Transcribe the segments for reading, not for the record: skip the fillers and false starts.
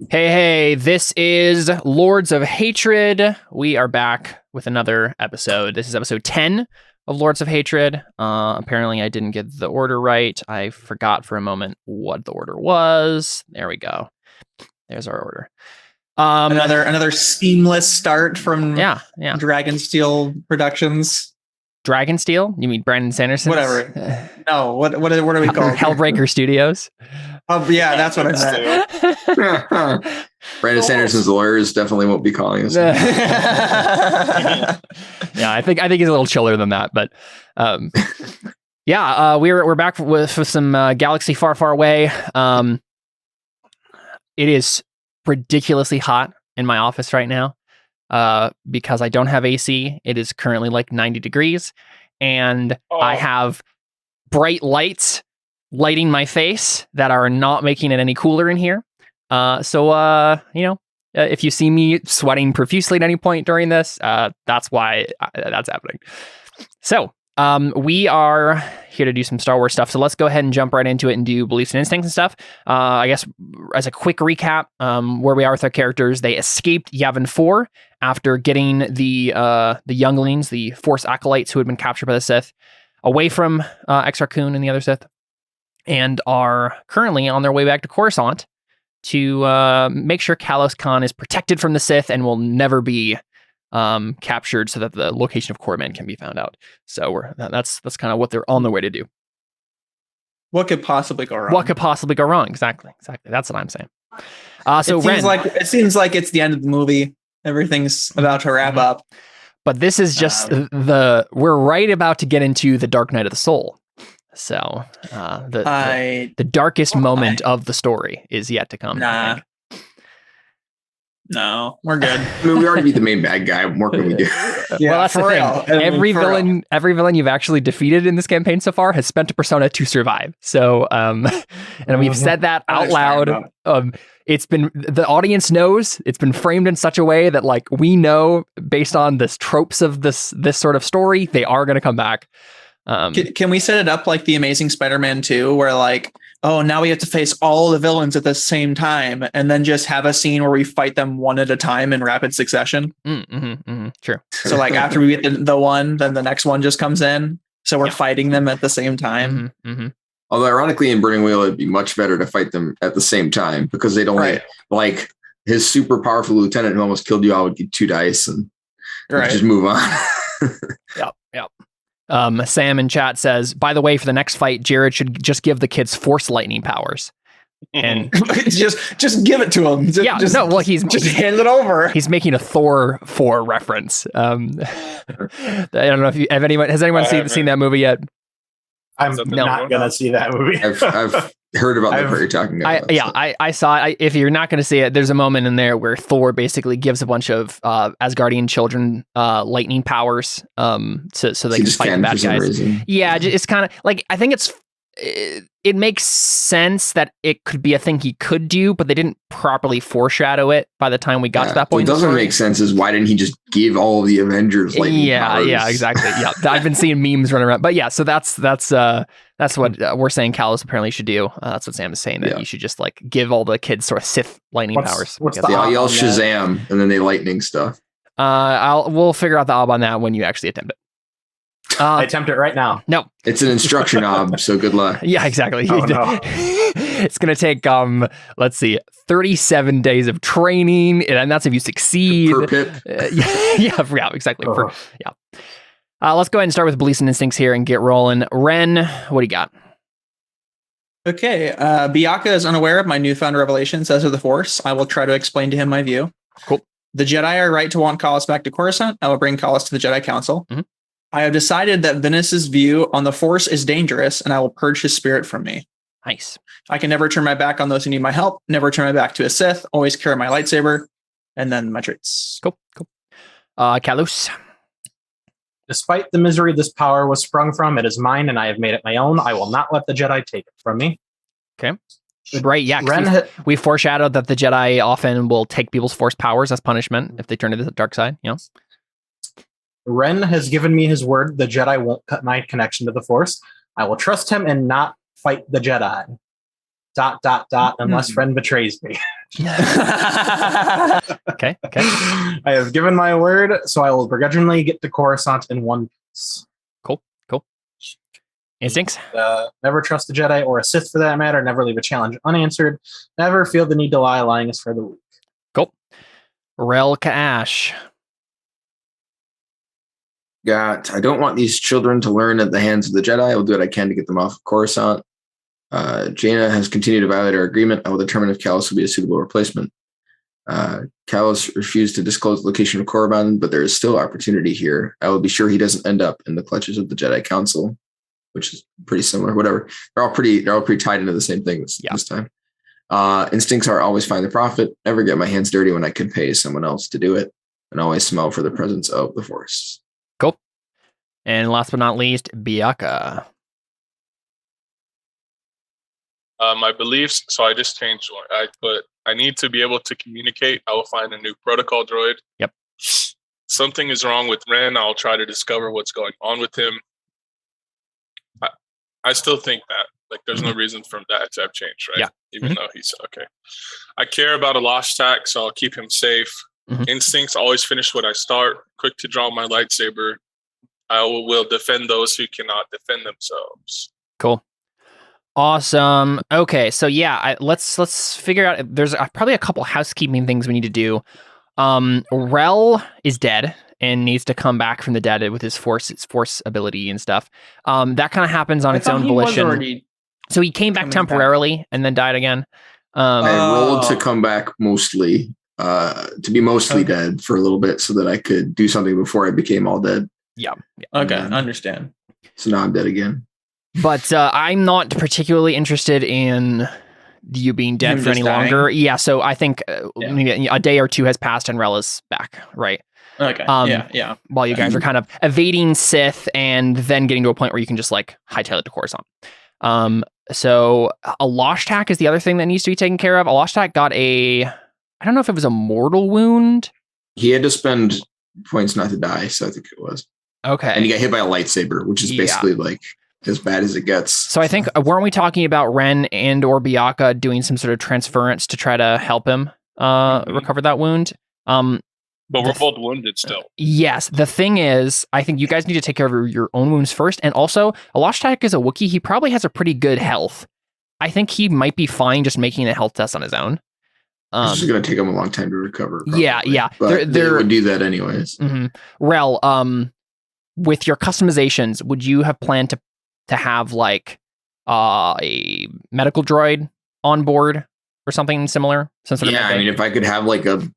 Hey, this is Lords of Hatred. We are back with another episode. This is episode 10 of Lords of Hatred. Apparently I didn't get the order right. I forgot for a moment what the order was. There we go. There's our order. Another seamless start from Dragonsteel Productions. Dragonsteel? You mean Brandon Sanderson? Whatever. No, what are we called? Hellbreaker Studios. Oh yeah, that's what I meant. Brandon Sanderson's lawyers definitely won't be calling us. Yeah, I think he's a little chiller than that, but we're back with some Galaxy Far, Far Away. It is ridiculously hot in my office right now because I don't have AC. It is currently like 90 degrees, and I have bright lights lighting my face that are not making it any cooler in here. If you see me sweating profusely at any point during this, that's why that's happening. So, we are here to do some Star Wars stuff. So let's go ahead and jump right into it and do beliefs and instincts and stuff. I guess as a quick recap, where we are with our characters, they escaped Yavin 4 after getting the younglings, the Force acolytes who had been captured by the Sith, away from Exar Kun and the other Sith, and are currently on their way back to Coruscant to make sure Kalos Khan is protected from the Sith and will never be captured, so that the location of Korriban can be found out. So that's kind of what they're on their way to do. What could possibly go wrong? What could possibly go wrong? Exactly. That's what I'm saying. So it seems like it's the end of the movie. Everything's about to wrap up. But this is just we're right about to get into the Dark Night of the Soul. So the darkest moment of the story is yet to come. No, we're good. I mean, we already beat the main bad guy. What more can we do? Yeah, well, that's the thing. Every villain you've actually defeated in this campaign so far has spent a persona to survive. So, and we've said that out loud. It's been, the audience knows, it's been framed in such a way that, like, we know based on this tropes of this sort of story, they are going to come back. Can we set it up like the Amazing Spider-Man 2, where like, oh, now we have to face all the villains at the same time, and then just have a scene where we fight them one at a time in rapid succession? True. So like after we get the one, then the next one just comes in. So we're fighting them at the same time. Although ironically in Burning Wheel, it'd be much better to fight them at the same time, because they'd only like his super powerful lieutenant who almost killed you all would get 2 dice and just move on. Yep. Sam in chat says, by the way, for the next fight, Jared should just give the kids Force lightning powers. And just give it to him. He's just hand it over. He's making a Thor 4 reference. I don't know if has anyone seen that movie yet? I'm not gonna see that movie. I've heard about the part you're talking about. I saw it. If you're not going to see it, there's a moment in there where Thor basically gives a bunch of Asgardian children lightning powers so they can fight the bad guys. Reason. Yeah, it's kind of like, I think it makes sense that it could be a thing he could do, but they didn't properly foreshadow it by the time we got to that point. What doesn't make sense is, why didn't he just give all of the Avengers lightning powers? Yeah, exactly. Yeah, I've been seeing memes running around, but yeah, so that's what we're saying Kalos apparently should do. That's what Sam is saying, that you should just like give all the kids sort of Sith lightning powers. They all yell Shazam and then they lightning stuff. We'll figure out the ob on that when you actually attempt it. I attempt it right now. No, it's an instruction ob, so good luck. Yeah, exactly. Oh, no. It's going to take 37 days of training, and that's if you succeed. Per pip. Yeah, exactly. Let's go ahead and start with beliefs and instincts here and get rolling. Ren, what do you got? Okay, Biaka is unaware of my newfound revelations as of the Force. I will try to explain to him my view. Cool. The Jedi are right to want Kalos back to Coruscant. I will bring Kalos to the Jedi Council. I have decided that Venus's view on the Force is dangerous, and I will purge his spirit from me. Nice. I can never turn my back on those who need my help, never turn my back to a Sith, always carry my lightsaber, and then my traits. Cool. Kalos. Despite the misery this power was sprung from, it is mine, and I have made it my own. I will not let the Jedi take it from me. Okay. Right, yeah. We foreshadowed that the Jedi often will take people's Force powers as punishment if they turn to the dark side, you know? Ren has given me his word. The Jedi won't cut my connection to the Force. I will trust him and not fight the Jedi. unless friend betrays me. Okay. I have given my word, so I will begrudgingly get to Coruscant in one piece. Cool. Instincts? Never trust a Jedi or a Sith for that matter. Never leave a challenge unanswered. Never feel the need to lie. Lying is for the weak. Cool. Rel Kaash. I don't want these children to learn at the hands of the Jedi. I will do what I can to get them off of Coruscant. Jaina has continued to violate our agreement. I will determine if Callus will be a suitable replacement. Callus refused to disclose the location of Korriban, but there is still opportunity here. I will be sure he doesn't end up in the clutches of the Jedi Council, which is pretty similar. Whatever. They're all pretty tied into the same thing this time. Instincts are always find the profit. Never get my hands dirty when I can pay someone else to do it, and always smell for the presence of the Force. Cool. And last but not least, Biaka. My beliefs, so I just changed one. I need to be able to communicate. I will find a new protocol droid. Yep. Something is wrong with Ren. I'll try to discover what's going on with him. I still think that there's no reason for that to have changed, right? Yeah. Even though he's okay. I care about a lost tack, so I'll keep him safe. Instincts, always finish what I start. Quick to draw my lightsaber. I will defend those who cannot defend themselves. Cool. Awesome. Okay, so let's figure out. There's probably a couple housekeeping things we need to do. Rel is dead and needs to come back from the dead with his force ability and stuff. That kind of happens on its own volition. So he came back temporarily and then died again. I rolled to come back mostly, to be mostly dead for a little bit so that I could do something before I became all dead. Yeah. Okay, I understand. So now I'm dead again. But I'm not particularly interested in you being dead for any longer. Yeah, so I think a day or two has passed and Rel is back, right? Okay. Yeah. While you guys are kind of evading Sith and then getting to a point where you can just hightail it to Coruscant. So a lost tack is the other thing that needs to be taken care of. A lost tack got I don't know if it was a mortal wound. He had to spend points not to die, so I think it was. Okay. And he got hit by a lightsaber, which is basically as bad as it gets. So I think, weren't we talking about Ren and or Biaka doing some sort of transference to try to help him recover that wound? But we're both wounded still. Yes. The thing is, I think you guys need to take care of your own wounds first. And also, Alashtak is a Wookiee. He probably has a pretty good health. I think he might be fine just making a health test on his own. It's just going to take him a long time to recover. Probably. Yeah. But they would do that anyways. Mm-hmm. Rel, with your customizations, would you have planned to have a medical droid on board or something similar? I mean, if I could have a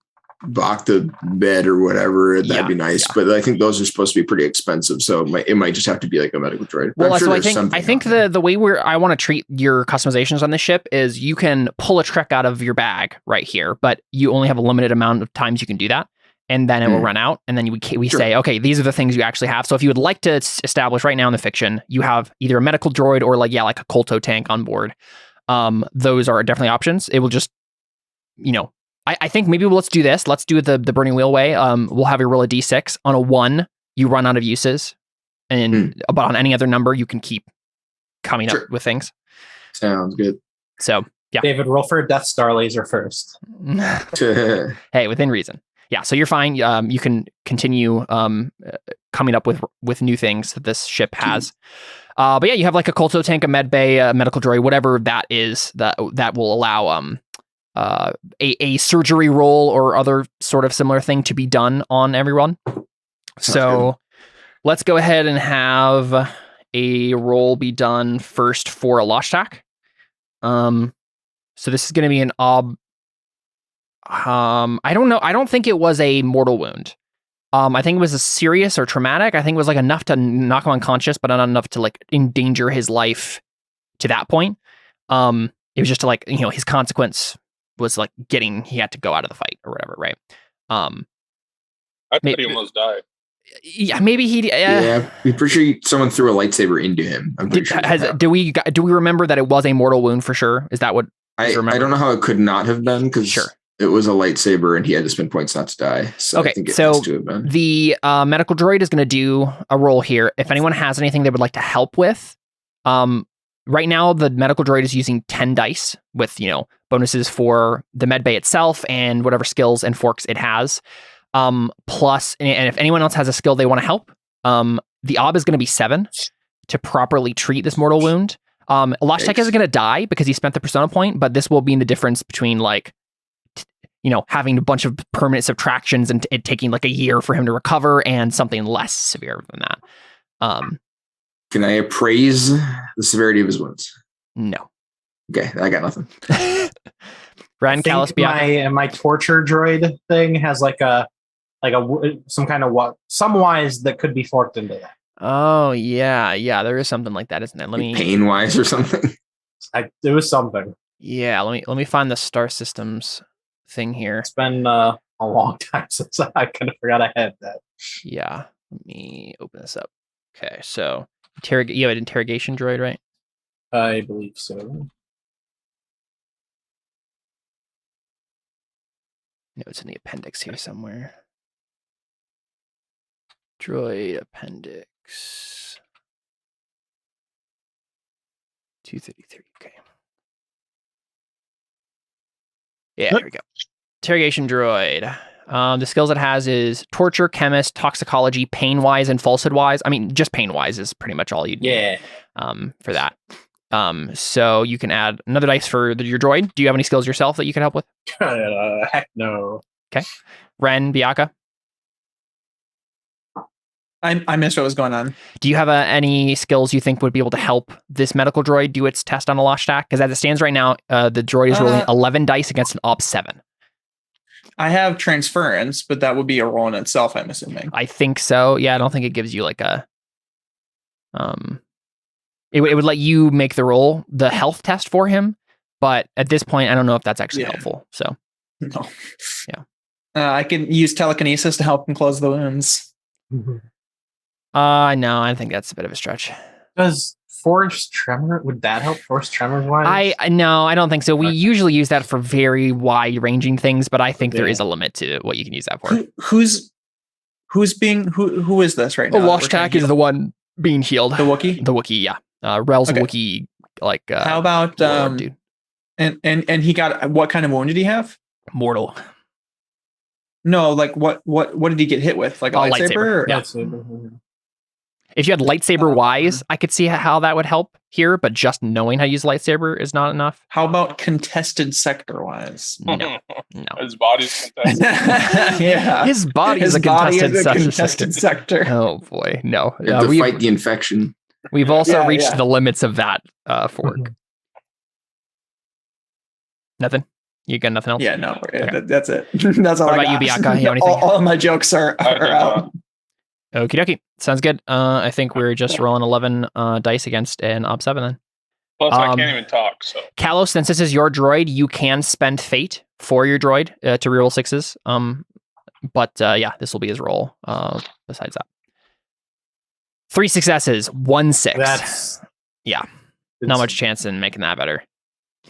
Bacta bed or whatever, that'd be nice. Yeah. But I think those are supposed to be pretty expensive, so it might just have to be a medical droid. Well, so I think the way I want to treat your customizations on this ship is you can pull a Trek out of your bag right here, but you only have a limited amount of times you can do that. And then it will run out. And then we say, okay, these are the things you actually have. So if you would like to establish right now in the fiction, you have either a medical droid or like a Kolto tank on board. Those are definitely options. It will just, I think maybe let's do this. Let's do it the Burning Wheel way. We'll have you roll a D6. On a 1, you run out of uses. And but on any other number, you can keep coming up with things. Sounds good. So, yeah. David, roll for a Death Star laser first. Hey, within reason. Yeah, so you're fine. You can continue coming up with new things that this ship has. But yeah, you have a Kolto tank, a med bay, a medical droid, whatever that is that will allow a surgery roll or other sort of similar thing to be done on everyone. So let's go ahead and have a roll be done first for a Loshtak. So this is going to be an I don't know. I don't think it was a mortal wound. I think it was a serious or traumatic. I think it was enough to knock him unconscious, but not enough to endanger his life to that point. It was just to his consequence was he had to go out of the fight or whatever, right? I thought he almost died. Yeah, maybe he. Yeah, I'm pretty sure someone threw a lightsaber into him. I'm pretty sure. Do we remember that it was a mortal wound for sure? Is that what I don't know how it could not have been because it was a lightsaber and he had to spend points not to die. So I think it has to have been. The medical droid is going to do a roll here. If anyone has anything they would like to help with, right now the medical droid is using 10 dice with, bonuses for the med bay itself and whatever skills and forks it has. Plus, and if anyone else has a skill they want to help, the ob is going to be 7 to properly treat this mortal wound. Lashtek isn't going to die because he spent the persona point, but this will be the difference between having a bunch of permanent subtractions and it taking like a year for him to recover and something less severe than that. Can I appraise the severity of his wounds? No. Okay, I got nothing. Ren, Callus, my torture droid thing has some kind of some wise that could be forked into that. Oh yeah, there is something like that, isn't there? Let me pain wise or something. It was something. Yeah, let me find the star systems thing here. It's been a long time since I kind of forgot I had that. Yeah, let me open this up. Okay, so you had interrogation droid, right? I believe so. No, it's in the appendix here somewhere. Droid appendix 233. Okay. Yeah, there we go. Interrogation droid. The skills it has is torture, chemist, toxicology, pain wise, and falsehood wise. I mean, just pain wise is pretty much all you need. For that. So you can add another dice for your droid. Do you have any skills yourself that you can help with? Heck no. Okay. Ren, Biaka. I missed what was going on. Do you have any skills you think would be able to help this medical droid do its test on a lost stack? Because as it stands right now, the droid is rolling 11 dice against an op 7. I have transference, but that would be a roll in itself, I'm assuming. I think so. Yeah, I don't think it gives you like a... It would let you make the health test for him, but at this point, I don't know if that's actually helpful. So, no. Yeah. I can use telekinesis to help him close the wounds. Mm-hmm. No, I think that's a bit of a stretch. Does force tremor, would that help force tremors wise? No, I don't think so. We usually use that for very wide ranging things, but I think there is a limit to what you can use that for. Who is this right now? Loshtak is the one being healed. The Wookiee? The Wookiee, yeah. Rel's Wookiee, how about dude. And he got, what kind of wound did he have? Mortal. No, like what did he get hit with? Like a lightsaber? Yeah. Lightsaber. If you had lightsaber wise, I could see how that would help here, but just knowing how to use lightsaber is not enough. How about contested sector wise? No. His body's contested. Yeah. His body is a contested sector. Oh boy, no. You have to fight the infection. We've also reached the limits of that fork. Mm-hmm. Nothing? You got nothing else? Yeah, no. Okay. That's it. That's all what I about got. you, Biaka? You have anything? All of my jokes are out. Okie dokie. Sounds good. I think we're just rolling 11 dice against an Ob 7 then. Plus, I can't even talk. So, Kalos, since this is your droid, you can spend fate for your droid to reroll 6s. But this will be his roll. Besides that, 3 successes, 1 6. That's not much chance in making that better.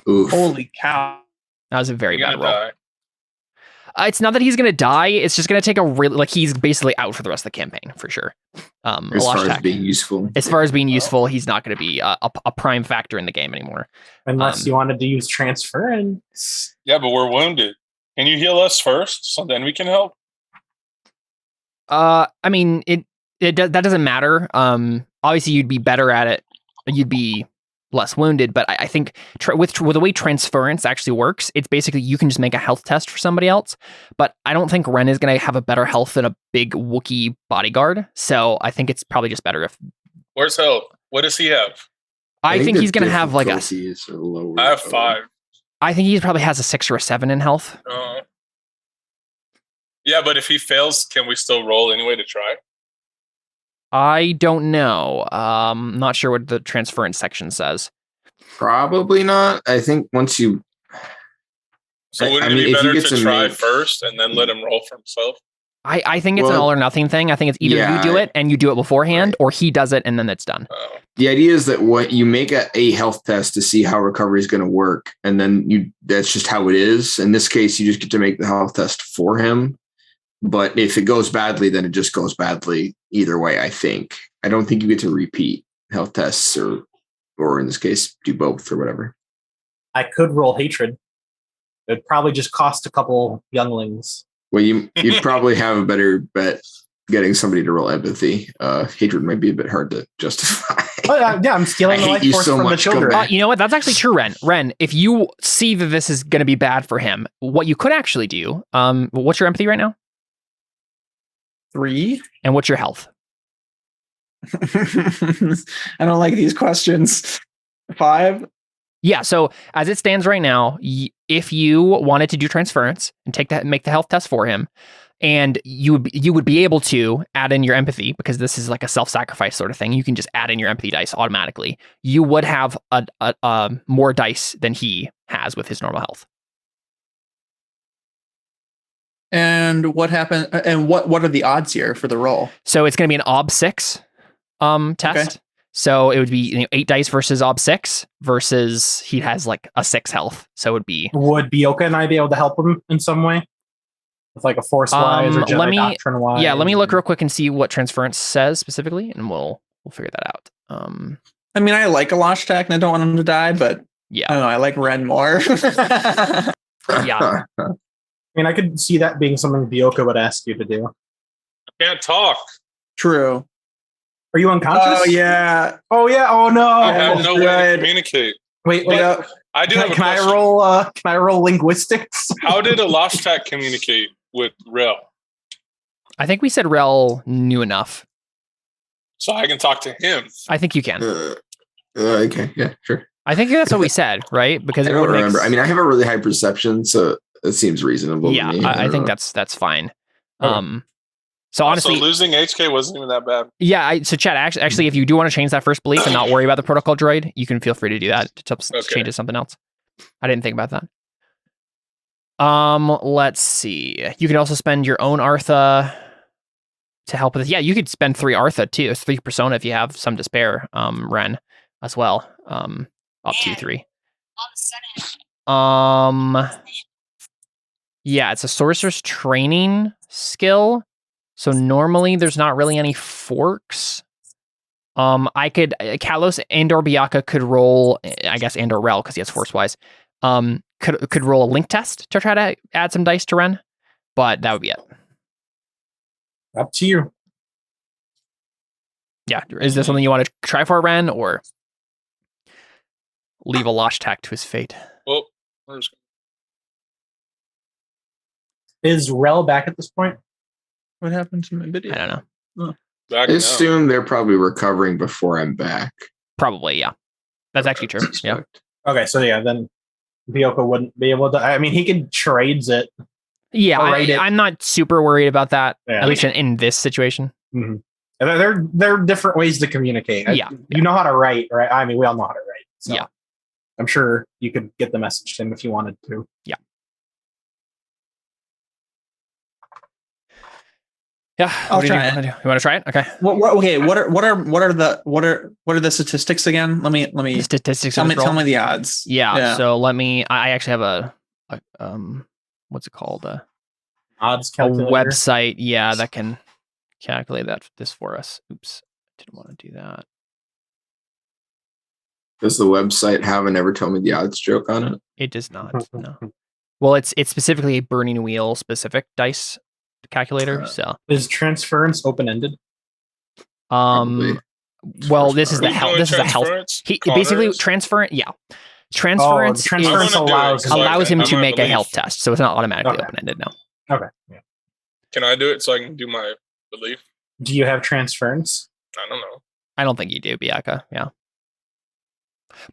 Oof. Holy cow! That was a very bad roll. Die. It's not that he's gonna die. It's just gonna take a really he's basically out for the rest of the campaign for sure. As far as being useful. As far as being useful, he's not gonna be a prime factor in the game anymore. Unless you wanted to use transference. Yeah, but we're wounded. Can you heal us first, so then we can help? I mean, that doesn't matter. Obviously, you'd be better at it. You'd be less wounded, but I think with the way transference actually works, it's basically you can just make a health test for somebody else. But I don't think Ren is going to have a better health than a big Wookiee bodyguard. So I think it's probably just better if. Where's health? What does he have? I think he's going to have like a. I have 5. I think he probably has a 6 or a 7 in health. Yeah, but if he fails, can we still roll anyway to try? I don't know. Not sure what the transference section says. Probably not. I think once you... So wouldn't it be better to try first and then let him roll for himself? I think it's an all or nothing thing. I think it's either you do it and you do it beforehand, or he does it and then it's done. The idea is that what you make a health test to see how recovery is going to work, and then that's just how it is. In this case, you just get to make the health test for him. But if it goes badly, then it just goes badly either way, I think. I don't think you get to repeat health tests or or in this case, do both or whatever. I could roll hatred. It'd probably just cost a couple younglings. Well, you'd probably have a better bet getting somebody to roll empathy. Hatred might be a bit hard to justify. Yeah, I'm stealing the life force from the children. You know what? That's actually true, Ren. Ren, if you see that this is going to be bad for him, what you could actually do, what's your empathy right now? 3. And what's your health? I don't like these questions. 5. Yeah, so as it stands right now, if you wanted to do transference and make the health test for him, and you would be able to add in your empathy, because this is like a self-sacrifice sort of thing. You can just add in your empathy dice automatically. You would have a more dice than he has with his normal health. And what happened? And what are the odds here for the roll? So it's going to be an OB6 test. Okay. So it would be 8 dice versus OB6 versus he has like a 6 health. So it would be. Would Bioka and I be able to help him in some way? With like a force wise or Jedi doctrine wise? Yeah, let me look real quick and see what transference says specifically, and we'll figure that out. I mean, I like a Lashtak and I don't want him to die, but yeah, I don't know. I like Ren more. Yeah. I mean, I could see that being something Bioka would ask you to do. I can't talk. True. Are you unconscious? Oh yeah. Oh yeah. Oh no. I have no way to good. communicate. Wait. But I do have a Can I question. roll? Can I roll linguistics? How did a Lashtak communicate with Rel? I think we said Rel knew enough. So I can talk to him. I think you can. Okay, yeah, sure. I think that's what we said, right? Because I don't remember. I mean, I have a really high perception, so it seems reasonable. Yeah, to me. I think that's fine. So honestly, so losing HK wasn't even that bad. Yeah. So Chad, actually, if you do want to change that first belief and not worry about the protocol droid, you can feel free to do that to change it to something else. I didn't think about that. Let's see. You can also spend your own Artha to help with this. Yeah, you could spend 3 Artha too. It's 3 persona if you have some to spare, Ren, as well. Up to 3. Yeah, it's a sorcerer's training skill. So normally there's not really any forks. Kalos and/or Biyaka could roll, I guess, and/or Rel, because he has force wise. Could roll a link test to try to add some dice to Ren, but that would be it. Up to you. Yeah, is this something you want to try for, Ren, or leave a Lashtak to his fate? Well, is Rel back at this point? What happened to my video? I don't know. I assume they're probably recovering before I'm back. Probably, yeah. That's actually true. Yeah. Okay, so yeah, then Bioka wouldn't be able to. I mean, he could trades it. Yeah, I'm not super worried about that, Yeah. at least in this situation. Mm-hmm. There are different ways to communicate. You know how to write, right? I mean, we all know how to write. So yeah. I'm sure you could get the message to him if you wanted to. Yeah. Yeah, I'll try it. You want to try it? Okay. Okay. What are the statistics again? Let me. The statistics. Tell me the odds. Yeah. So let me. I actually have a what's it called? Odds a calculator. website. Yeah, that can calculate this for us. Oops, didn't want to do that. Does the website have a never tell me the odds joke on it? It does not. No. Well, it's specifically a burning wheel specific dice calculator. So is transference open ended? Probably. Well, this is the health. This is the health. Basically transference. Yeah, transference allows him to make a health test, so it's not automatically open ended now. Okay. Yeah. Can I do it so I can do my belief? Do you have transference? I don't know. I don't think you do, Biyaka. Yeah.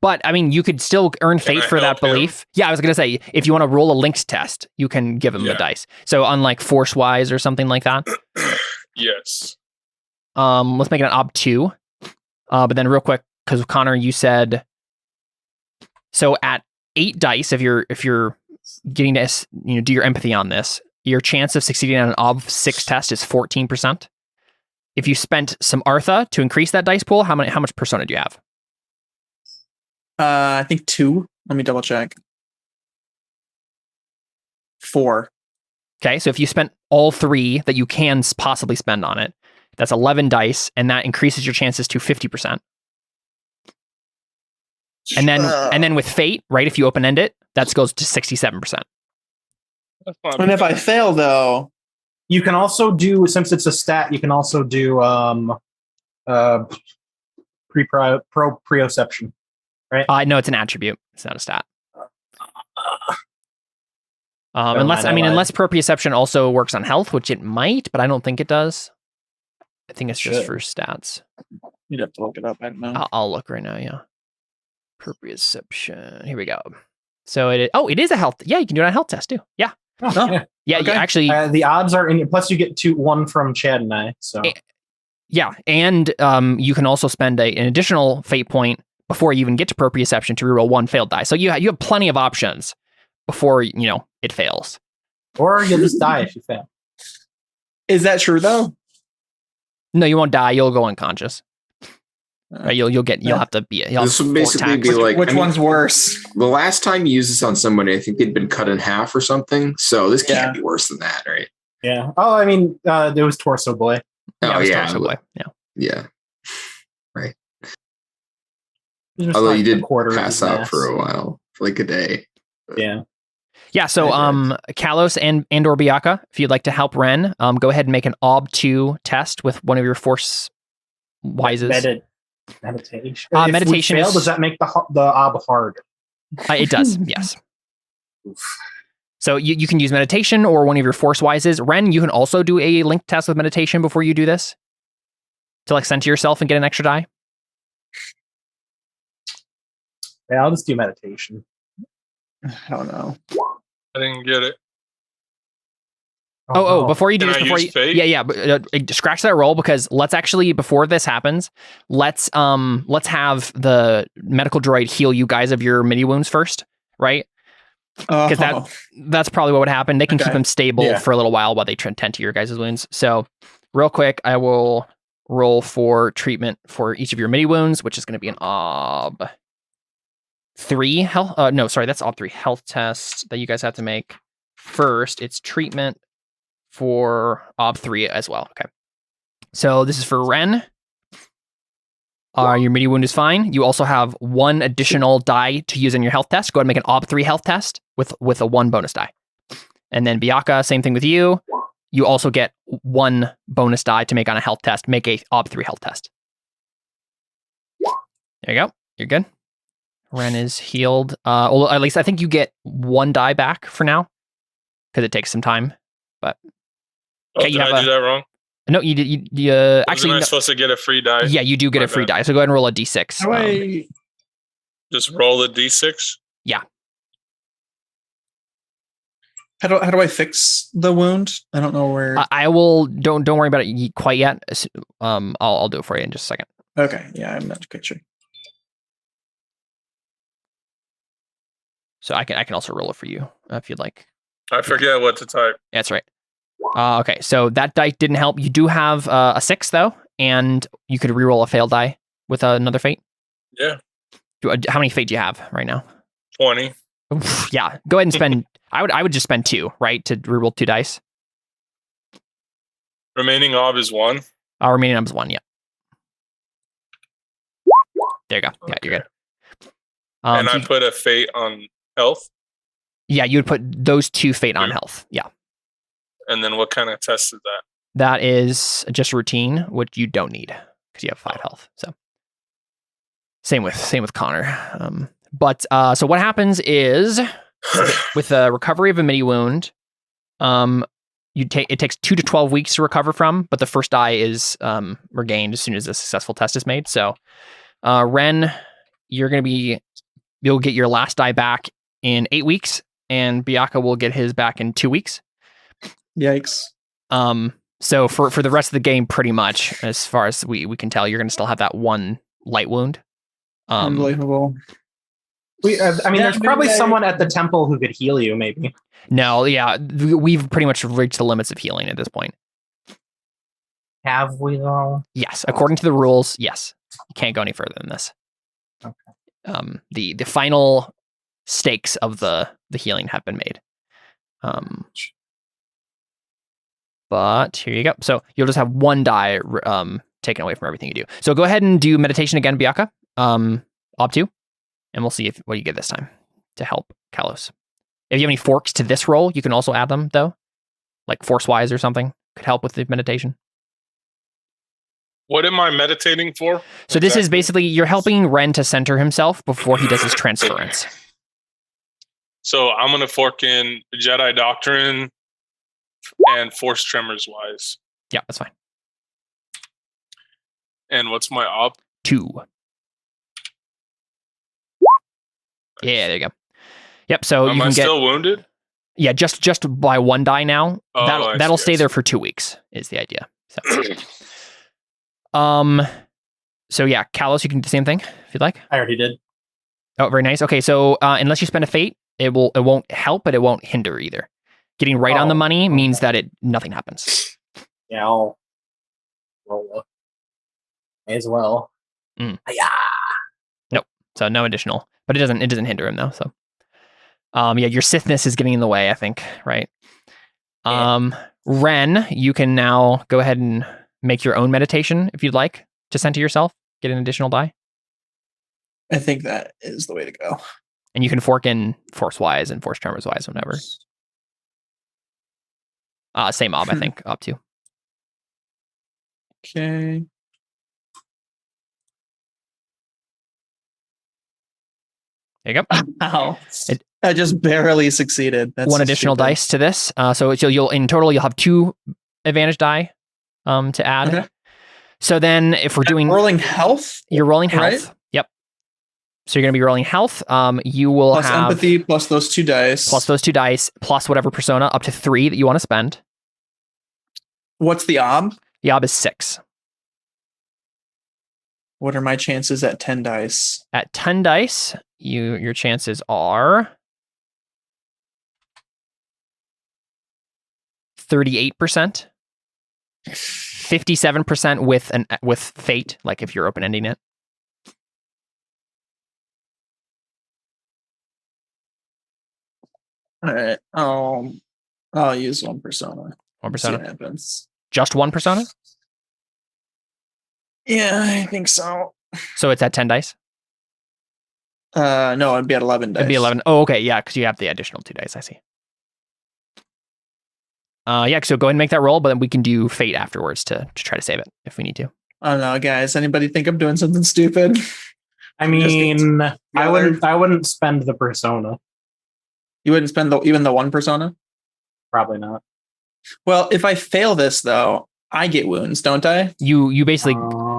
But I mean, you could still earn fate for that belief. Yeah, I was gonna say, if you want to roll a linked test, you can give him the dice. So unlike force wise or something like that. Yes. Let's make it an ob 2. But then real quick, because Connor, you said so at 8 dice, if you're getting to do your empathy on this, your chance of succeeding on an ob 6 test is 14%. If you spent some Artha to increase that dice pool, how much persona do you have? I think 2. Let me double check. 4. Okay, so if you spent all 3 that you can possibly spend on it, that's 11 dice, and that increases your chances to 50%. And then with fate, right? If you open end it, that goes to 67%. And if I fail, though, You can also do, since it's a stat, you can also do proprioception, right? No, it's an attribute. It's not a stat. Never Unless mind, I lied. unless proprioception also works on health, which it might, but I don't think it does. I think it's just Should. for stats. you'd have to look it up. I don't know. I'll look right now. Yeah, proprioception. Here we go. So it is a health. Yeah, you can do it on a health test too. Yeah, Oh, Yeah. yeah. Okay. You actually, The odds are in. Plus, you get one from Chad and I. So yeah, and you can also spend an additional fate point before you even get to proprioception to reroll one failed die. So you have plenty of options before it fails. or you'll just die if you fail. Is that true though? No, you won't die. You'll go unconscious. Right? You'll have to be. This would basically be like Which one's worse? the last time you used this on somebody, I think they'd been cut in half or something. So this can't Yeah. be worse than that, right? Yeah. Oh, I mean, there was Torso Boy. Oh it's yeah, Torso Boy. Yeah. yeah. It was just Although like you a did quarter of pass his out mass. for a while, for like a day. Yeah. Yeah, so Kalos and or Biaka, if you'd like to help Ren, go ahead and make an OB2 test with one of your force wises. Meditation. Meditation If we fail, is- does that make the ob hard? It does, yes. So you can use meditation or one of your force wises. Ren, you can also do a link test with meditation before you do this to like center yourself and get an extra die. Yeah, I'll just do meditation. I don't know. I didn't get it. Oh, no. before you do Can this, I before use you, fate? yeah, but scratch that roll because let's actually before this happens, let's have the medical droid heal you guys of your midi wounds first, right? Because that's probably what would happen. They can keep Okay. them stable for a little while they tend to your guys' wounds. So, real quick, I will roll for treatment for each of your midi wounds, which is going to be an OB 3 health. No, sorry, that's OB 3 health test that you guys have to make first. It's treatment for OB 3 as well. Okay. So this is for Ren. Your midi wound is fine. You also have one additional die to use in your health test. Go ahead and make an OB 3 health test with a 1 bonus die. And then Biaka, same thing with you. You also get 1 bonus die to make on a health test. Make a OB 3 health test. There you go. You're good. Ren is healed. Well, at least I think you get 1 die back for now because it takes some time. But Oh, Okay, did you have I do that wrong? no, you did. You actually, Wasn't I no, supposed to get a free die? yeah, you do get My a free bad. die. So go ahead and roll a d6. How do I? Just roll a d6. How do I fix the wound? I don't know where. I will. Don't worry about it quite yet. I'll do it for you in just a second. Okay, yeah, I'm not quite sure. So I can also roll it for you if you'd like. I forget what to type. That's right. Okay, so that die didn't help. You do have a 6 though, and you could reroll a failed die with another fate. Yeah, How many fate do you have right now? 20. Oof, yeah, go ahead and spend. I would just spend 2, right, to reroll 2 dice. Remaining ob is 1. Remaining numbers 1. Yeah. There you go. Yeah, you're good. And so I put a fate on health. yeah, you would put those 2 fate on Yeah. health. Yeah. And then what kind of test is that? That is just routine, which you don't need because you have 5 health. So same with Connor. But so what happens is with the recovery of a midi wound, it takes 2 to 12 weeks to recover from, but the first die is regained as soon as a successful test is made. So Ren, you'll get your last die back in 8 weeks, and Biaka will get his back in 2 weeks. Yikes! So for the rest of the game, pretty much, as far as we can tell, you're going to still have that 1 light wound. Unbelievable. There's probably someone at the temple who could heal you, maybe. No, yeah, we've pretty much reached the limits of healing at this point. Have we though? Yes, according to the rules, yes, you can't go any further than this. Okay. The final stakes of the healing have been made. But here you go. So you'll just have 1 die taken away from everything you do. So go ahead and do meditation again, Biaka. OB2. and we'll see what you get this time to help Kalos. If you have any forks to this roll, you can also add them, though. Like force-wise or something. Could help with the meditation. What am I meditating for? So this is basically, you're helping Ren to center himself before he does his transference. So I'm going to fork in Jedi Doctrine and Force Tremors wise. Yeah, that's fine. And what's my op? 2. Yeah, there you go. Yep, so Am you I can get... still wounded? Yeah, just by 1 die now. Oh, That'll stay there for 2 weeks, is the idea. So yeah, Kalos, you can do the same thing if you'd like. I already did. Oh, very nice. Okay, so unless you spend a fate, it won't help, but it won't hinder either. Getting right on the money means that nothing happens. Yeah, I'll roll up. May as well. Yeah. Nope. So no additional, but it doesn't hinder him though. So, yeah, your Sithness is getting in the way, I think, right? Yeah. Ren, you can now go ahead and make your own meditation if you'd like to center yourself. Get an additional die. I think that is the way to go. And you can fork in force-wise and force tremors-wise whenever. Same ob, I think, up to. Okay. There you go. Wow. I just barely succeeded. That's 1 additional dice to this. So you'll in total you'll have 2 advantage die to add. Okay. So then if we're doing rolling health, you're rolling health. right? Yep. So you're going to be rolling health. You will plus have empathy plus those 2 dice. Plus those 2 dice plus whatever persona up to 3 that you want to spend. What's the ob? The ob is 6. What are my chances at 10 dice? At 10 dice, your chances are 38%, 57% with fate, like if you're open ending it. All right. I'll use 1 persona. 1 persona. See what happens. Just 1 persona? Yeah, I think so. So it's at 10 dice? No, it'd be at 11 dice. It'd be 11. Oh, okay. Yeah, because you have the additional 2 dice. I see. Yeah, so go ahead and make that roll, but then we can do fate afterwards to try to save it if we need to. I don't know, guys. Anybody think I'm doing something stupid? I mean, I wouldn't spend the persona. You wouldn't spend even the 1 persona? Probably not. Well, if I fail this though, I get wounds, don't I? You basically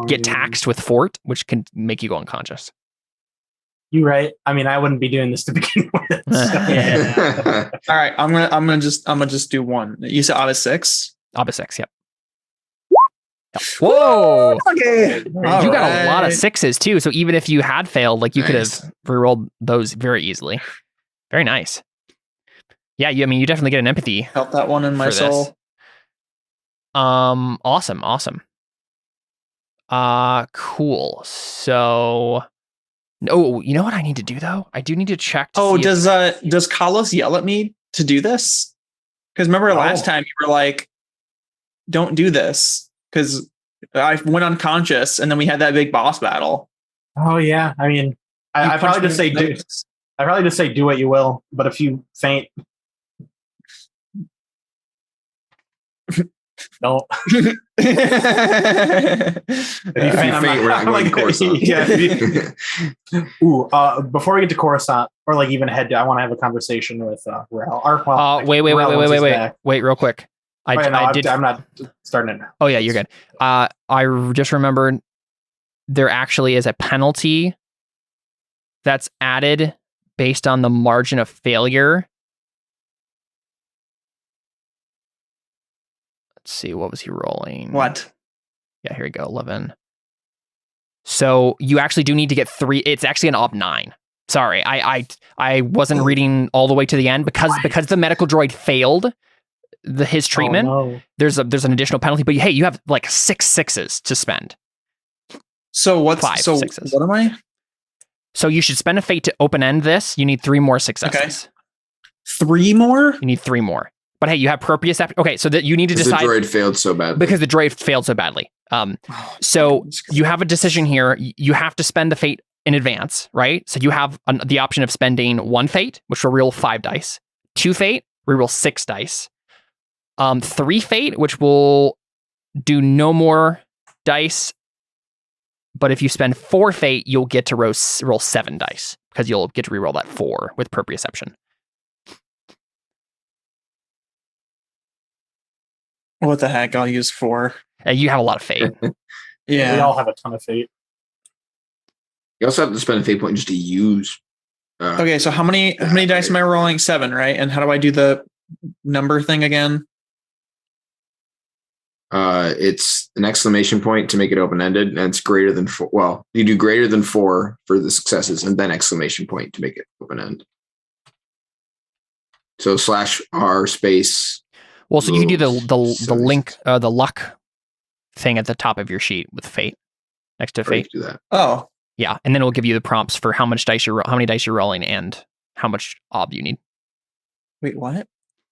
get taxed with fort, which can make you go unconscious. You right. I mean, I wouldn't be doing this to begin with. So. Yeah. All right, I'm gonna just do 1. You said Ob 6. Ob 6, yep. Whoa! Okay. You got a lot of 6s too. So even if you had failed, like you could have rerolled those very easily. Very nice. Yeah, I mean, you definitely get an empathy. Help that one in my soul. Awesome. Cool. So, you know what I need to do though? I do need to check. Does Kalos yell at me to do this? Because remember last time you were like, "Don't do this," because I went unconscious, and then we had that big boss battle. Oh yeah, I mean, I probably just say do. I probably just say do what you will, but if you faint, no. If you faint, we're not going to Coruscant. Yeah. Before we get to Coruscant, or like even head to, I want to have a conversation with Rel. Wait, real quick. I'm not starting it now. Oh yeah, you're good. I just remembered there actually is a penalty that's added based on the margin of failure. Let's see, what was he rolling? What? Yeah, here we go, 11. So you actually do need to get 3. It's actually an Ob 9. Sorry, I wasn't reading all the way to the end because the medical droid failed his treatment. Oh, no. There's an additional penalty, but hey, you have like 6 6s to spend. So what's 5 6s? What am I? So you should spend a fate to open end this. You need 3 more successes. Okay. 3 more? You need 3 more. But hey, you have Proprius after. Okay, so that you need to decide. The droid failed so badly. Because the droid failed so badly. So you have a decision here. You have to spend the fate in advance, right? So you have the option of spending 1 fate, which will reroll 5 dice, 2 fate, reroll 6 dice, 3 fate, which will do no more dice, but if you spend 4 fate, you'll get to roll 7 dice because you'll get to reroll that 4 with proprioception. What the heck? I'll use 4. You have a lot of fate. Yeah. We all have a ton of fate. You also have to spend a fate point just to use. Okay, so how many dice am I rolling? 7, right? And how do I do the number thing again? It's an exclamation point to make it open-ended, and it's greater than 4. Well, you do greater than 4 for the successes, and then exclamation point to make it open-end. So /R space. Well, so you can do the link, the luck thing at the top of your sheet with fate, next to fate. Do that. Oh, Yeah, and then it'll give you the prompts for how many dice you're rolling and how much ob you need. wait, what?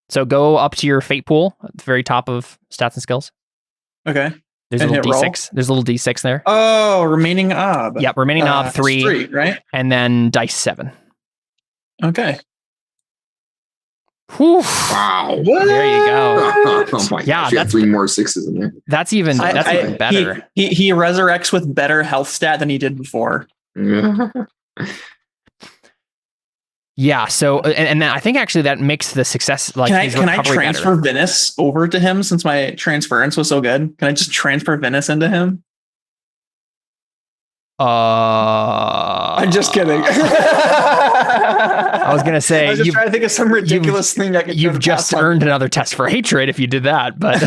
So go up to your fate pool at the very top of stats and skills. Okay. There's a And little hit roll? D6. There's a little D6 there. Oh, remaining ob. Yep, remaining ob 3, 3, right? and then dice 7. Okay. Whew. Wow. There you go. Oh my Yeah, gosh, you have that's 3 more 6s in there. That's even better. He resurrects with better health stat than he did before. Yeah. So and then I think actually that makes the success like his Can I recovery transfer better. Venice over to him since my transference was so good? Can I just transfer Venice into him? I'm just kidding. I was gonna say I was just trying to think of some ridiculous thing I could. You've just earned another test for hatred if you did that, but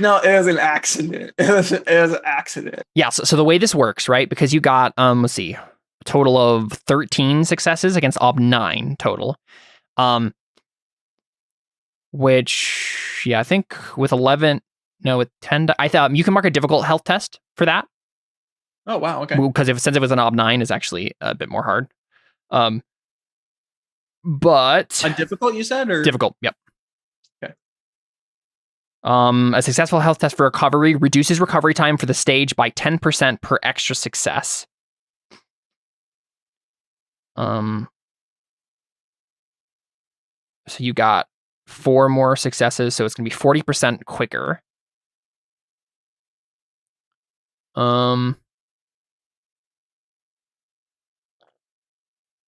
no, it was an accident. It was an accident. yeah. So the way this works, right? Because you got let's see, a total of 13 successes against ob 9 total. Which I think with 11, no, with 10, I thought you can mark a difficult health test for that. Oh wow, okay. Because since it was an ob 9 is actually a bit more hard. But A difficult, you said, or difficult, yep. Okay. A successful health test for recovery reduces recovery time for the stage by 10% per extra success. So you got 4 more successes, so it's going to be 40% quicker.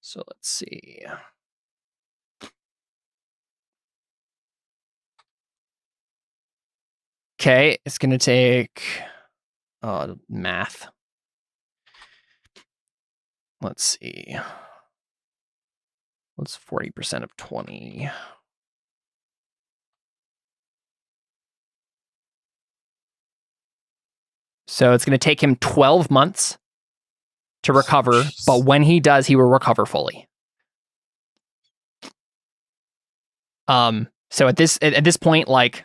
So let's see. Okay, it's going to take math. Let's see. What's 40% of 20? So it's going to take him 12 months to recover, but when he does, he will recover fully. So at this point, like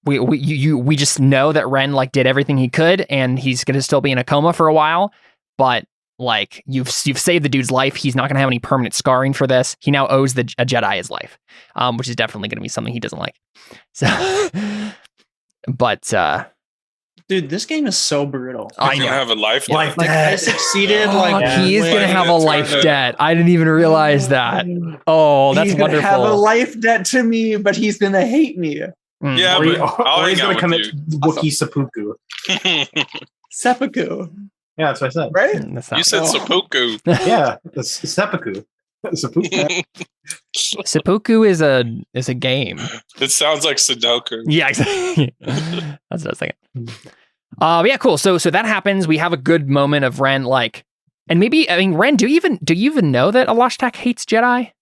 we just know that Ren like did everything he could, and he's going to still be in a coma for a while, but like you've saved the dude's life. He's not going to have any permanent scarring for this. He now owes a Jedi his life, which is definitely going to be something he doesn't like. So, but dude, this game is so brutal. I He's know. gonna have a life. Like I succeeded. Like he is going to have a life debt. I didn't even realize that. Oh, that's he's gonna wonderful. have a life debt to me, but he's gonna hate me. Mm. Yeah, Or, but I'll or he's hang going to out with commit Wookiee seppuku. you. Seppuku, Yeah, that's what I said. right? That's not- You said seppuku. Yeah, it's seppuku. Seppuku. Seppuku is a game. It sounds like Sudoku. Yeah, exactly. That's what I was thinking. Yeah, cool. So that happens. We have a good moment of Ren, like, and maybe Ren, do you even know that Alashtak hates Jedi?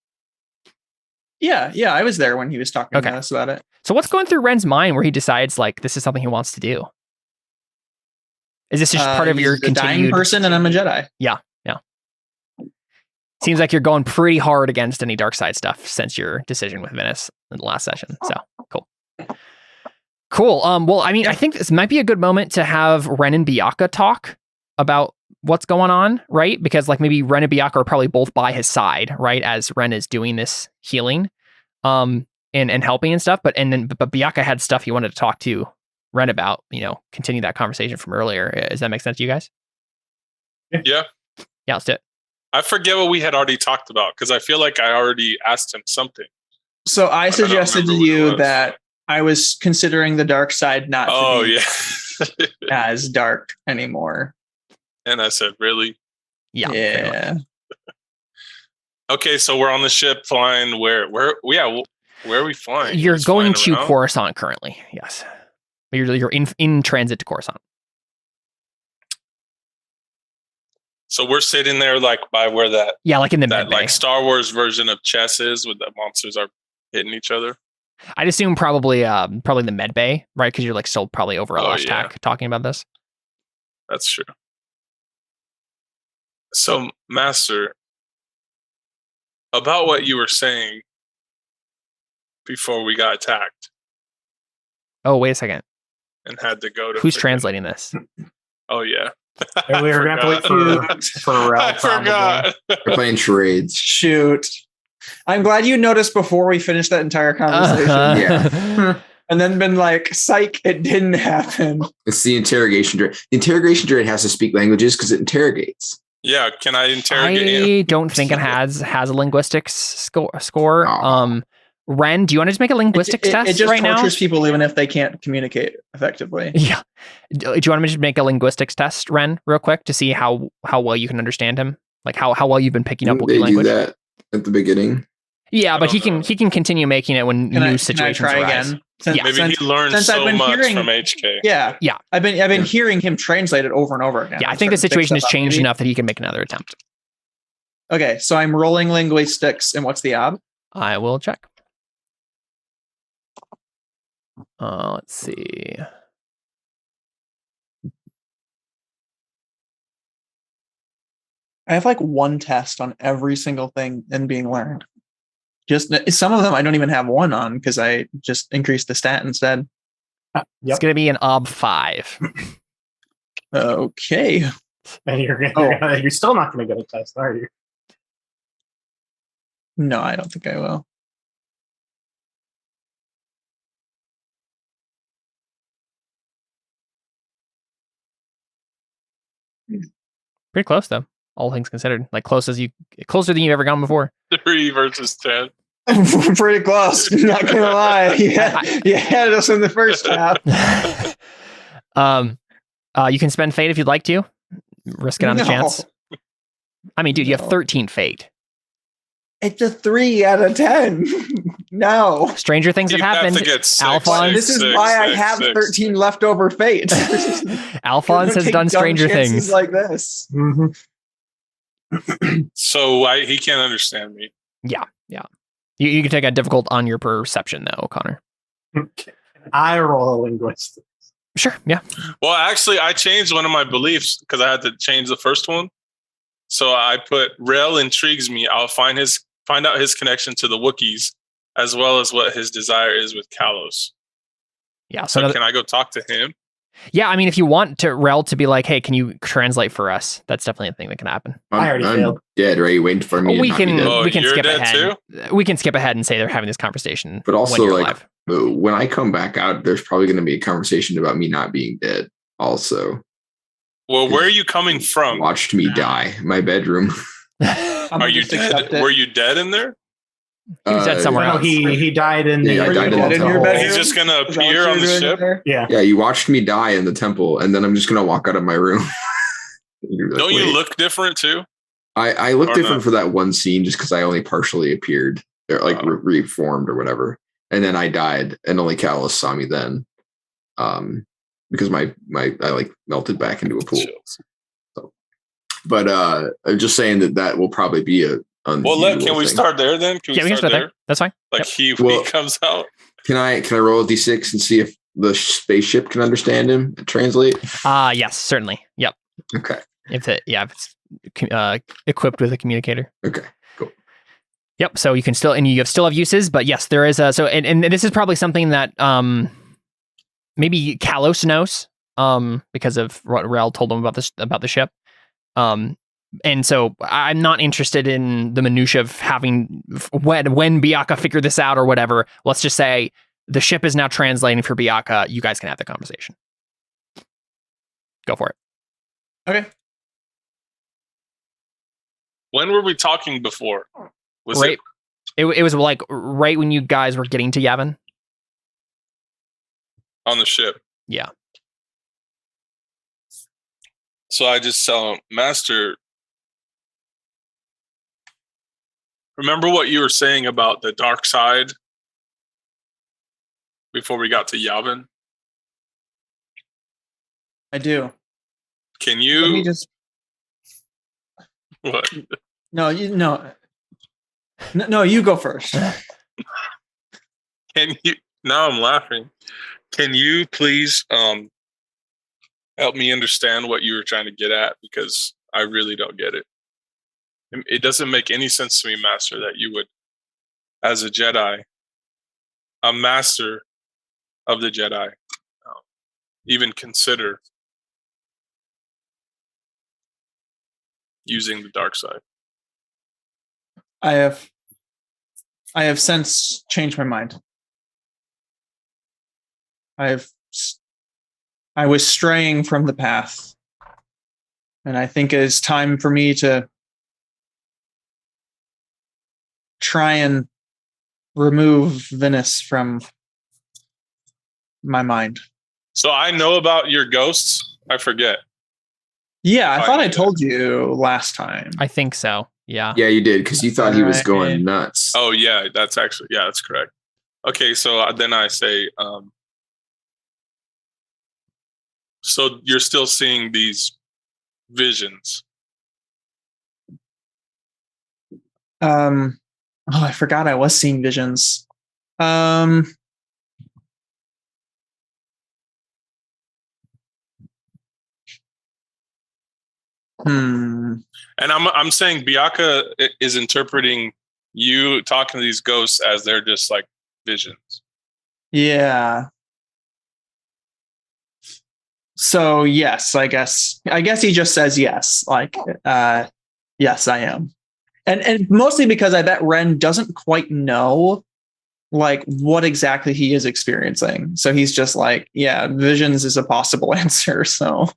Yeah. I was there when he was talking to us about it. So what's going through Ren's mind where he decides like this is something he wants to do? Is this just part of your he's a dying continued person, and I'm a Jedi. Seems like you're going pretty hard against any dark side stuff since your decision with Venice in the last session. So cool. Well, I mean, I think this might be a good moment to have Ren and Byakuya talk about what's going on, right? Because like maybe Ren and Byakuya are probably both by his side, right? As Ren is doing this healing, and helping and stuff. But Byakuya had stuff he wanted to talk to Ren about, continue that conversation from earlier. Does that make sense to you guys? Yeah. Yeah, let's do it. I forget what we had already talked about because I feel like I already asked him something. So I suggested to you that I was considering the dark side not to be as dark anymore. And I said, really? Yeah. Okay, so we're on the ship flying where are we flying? You're Just going flying to around? Coruscant currently. Yes. You're in transit to Coruscant. So we're sitting there like by where that like in the that med bay. like Star Wars version of chess is, where the monsters are hitting each other. I'd assume probably the med bay, right? Because you're like still probably over a Lashtak talking about this. That's true. So, Master, about what you were saying before we got attacked Oh, wait a second. and had to go to Who's translating this? Oh yeah. We were going to wait for Rel. I forgot. We're playing charades. Shoot. I'm glad you noticed before we finished that entire conversation. Yeah. And then been like, psych, it didn't happen. It's the interrogation droid. The interrogation droid has to speak languages because it interrogates. Yeah, can I interrogate him? I don't think it has a linguistics score. Oh. Ren, do you want to just make a linguistics test it just right now? tortures people even if they can't communicate effectively. Yeah. Do you want to just make a linguistics test, Ren, real quick, to see how well you can understand him? Like how well you've been picking up Didn't Wookiee they language? do that at the beginning? Yeah, but he don't can continue making it when new situations can I try arise. again? Maybe he learned so much from HK. Yeah. I've been hearing him translate it over and over again. Yeah, I think the situation has changed enough that he can make another attempt. Okay, so I'm rolling linguistics, and what's the ob? I will check. Let's see. I have like one test on every single thing and being learned. Just some of them I don't even have one on because I just increased the stat instead. It's going to be an ob 5. Okay. And you're still not going to get a test, are you? No, I don't think I will. Pretty close though, all things considered. Like closer than you've ever gone before. 3 versus 10. Pretty close. Not gonna lie. Yeah, you had us in the first half. You can spend fate if you'd like to. Risk it on the chance. I mean, dude, you have 13 fate. It's a 3 out of 10. No. Stranger things have happened. Alphonse. This is why I have 13 leftover fate. Alphonse has done stranger things like this. Mm-hmm. So he can't understand me. Yeah. You can take a difficult on your perception though, Connor. Okay. I roll a linguistics. Sure. Yeah. Well, actually, I changed one of my beliefs because I had to change the first one. So I put Rel intrigues me. I'll find out his connection to the Wookiees, as well as what his desire is with Kalos. Yeah. So can I go talk to him? Yeah, I mean, if you want Rel to be like, hey, can you translate for us? That's definitely a thing that can happen. I'm dead, right? Waiting for me. We can you're skip dead ahead. too? We can skip ahead and say they're having this conversation. But also, when you're like, alive. when I come back out, there's probably going to be a conversation about me not being dead. Also, well, where are you coming from? Watched me die. My bedroom. Are you dead? Were you dead in there? He was dead somewhere else. He died in the. I died in your bedroom? He's just gonna appear on the ship. Yeah. Yeah, you watched me die in the temple, and then I'm just gonna walk out of my room. Don't you look different too? I look different for that one scene just because I only partially appeared, or like reformed or whatever, and then I died, and only Kalos saw me then, because I like melted back into a pool. So, but I'm just saying that will probably be a. Well, can we start there then? Can we start there? That's fine. Like he comes out. Can I roll a d6 and see if the spaceship can understand him and translate? Yes, certainly. Yep. Okay. If it's equipped with a communicator. Okay. Cool. Yep. So you can still have uses, but yes, there is and this is probably something that maybe Kalos knows because of what Rel told him about the ship. And so I'm not interested in the minutia of having when Biaka figured this out or whatever. Let's just say the ship is now translating for Biaka. You guys can have the conversation. Go for it. Okay. When were we talking before? Was right. It was like right when you guys were getting to Yavin. on the ship? Yeah. So I just tell him, Master, remember what you were saying about the dark side before we got to Yavin? I do. Can you? Let me just. What? No, no, you go first. Can you? Now I'm laughing. Can you please help me understand what you were trying to get at? Because I really don't get it. It doesn't make any sense to me, Master, that you would, as a Jedi, a master of the Jedi, even consider using the dark side. I have since changed my mind. I was straying from the path, and I think it is time for me to try and remove Venice from my mind. So I know about your ghosts. I forget. Yeah, I thought I told you last time. I think so. Yeah. Yeah, you did, because you thought he was going nuts. Oh yeah, that's correct. Okay, so then I say, so you're still seeing these visions? Oh, I forgot I was seeing visions. And I'm saying Biaka is interpreting you talking to these ghosts as they're just like visions. Yeah. So yes, I guess he just says yes. Like, yes, I am. And mostly because I bet Ren doesn't quite know like what exactly he is experiencing. So he's just like, yeah, visions is a possible answer. So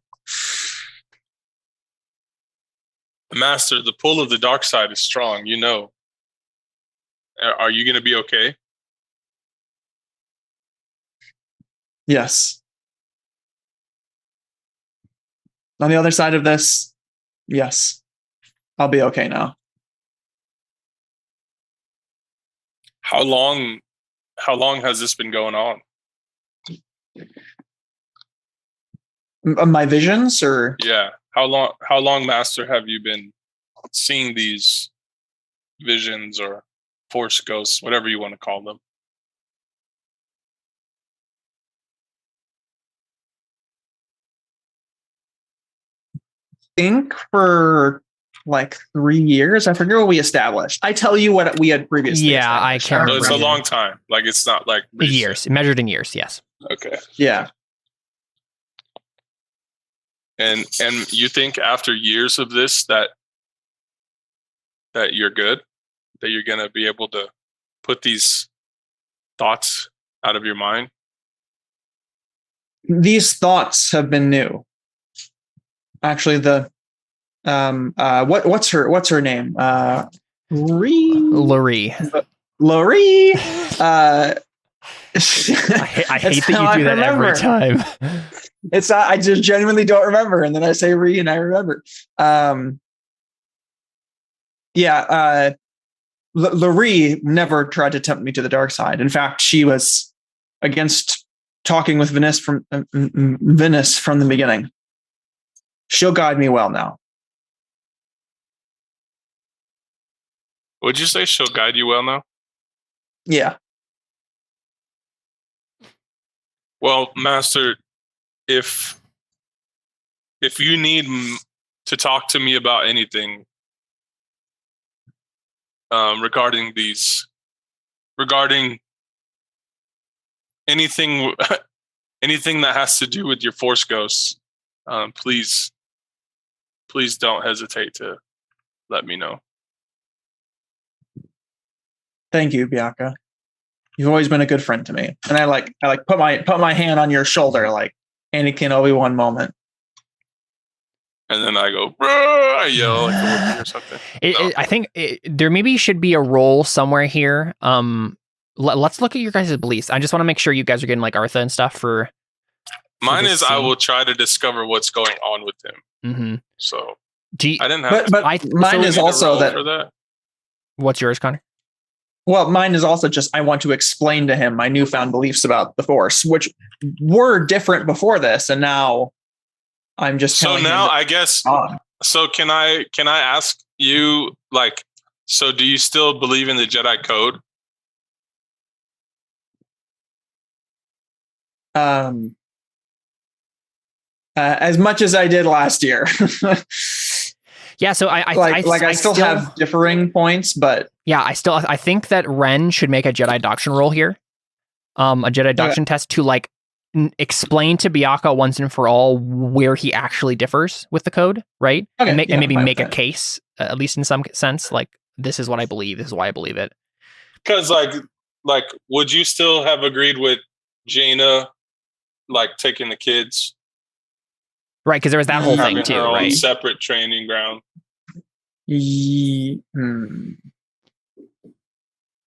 Master, the pull of the dark side is strong, you know. Are you going to be okay? Yes. On the other side of this, yes, I'll be okay now. How long has this been going on? My visions, or yeah, how long, Master, have you been seeing these visions or force ghosts, whatever you want to call them? I think for like 3 years. I forget what we established. I tell you what we had previously. Yeah, I can't So it's a remember. long time. Like it's not like recent. Years, measured in years. Yes. Okay. Yeah. And you think after years of this that you're good, that you're gonna be able to put these thoughts out of your mind? These thoughts have been new. Actually, the what's her name? Laurie. Laurie. I hate that you do that every time. It's not, I just genuinely don't remember, and then I say Ree and I remember. Laurie never tried to tempt me to the dark side. In fact, she was against talking with Venice from the beginning. She'll guide me well now. Would you say she'll guide you well now? Yeah. Well, Master, if you need to talk to me about anything regarding anything that has to do with your Force ghosts, please don't hesitate to let me know. Thank you, Bianca. You've always been a good friend to me, and I put my hand on your shoulder like Anakin Obi-Wan moment. And then I go, "Bruh," I yell like a Wookiee or something. I think there maybe should be a role somewhere here. Let's look at your guys' beliefs. I just want to make sure you guys are getting like Artha and stuff for Mine is scene. I will try to discover what's going on with him. Mm-hmm. So I didn't have but mine is also that, for that. What's yours, Connor? well, mine is also just I want to explain to him my newfound beliefs about the Force, which were different before this, and now I'm just So telling him now that- I guess so can I ask you, like, so do you still believe in the Jedi Code? As much as I did last year. Yeah, so I still have differing points, but yeah, I think that Ren should make a Jedi Doctrine roll here, a Jedi Doctrine test to like explain to Byakuya once and for all where he actually differs with the code, right? Okay, And maybe fine make with a that. case, at least in some sense, like this is what I believe, this is why I believe it. Because like, would you still have agreed with Jaina, like taking the kids, Right, because there was that whole having thing too, her own right? separate training ground?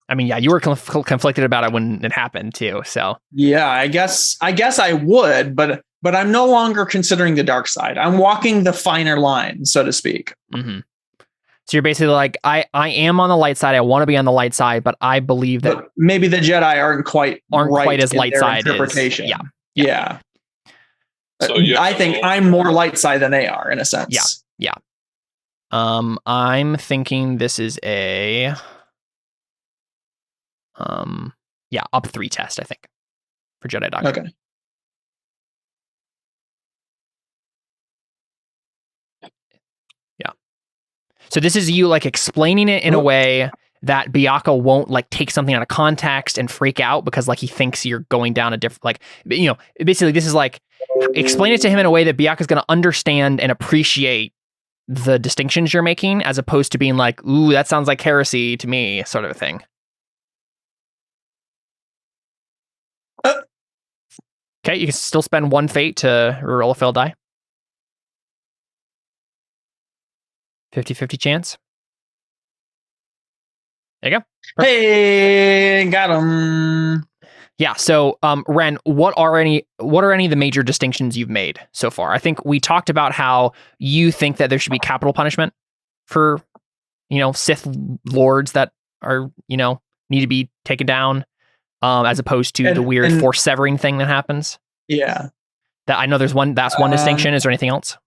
I mean, yeah, you were conflicted about it when it happened too. So Yeah, I guess I would, but I'm no longer considering the dark side. I'm walking the finer line, so to speak. so you're basically like, I am on the light side. I want to be on the light side, but I believe that But maybe the Jedi aren't quite as in light their side interpretation. is. Yeah. So you I think I'm more light side than they are in a sense. Yeah. I'm thinking this is a up 3 test, I think, for Jedi Doctrine. Okay. Yeah. So this is you like explaining it in a way that Byakuya won't like take something out of context and freak out because like he thinks you're going down a different, like, you know, basically this is like explain it to him in a way that Byakuya's going to understand and appreciate the distinctions you're making, as opposed to being like, ooh, that sounds like heresy to me, sort of a thing. Okay, you can still spend 1 fate to roll a failed die. 50-50 chance. There you go. Hey, got him. Yeah. So, Ren, what are any of the major distinctions you've made so far? I think we talked about how you think that there should be capital punishment for, you know, Sith lords that are, you know, need to be taken down, as opposed to the weird force severing thing that happens. Yeah. That I know there's one. That's one distinction. Is there anything else?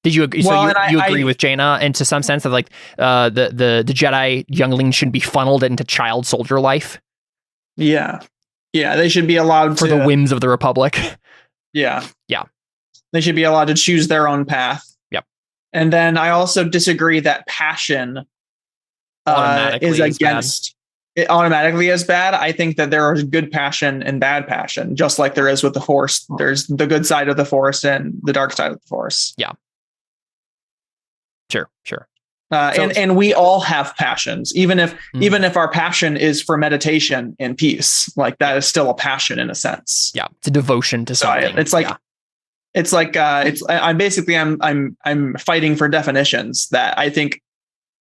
Did you agree? Well, So you agree with Jaina, and to some sense of like the Jedi younglings shouldn't be funneled into child soldier life. Yeah. Yeah. They should be allowed for the whims of the Republic. Yeah. Yeah. They should be allowed to choose their own path. Yep. And then I also disagree that passion is against it automatically is bad. I think that there is good passion and bad passion, just like there is with the Force. There's the good side of the Force and the dark side of the Force. Yeah. Sure. And we all have passions, even if our passion is for meditation and peace, like that is still a passion in a sense. Yeah, it's a devotion to something. I'm fighting for definitions that I think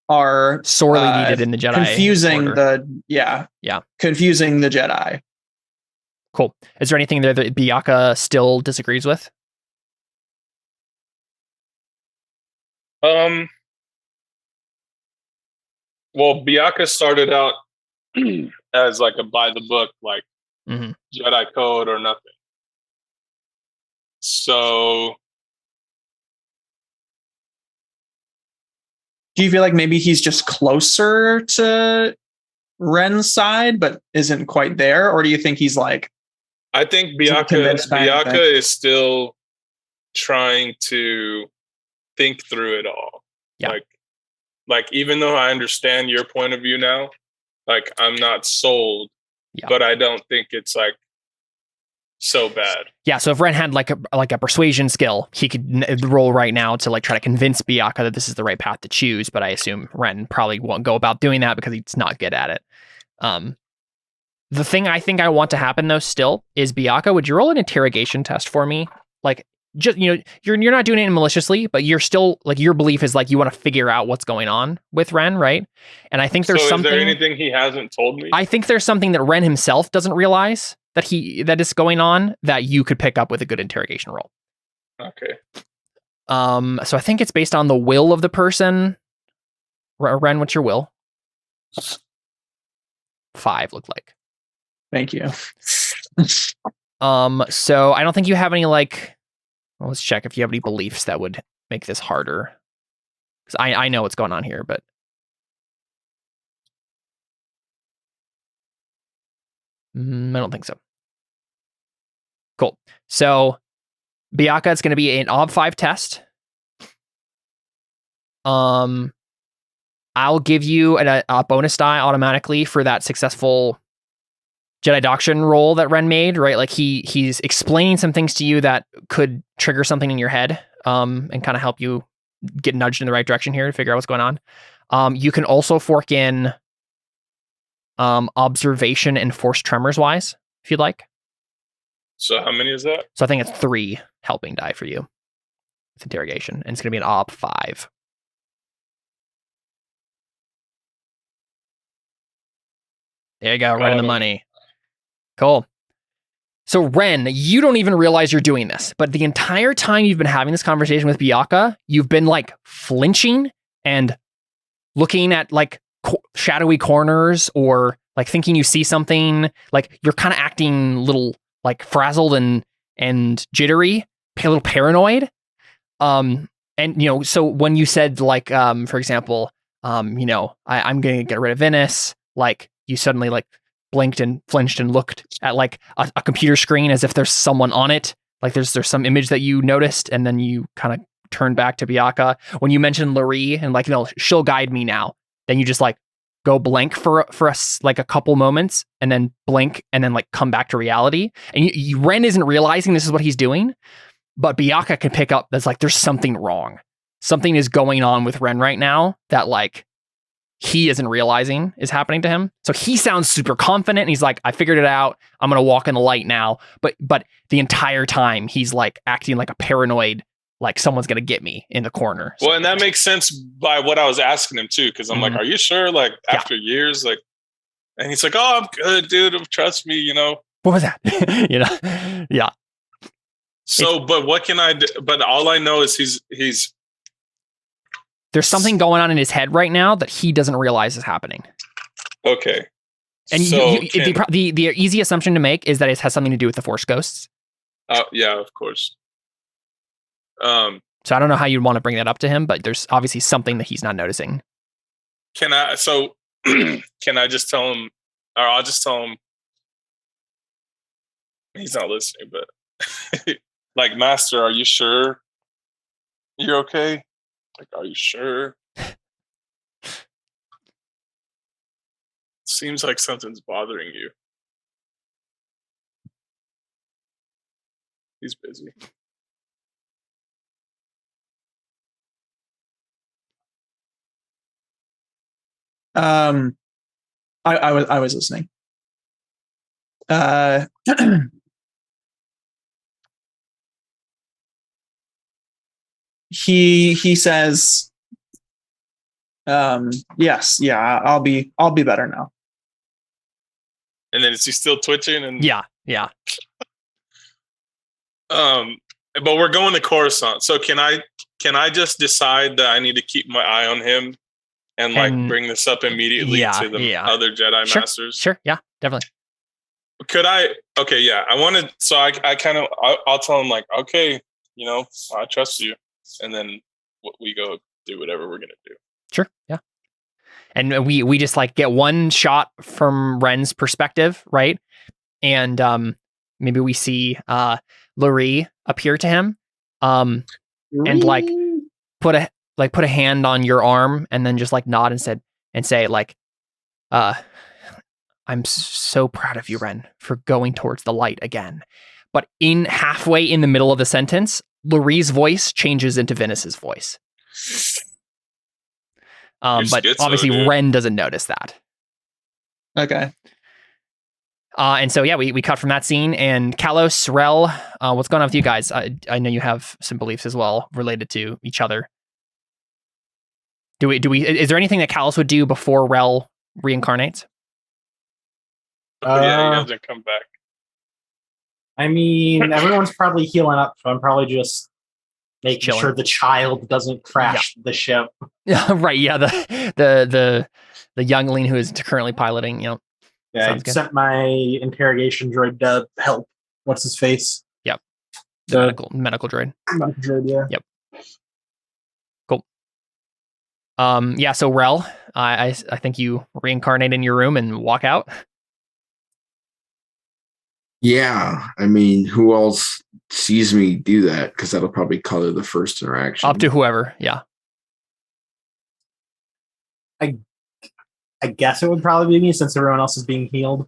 are sorely needed in the Jedi. Confusing the Jedi. Cool. Is there anything there that Byakuya still disagrees with? Well, Byakuya started out as like a by the book, like Jedi Code or nothing. So, do you feel like maybe he's just closer to Ren's side, but isn't quite there, or do you think he's like? I think Byakuya is still trying to think through it all. Yeah. Like even though I understand your point of view now, like I'm not sold, but I don't think it's like so bad. Yeah. So if Ren had like a persuasion skill, he could roll right now to like try to convince Byakuya that this is the right path to choose. But I assume Ren probably won't go about doing that because he's not good at it. The thing I think I want to happen though still is Byakuya, would you roll an interrogation test for me? Like just, you're not doing it maliciously, but you're still like, your belief is like you want to figure out what's going on with Ren, right? And I think there's something. Is there anything he hasn't told me? I think there's something that Ren himself doesn't realize that is going on that you could pick up with a good interrogation roll. Okay. So I think it's based on the will of the person. Ren, what's your will? 5 looked like. Thank you. So I don't think you have any like. Well, let's check if you have any beliefs that would make this harder. Because I know what's going on here, but. I don't think so. Cool. So, Biaka, it's going to be an OB 5 test. I'll give you a bonus die automatically for that successful Jedi Doctrine roll that Ren made, right? Like he's explaining some things to you that could trigger something in your head, and kind of help you get nudged in the right direction here to figure out what's going on. You can also fork in observation and force tremors wise, if you'd like. So how many is that? So I think it's 3 helping die for you with interrogation, and it's going to be an OB 5. There you go, right in the money. Cool. So Ren, you don't even realize you're doing this, but the entire time you've been having this conversation with Biaka, you've been like flinching and looking at like shadowy corners, or like thinking you see something. Like you're kind of acting a little like frazzled and jittery, a little paranoid. And so when you said like, for example, I'm going to get rid of Venice, like you suddenly like blinked and flinched and looked at like a computer screen as if there's someone on it. Like there's some image that you noticed, and then you kind of turned back to Biaka. When you mentioned Laree and like, she'll guide me now, then you just like go blank for us like a couple moments, and then blink, and then like come back to reality. And Ren isn't realizing this is what he's doing, but Biaka can pick up that's like there's something wrong. Something is going on with Ren right now that like he isn't realizing is happening to him. So he sounds super confident, and he's like, I figured it out. I'm going to walk in the light now. But the entire time he's like acting like a paranoid, like someone's going to get me in the corner. Well, and that makes sense by what I was asking him too. Cause I'm like, are you sure? Like after years, like, and he's like, oh, I'm good, dude. Trust me, What was that? Yeah. So, but what can I do? But all I know is he's there's something going on in his head right now that he doesn't realize is happening. Okay. And so the easy assumption to make is that it has something to do with the Force ghosts. Yeah, of course. So I don't know how you'd want to bring that up to him, but there's obviously something that he's not noticing. Can I just tell him, or I'll just tell him, he's not listening, but like, Master, are you sure you're okay? Like, are you sure? Seems like something's bothering you. He's busy. I was listening. He says, yes, yeah, I'll be better now. And then is he still twitching? And yeah. But we're going to Coruscant. So can I just decide that I need to keep my eye on him and like bring this up immediately to the other Jedi Masters? Sure. Yeah, definitely. Could I? Okay. Yeah. I wanted, so I kind of, I'll tell him like, okay, I trust you. And then we go do whatever we're going to do. Sure. Yeah. And we just like get one shot from Ren's perspective, right? And maybe we see Laree appear to him, and like put a hand on your arm, and then just like nod and say like, I'm so proud of you, Ren, for going towards the light again. But halfway in the middle of the sentence, Laree's voice changes into Venice's voice. But obviously Ren doesn't notice that. Okay. And so, yeah, we cut from that scene. And Kalos, Rel, what's going on with you guys? I know you have some beliefs as well related to each other. Is there anything that Kalos would do before Rel reincarnates? Yeah, he doesn't come back. I mean, everyone's probably healing up, so I'm probably just making sure the child doesn't crash the ship. Yeah, right. Yeah, the youngling who is currently piloting. Yeah, I sent my interrogation droid to help. What's his face? Yep. The medical droid. Medical droid, yeah. Yep. Cool. Yeah. So Rel, I think you reincarnate in your room and walk out. Yeah, I mean, who else sees me do that? Because that'll probably color the first interaction. Up to whoever, yeah. I guess it would probably be me since everyone else is being healed.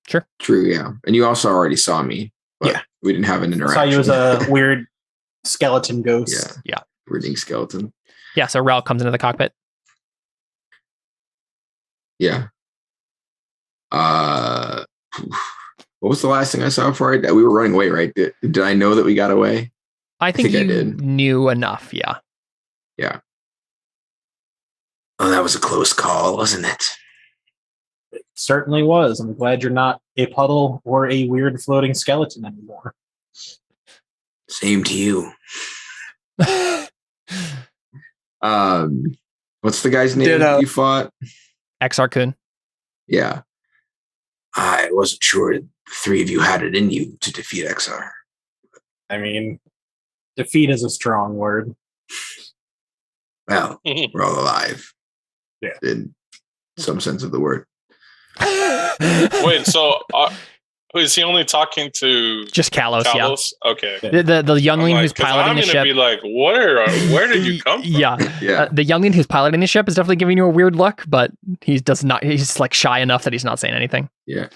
Sure. True, yeah. And you also already saw me, but we didn't have an interaction. I saw you as a weird skeleton ghost. Yeah. Weirding skeleton. Yeah, so Rel comes into the cockpit. Yeah. What was the last thing I saw before we were running away, right? Did I know that we got away? I think you I did. Knew enough, yeah. Yeah. Oh, that was a close call, wasn't it? It certainly was. I'm glad you're not a puddle or a weird floating skeleton anymore. Same to you. What's the guy's name you fought? Exar Kun. Yeah. I wasn't sure the three of you had it in you to defeat XR. I mean, defeat is a strong word. Well, we're all alive. Yeah. In some sense of the word. Wait, so is he only talking to just Kalos? Yeah. Okay. The youngling who's piloting the ship. I'm gonna be like, where did you come from? Yeah. The youngling who's piloting the ship is definitely giving you a weird look, but he does not. He's like shy enough that he's not saying anything. Yeah.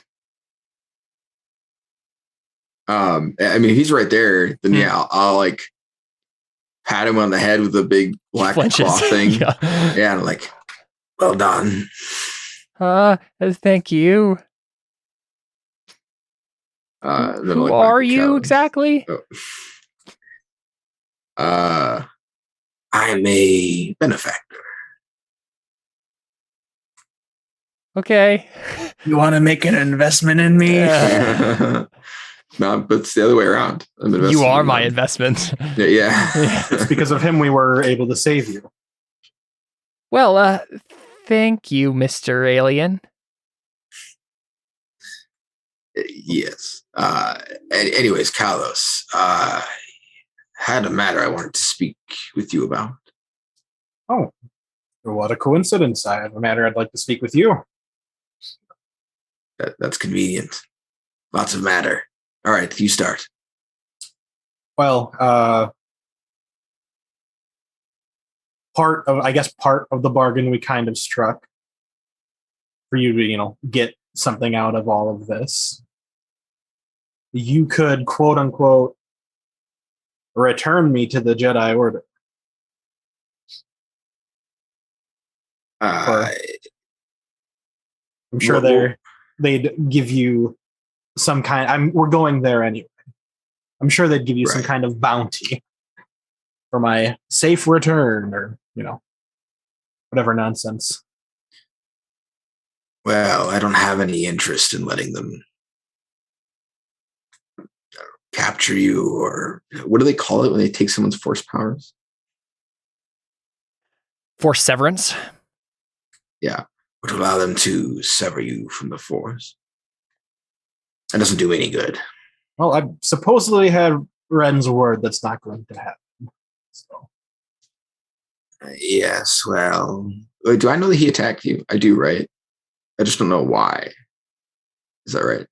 I mean, if he's right there, then I'll like pat him on the head with a big black cloth thing. Yeah, and I'm like, well done. Thank you. Who are you exactly? I'm a benefactor. Okay. You want to make an investment in me? No, but it's the other way around. You are my investment. Yeah. It's because of him we were able to save you. Well, thank you, Mr. Alien. Yes. Anyways, Kalos, had a matter I wanted to speak with you about. Oh, what a coincidence. I have a matter I'd like to speak with you. That's convenient. Lots of matter. All right, you start. Well, part of the bargain we kind of struck for you to, get something out of all of this. You could, quote unquote, return me to the Jedi Order. I'm sure they'd give you some kind. We're going there anyway. I'm sure they'd give you some kind of bounty for my safe return, or whatever nonsense. Well, I don't have any interest in letting them capture you, or what do they call it when they take someone's force powers? Force severance? Yeah. Would allow them to sever you from the force. That doesn't do any good. Well, I supposedly had Ren's word that's not going to happen. So. Yes, well, do I know that he attacked you? I do, right? I just don't know why. Is that right?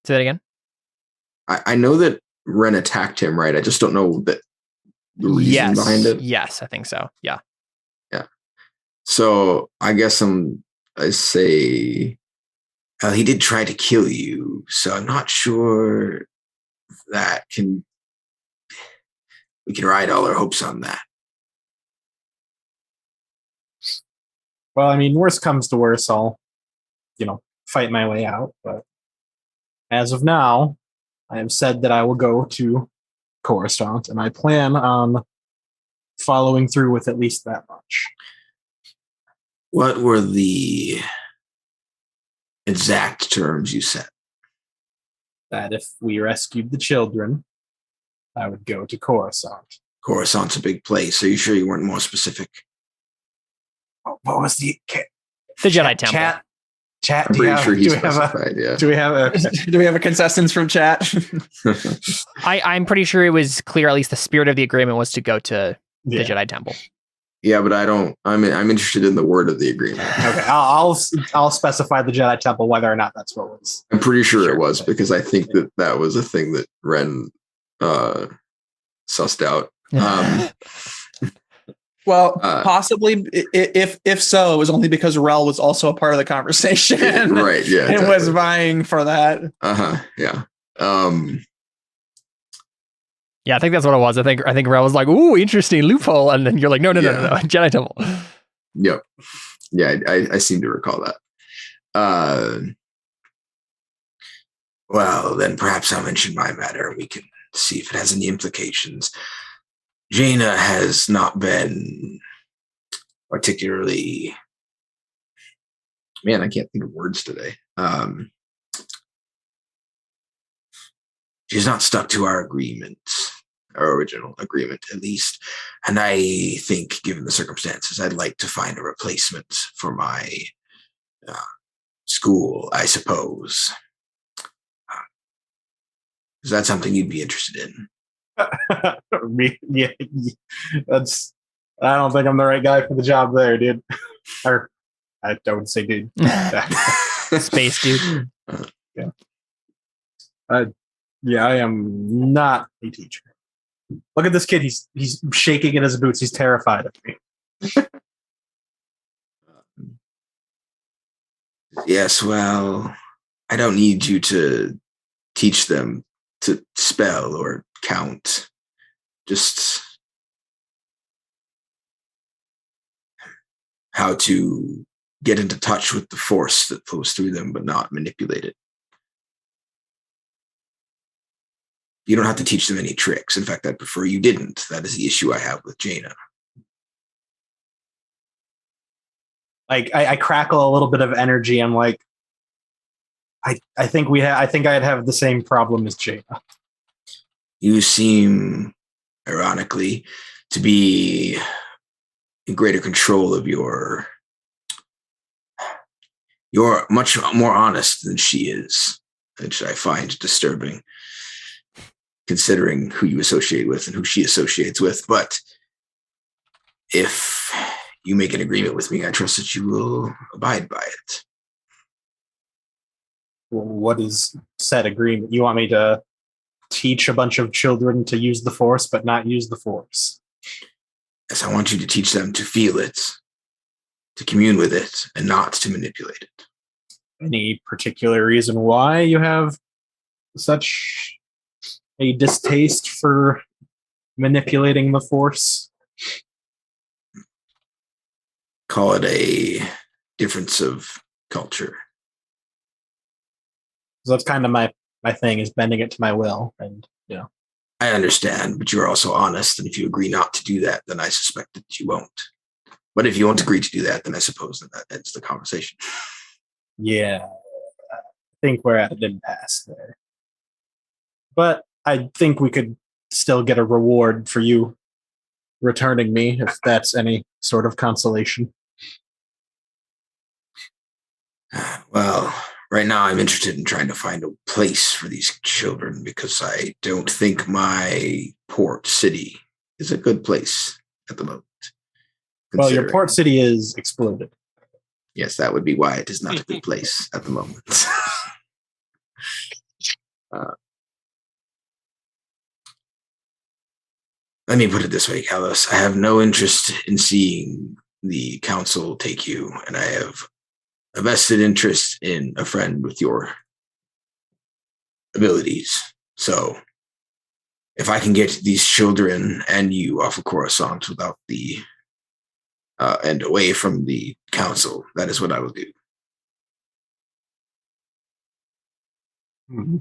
Say that again? I know that Ren attacked him, right? I just don't know the reason behind it. Yes, I think so. Yeah. Yeah. So I guess I say he did try to kill you, so I'm not sure that we can ride all our hopes on that. Well, I mean, worst comes to worst, I'll, fight my way out. But as of now, I have said that I will go to Coruscant, and I plan on following through with at least that much. What were the exact terms you set? That if we rescued the children, I would go to Coruscant. Coruscant's a big place. Are you sure you weren't more specific? What was the Jedi Temple. Chat? I'm pretty sure he specified, yeah. Do we have a Do we have a contestants from chat? I'm pretty sure it was clear. At least the spirit of the agreement was to go to the Jedi Temple. Yeah, but I'm interested in the word of the agreement. Okay, I'll specify the Jedi Temple whether or not that's what was. I'm pretty sure it was, because I think that was a thing that Ren sussed out. Well, possibly, if so, it was only because Rel was also a part of the conversation, right? Yeah, and was vying for that. Yeah. Yeah, I think that's what it was. I think Rel was like, "Ooh, interesting loophole," and then you're like, "No, Jedi Temple." Yep. Yeah, I seem to recall that. Well, then perhaps I'll mention my matter, and we can see if it has any implications. Jaina has not been particularly... Man, I can't think of words today. She's not stuck to our agreement, our original agreement, at least. And I think, given the circumstances, I'd like to find a replacement for my school, I suppose. Is that something you'd be interested in? Yeah, that's. I don't think I'm the right guy for the job there, dude. Or I don't say dude. Space dude. Yeah. Yeah, I am not a teacher. Look at this kid. He's shaking in his boots. He's terrified of me. Yes, well, I don't need you to teach them to spell or count. Just how to get into touch with the force that flows through them, but not manipulate it. You don't have to teach them any tricks. In fact, I'd prefer you didn't. That is the issue I have with Jaina. Like I crackle a little bit of energy. I'm like, I think I'd have the same problem as Jaina. You seem, ironically, to be in greater control of you're much more honest than she is, which I find disturbing, considering who you associate with and who she associates with. But if you make an agreement with me, I trust that you will abide by it. Well, what is said agreement? You want me to teach a bunch of children to use the Force, but not use the Force? Yes, I want you to teach them to feel it, to commune with it, and not to manipulate it. Any particular reason why you have such a distaste for manipulating the Force? Call it a difference of culture. So that's kind of my thing, is bending it to my will. And I understand, but you're also honest, and if you agree not to do that, then I suspect that you won't. But if you won't agree to do that, then I suppose that ends the conversation. Yeah, I think we're at an impasse there. But I think we could still get a reward for you returning me, if that's any sort of consolation. Well, right now I'm interested in trying to find a place for these children, because I don't think my port city is a good place at the moment. Well, your port city is exploded. Yes, that would be why it is not a good place at the moment. Let me put it this way, Kalos. I have no interest in seeing the council take you, and I have a vested interest in a friend with your abilities. So if I can get these children and you off of Coruscant without the and away from the council, that is what I will do. Hmm.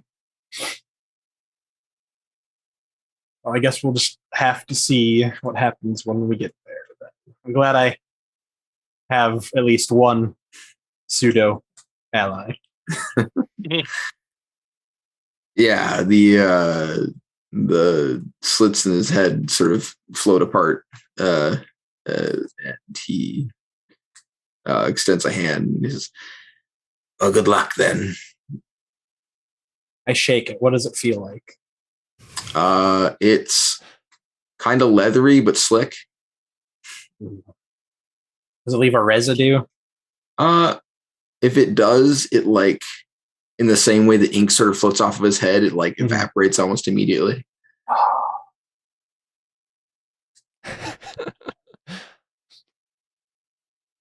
Well, I guess we'll just have to see what happens when we get there. Then. I'm glad I have at least one pseudo ally. Yeah, the slits in his head sort of float apart, and he extends a hand. And he says, "Well, good luck then." I shake it. What does it feel like? It's kind of leathery but slick. Does it leave a residue? If it does, it like in the same way the ink sort of floats off of his head, it like evaporates almost immediately.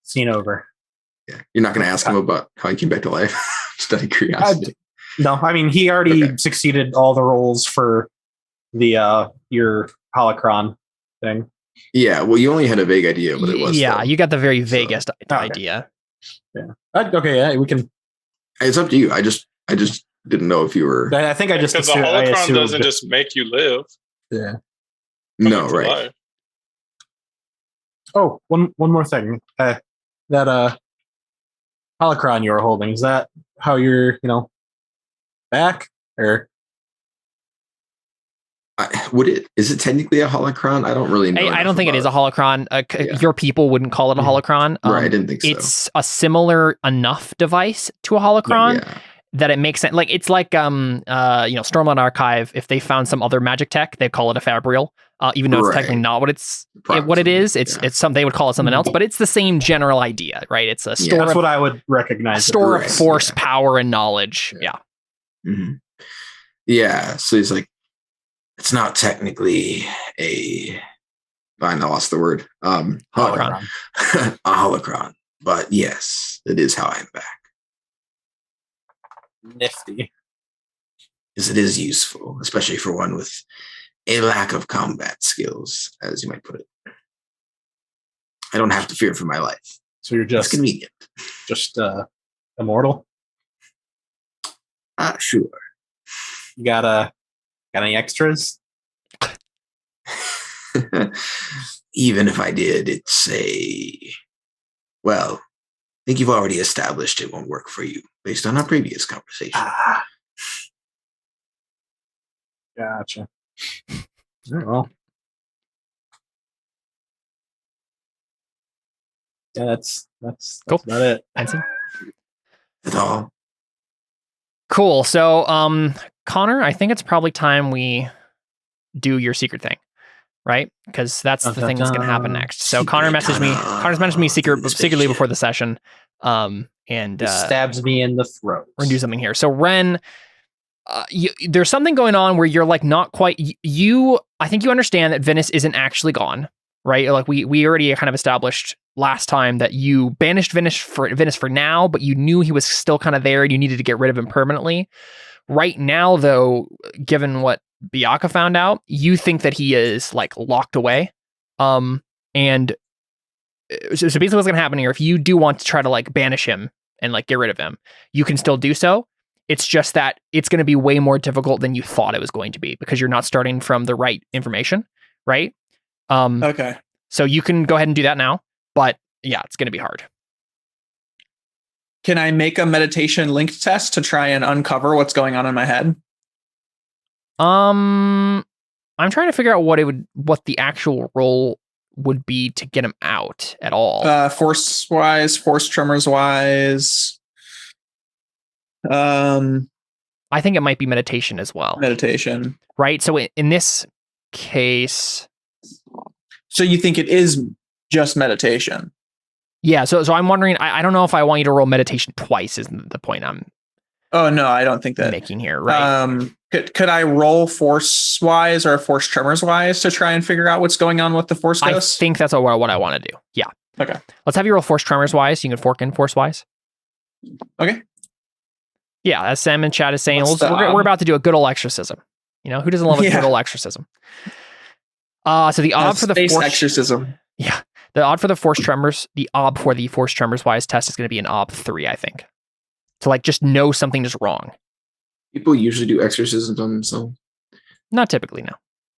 Scene over. Yeah, you're not going to ask him about how he came back to life. Just out of curiosity. No, I mean he already succeeded all the roles for the your holocron thing. Yeah, well, you only had a vague idea what it was. Yeah, though. you got the very vaguest idea. Yeah. Okay. Yeah, we can. It's up to you. I just didn't know if you were. I think I just Because the holocron doesn't just make you live. Yeah. No, right. Life. Oh, one more thing. That holocron you were holding, is that how you're back or? Is it technically a holocron? I don't really know. I don't think it is a holocron. Your people wouldn't call it a holocron. Right, I didn't think so. It's a similar enough device to a holocron that it makes sense. Like it's like Stormlight Archive. If they found some other magic tech, they call it a fabrial. Even though it's technically not what it is. It's something they would call it something else, but it's the same general idea, right? It's a store. That's what I would recognize. A store of force, power, and knowledge. Yeah. Mm-hmm. Yeah. So he's like, it's not technically I lost the word. Holocron. A holocron. But yes, it is how I'm back. Nifty. Because it is useful, especially for one with a lack of combat skills, as you might put it. I don't have to fear for my life. So you're just it's convenient. Just immortal? Sure. You got any extras? Even if I did, it's well, I think you've already established it won't work for you based on our previous conversation. Gotcha. Well, yeah, that's cool. about it. At all. Cool. So, Connor, I think it's probably time we do your secret thing, right? Because that's the thing that's going to happen next. So Connor's messaged me secretly before the session, and he stabs me in the throat. We're gonna do something here. So Ren, there's something going on where you're like not quite. I think you understand that Venice isn't actually gone, right? Like we already kind of established last time that you banished Venice for now, but you knew he was still kind of there and you needed to get rid of him permanently. Right now, though, given what Bianca found out, you think that he is like locked away. And so basically what's going to happen here, if you do want to try to like banish him and like get rid of him, you can still do so. It's just that it's going to be way more difficult than you thought it was going to be because you're not starting from the right information, right? Okay. So you can go ahead and do that now, but yeah, it's going to be hard. Can I make a meditation linked test to try and uncover what's going on in my head? I'm trying to figure out what the actual role would be to get him out at all. Force wise, force tremors wise. I think it might be meditation as well. Meditation. Right? So in this case... So you think it is just meditation? Yeah, so I'm wondering, I don't know if I want you to roll meditation twice is the point I'm... Oh, no, I don't think that. Making here, right? Could I roll force wise or force tremors wise to try and figure out what's going on with the force ghost? I think that's what I want to do. Yeah. Okay. Let's have you roll force tremors wise. You can fork in force wise. Okay. Yeah, as Sam in chat is saying, we're about to do a good old exorcism. You know, who doesn't love a good old exorcism? So the odd for the force exorcism. Yeah. The odd for the force tremors, the ob for the force tremors wise test is going to be an ob 3, I think. To like just know something is wrong. People usually do exorcisms on themselves. Not typically, no.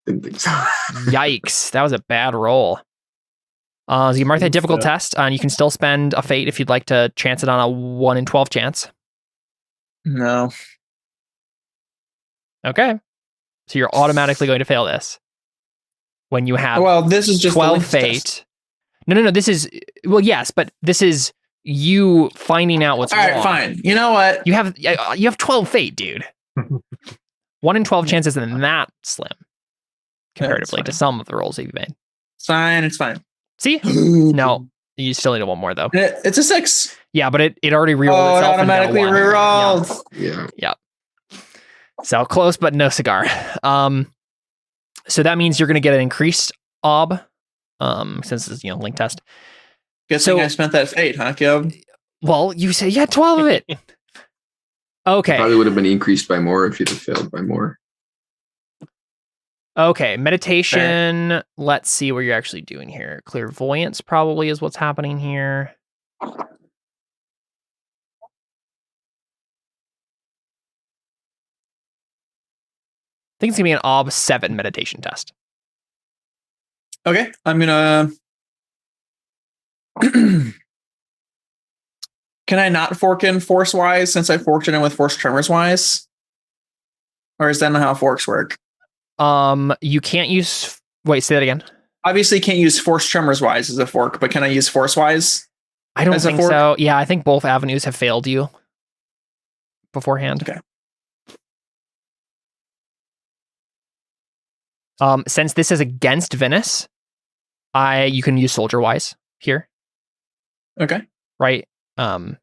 Didn't think so. Yikes, that was a bad roll. So you mark that difficult test, and you can still spend a fate if you'd like to chance it on a 1 in 12 chance. No. Okay. So you're automatically going to fail this. When you have Well, this is just 12 the fate. test. No. This is, well, yes, but this is you finding out what's All right, wrong. fine. You know what? You have 12 fate, dude. 1 in 12 chances isn't that slim comparatively to some of the rolls that you've made. It's fine. It's fine. See? No, you still need one more though. It's a 6. Yeah, but it already rerolled Oh, it itself. and got a automatically 1. rerolled. Yeah. So close, but no cigar. So that means you're going to get an increased ob, since it's link test. Good thing I spent that fate, huh, Kib? Well, you said you had 12 of it. Okay. Probably would have been increased by more if you'd have failed by more. Okay, meditation. Fair. Let's see what you're actually doing here. Clairvoyance probably is what's happening here. I think it's going to be an OB 7 meditation test. Okay, I'm going to... Can I not fork in force-wise since I forked it in with force tremors-wise? Or is that not how forks work? You can't use... Wait, say that again. Obviously can't use force tremors-wise as a fork, but can I use force-wise? I don't think so. Yeah, I think both avenues have failed you beforehand. Okay. Since this is against Venice, you can use soldier-wise here. Okay. Right. And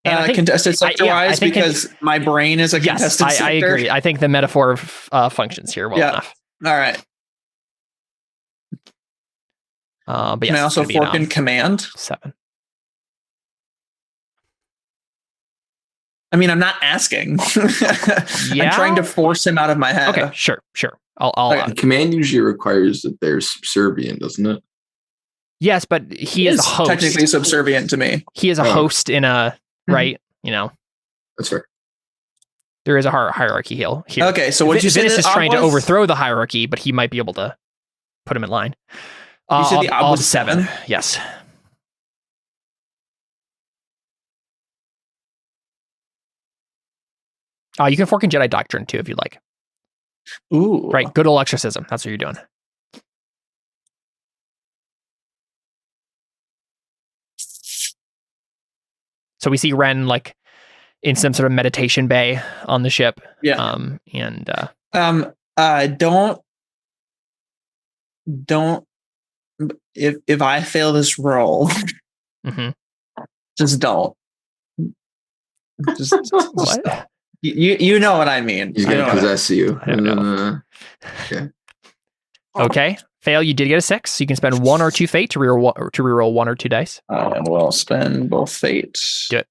I think, contested sector-wise because my brain is a contested sector. I agree. I think the metaphor functions here well enough. All right. But can I also fork in command? 7. I mean, I'm not asking. I'm trying to force him out of my head. Okay, sure. I'll command usually requires that they're subservient, doesn't it? Yes, but he is a host. Technically subservient to me. He is a host in a right. That's fair. There is a hierarchy here. Okay, so what you said is trying to overthrow the hierarchy, but he might be able to put him in line. You said the ob was 7. Yes. You can fork in Jedi Doctrine too if you'd like. Ooh. Right, good old exorcism. That's what you're doing. So we see Ren like in some sort of meditation bay on the ship. Yeah. Don't if I fail this roll, just don't. Just what? You know what I mean. He's gonna possess you. I don't know. Okay. Okay. Fail. You did get a 6. So you can spend 1 or 2 fate to reroll 1 or 2 dice. And we'll spend both fate. Do it.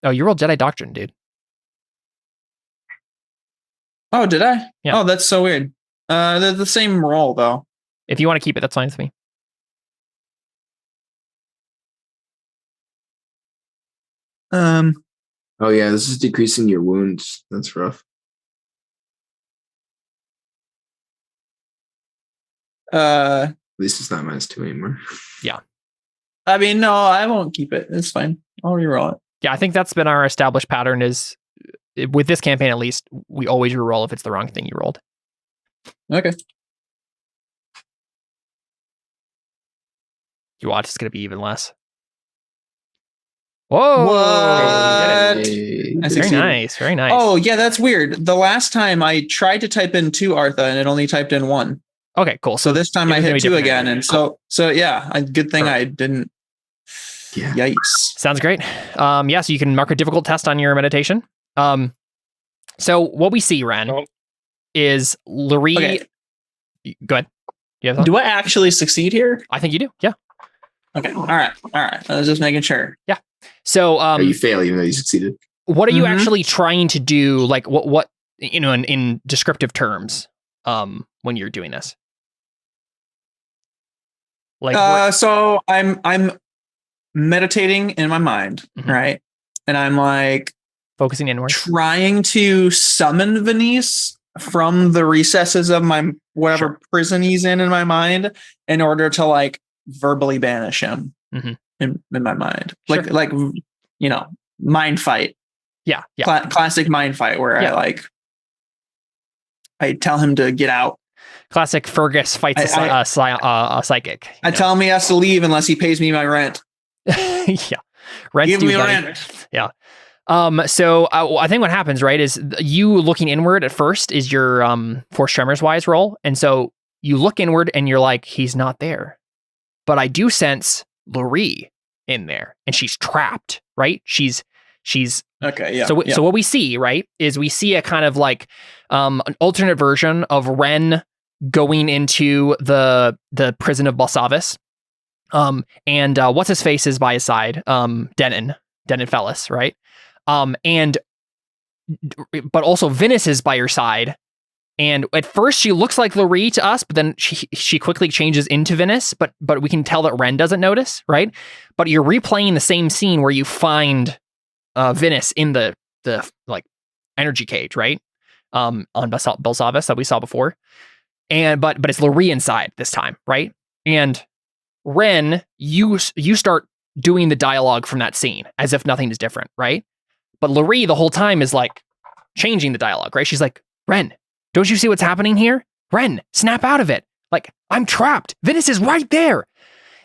Oh, you rolled Jedi Doctrine, dude. Oh, did I? Yeah. Oh, that's so weird. They're the same roll though. If you want to keep it, that's fine with me. Oh yeah, this is decreasing your wounds. That's rough. At least it's not -2 anymore. Yeah. I mean, no, I won't keep it. It's fine. I'll reroll it. Yeah, I think that's been our established pattern is with this campaign at least, we always reroll if it's the wrong thing you rolled. Okay. You watch, it's going to be even less. Whoa! What? Very nice. Very nice. Oh, yeah, that's weird. The last time I tried to type in 2 Artha and it only typed in 1. Okay, cool. So this time I hit 2 again, and so yeah, good thing I didn't. Yeah. Yikes. Sounds great. So you can mark a difficult test on your meditation. So what we see, Ren, is Lurie. Okay. Go ahead. Do I actually succeed here? I think you do. Yeah. Okay. All right. I was just making sure. Yeah. So you fail even though you succeed. What are you actually trying to do? Like what in descriptive terms, when you're doing this? Like so I'm meditating in my mind, right? And I'm like focusing inward, trying to summon Venice from the recesses of my whatever prison he's in my mind in order to like verbally banish him in my mind. Like you know, mind fight. Yeah. Classic mind fight where I tell him to get out. Classic Fergus fights a psychic. I tell him he has to leave unless he pays me my rent. Yeah. Rent's Give due, me buddy. rent. Yeah. So I think what happens, right, is you looking inward at first is your Force Tremors wise roll. And so you look inward and you're like, he's not there. But I do sense Loree in there and she's trapped, right? She's okay. Yeah. So what we see, right, is we see a kind of like an alternate version of Ren going into the prison of Balsavis. And what's his face is by his side, Denon Fellis, right? But also Venice is by her side. And at first she looks like Loree to us, but then she quickly changes into Venice, but we can tell that Ren doesn't notice, right? But you're replaying the same scene where you find Venice in the like energy cage, right? On Balsavis that we saw before. But it's Loree inside this time, right? And Ren, you start doing the dialogue from that scene as if nothing is different, right? But Loree the whole time is like changing the dialogue, right? She's like, Ren, don't you see what's happening here? Ren, snap out of it. Like, I'm trapped. Venice is right there.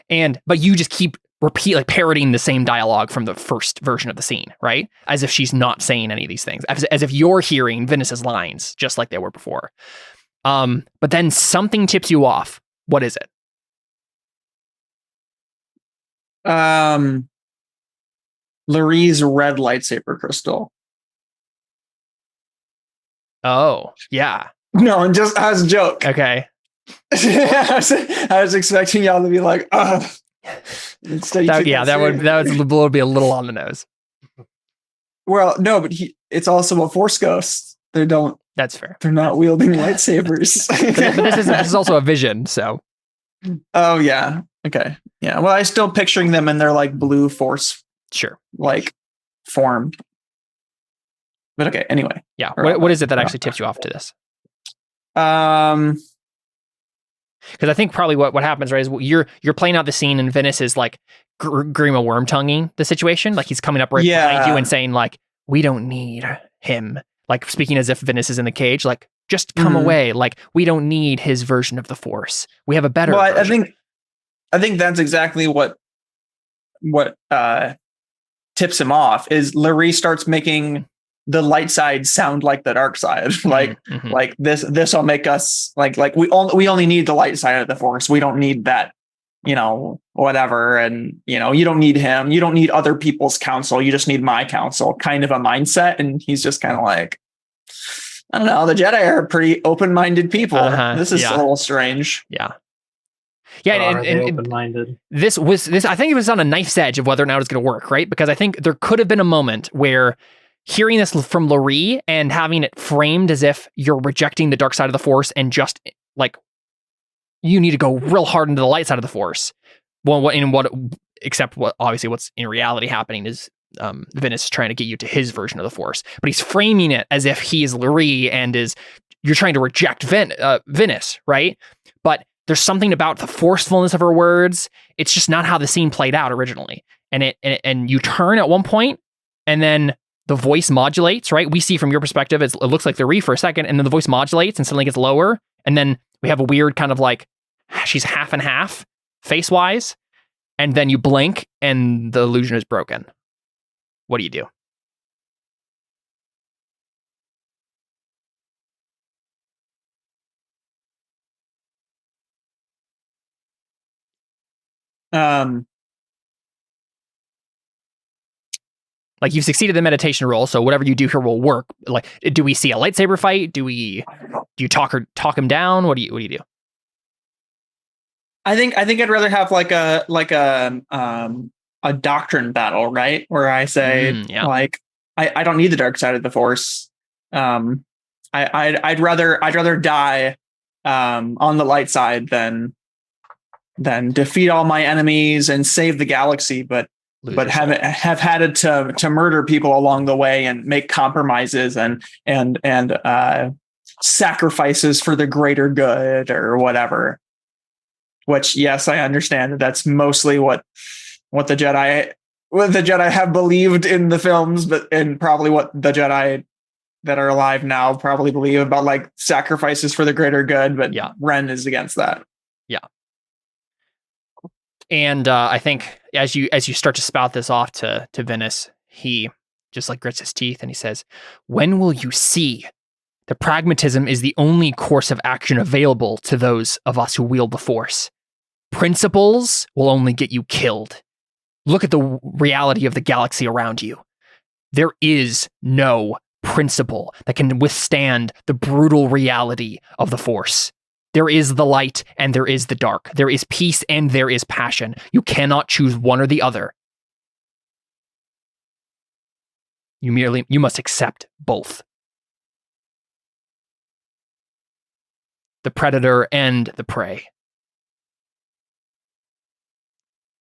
But you just keep parroting the same dialogue from the first version of the scene, right? As if she's not saying any of these things, as if you're hearing Venice's lines just like they were before. But then something tips you off. What is it? Loree's red lightsaber crystal. Oh, yeah. No, and just as a joke. Okay. I was expecting y'all to be like, instead that would be a little on the nose. Well, no, but it's also a Force ghost. That's fair. They're not wielding lightsabers. but this is also a vision, so. Oh yeah. Okay. Yeah. Well, I'm still picturing them in their like blue Force, like form. But okay. Anyway. Yeah. What is it that actually tips you off to this? Because I think probably what happens, right, is you're playing out the scene and Venice is like Grima worm tonguing the situation, like he's coming up right behind you and saying like, we don't need him, like speaking as if Venice is in the cage, like just come away, like we don't need his version of the Force. We have a better. Well, version. I think that's exactly what tips him off is Loree starts making the light side sound like the dark side. like this will make us like we only need the light side of the Force. We don't need that, whatever. And you don't need him. You don't need other people's counsel. You just need my counsel, kind of a mindset. And he's just kind of like, I don't know. The Jedi are pretty open-minded people. This is a little strange. Yeah. Yeah, and open-minded. This. I think it was on a knife's edge of whether or not it's going to work, right? Because I think there could have been a moment where hearing this from Loree and having it framed as if you're rejecting the dark side of the Force and just like you need to go real hard into the light side of the Force. Well, except obviously what's in reality happening is Venice is trying to get you to his version of the Force, but he's framing it as if he is Loree and you're trying to reject Venice, right? But there's something about the forcefulness of her words. It's just not how the scene played out originally. And you turn at one point, and then the voice modulates, right? We see from your perspective, it looks like Loree for a second, and then the voice modulates and suddenly gets lower. And then we have a weird kind of like, she's half and half face-wise. And then you blink and the illusion is broken. What do you do? Like you've succeeded the meditation roll, so whatever you do here will work. Like, do we see a lightsaber fight? Do you talk him down? What do you do? I think I'd rather have like a doctrine battle, right? Where I say like I don't need the dark side of the Force. I'd rather die on the light side than defeat all my enemies and save the galaxy. But but have had to murder people along the way and make compromises and sacrifices for the greater good or whatever. Which, yes, I understand that's mostly what the Jedi have believed in the films, and probably what the Jedi that are alive now probably believe about like sacrifices for the greater good. But yeah, Ren is against that. Yeah. And I think as you start to spout this off to Venice, he just like grits his teeth and he says, "When will you see that pragmatism is the only course of action available to those of us who wield the Force? Principles will only get you killed. Look at the reality of the galaxy around you. There is no principle that can withstand the brutal reality of the Force. There is the light and there is the dark. There is peace and there is passion. You cannot choose one or the other. You must accept both. The predator and the prey.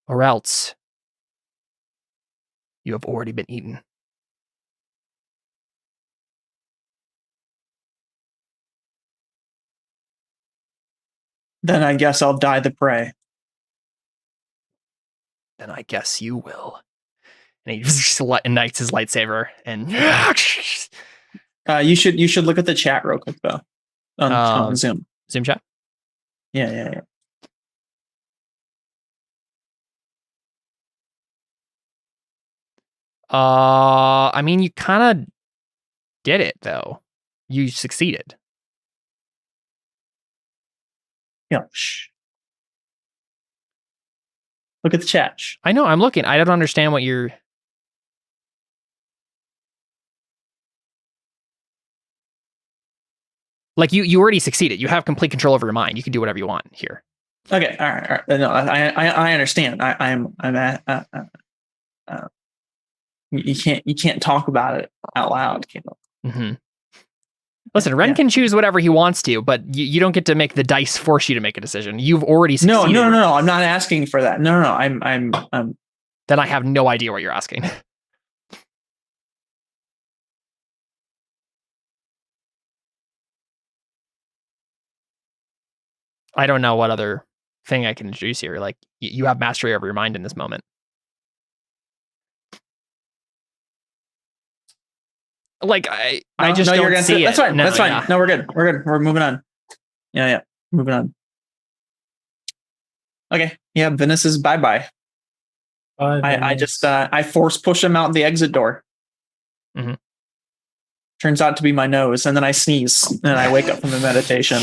Or else you have already been eaten." Then I guess I'll die the prey. Then I guess you will. And he just ignites his lightsaber and you should look at the chat real quick though. On Zoom chat. Yeah. I mean, you kind of did it though. You succeeded. Yeah. Look at the chat. I know, I'm looking. I don't understand what you're... Like, you already succeeded. You have complete control over your mind. You can do whatever you want here. Okay, all right. No, I understand. You can't talk about it out loud, Caleb. Mm-hmm. Listen, Ren can choose whatever he wants to, but you don't get to make the dice force you to make a decision. You've already succeeded. No. I'm not asking for that. No. I'm. Then I have no idea what you're asking. I don't know what other thing I can introduce here. Like, you have mastery over your mind in this moment. Like, I just don't see it. That's fine. That's fine. No, we're good. We're moving on. Yeah. Moving on. Okay. Yeah, Venice is bye-bye. I just I force push him out the exit door. Mm-hmm. Turns out to be my nose, and then I sneeze, and I wake up from the meditation.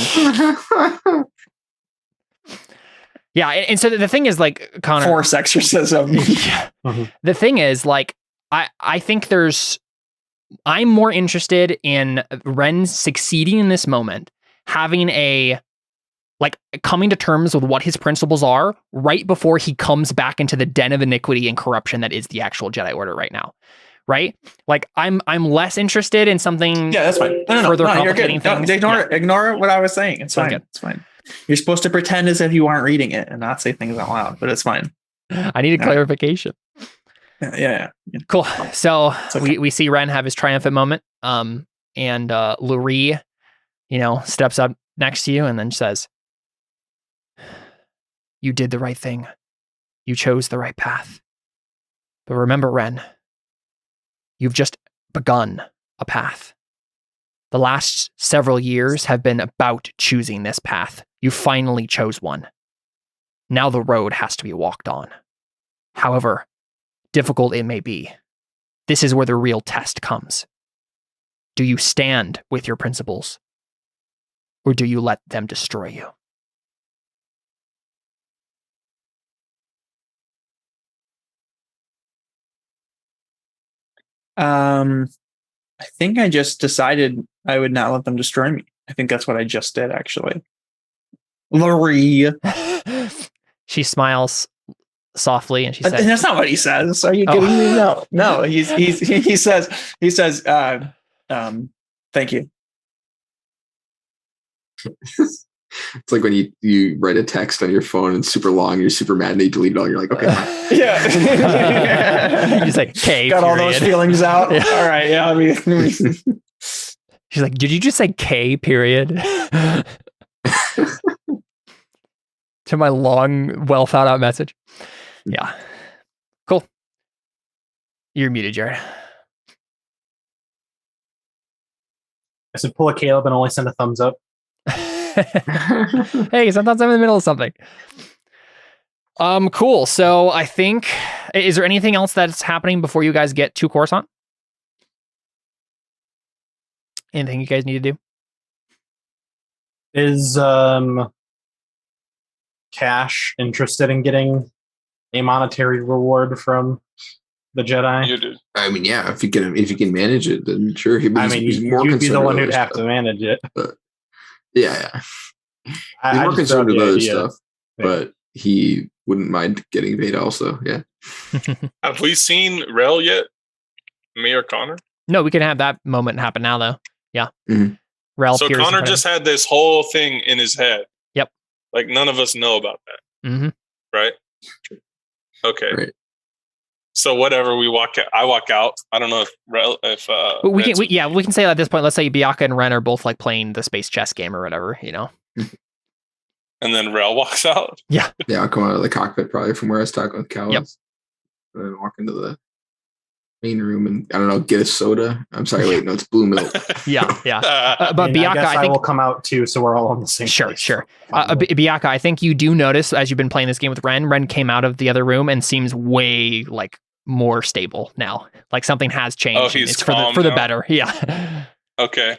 Yeah, and so the thing is, like, Connor... Force exorcism. Yeah. Mm-hmm. The thing is, like, I think I'm more interested in Ren succeeding in this moment, having coming to terms with what his principles are right before he comes back into the den of iniquity and corruption that is the actual Jedi Order right now. Right? Like, I'm less interested in something. Yeah, that's fine. Further complicating things. Ignore what I was saying. It's fine. It's fine. You're supposed to pretend as if you aren't reading it and not say things out loud, but it's fine. I need a clarification. Yeah. Cool. So we see Ren have his triumphant moment. And Lurie, steps up next to you and then says, "You did the right thing. You chose the right path. But remember, Ren, you've just begun a path. The last several years have been about choosing this path. You finally chose one. Now the road has to be walked on. However difficult it may be, this is where the real test comes. Do you stand with your principles, or do you let them destroy you?" I think I just decided I would not let them destroy me. I think that's what I just did, actually. Lurie. She smiles softly and she says, "That's not what he says. Are you kidding me? No. He says, thank you." It's like when you write a text on your phone and it's super long, you're super mad and you delete it all. You're like, okay. Yeah. You just like K. Got all those feelings out. Yeah. All right. Yeah. I mean, She's like, did you just say K period? To my long, well thought out message. Yeah. Cool. You're muted, Jared. I said pull a Caleb and only send a thumbs up. Hey, sometimes I'm in the middle of something. Cool. So I think, is there anything else that's happening before you guys get to Coruscant? Anything you guys need to do? Is Cash interested in getting a monetary reward from the Jedi? You do. I mean, yeah, if you can manage it, then sure. He's more you'd be the concerned one with who'd other have stuff. to manage it. But yeah. He's I more just concerned love with the other idea. stuff, but he wouldn't mind getting paid also. Yeah. Have we seen Rel yet? Me or Connor? No, we can have that moment happen now, though. Yeah. Mhm. Ralph. So Connor just had this whole thing in his head. Yep. Like none of us know about that, Mm-hmm. right? Okay. Right. So whatever, I walk out. I don't know if We Reds- can say at this point. Let's say Bianca and Ren are both like playing the space chess game or whatever. You know. and then Rel walks out. Yeah, I'll come out of the cockpit probably from where I was talking with Cal. Yep. And then walk into the main room and I don't know, get a soda. I'm sorry, wait, no, it's blue milk. Yeah. But And Bianca, I guess I think will come out too, so we're all on the same. Sure. place. Bianca, I think you do notice as you've been playing this game with Ren. Ren came out of the other room and seems way like more stable now. Like something has changed. Oh, and he's it's calm for the now? better. Yeah. Okay.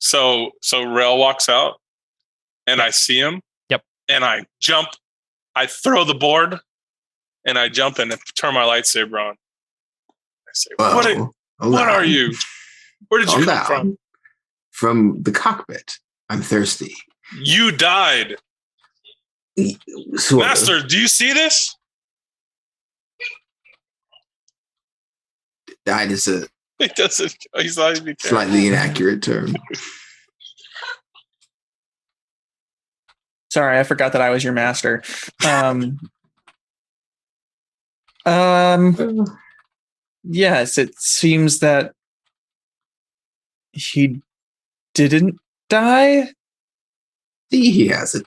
So Rel walks out and I see him. Yep. And I jump. I throw the board and I jump and turn my lightsaber on. I say, what are you? Where did you come from? From the cockpit. I'm thirsty. You died. Sort of. Master, do you see this? Died is a He doesn't. He's not even caring. slightly inaccurate term. sorry, I forgot that I was your master. Yes, it seems that he didn't die. He has it.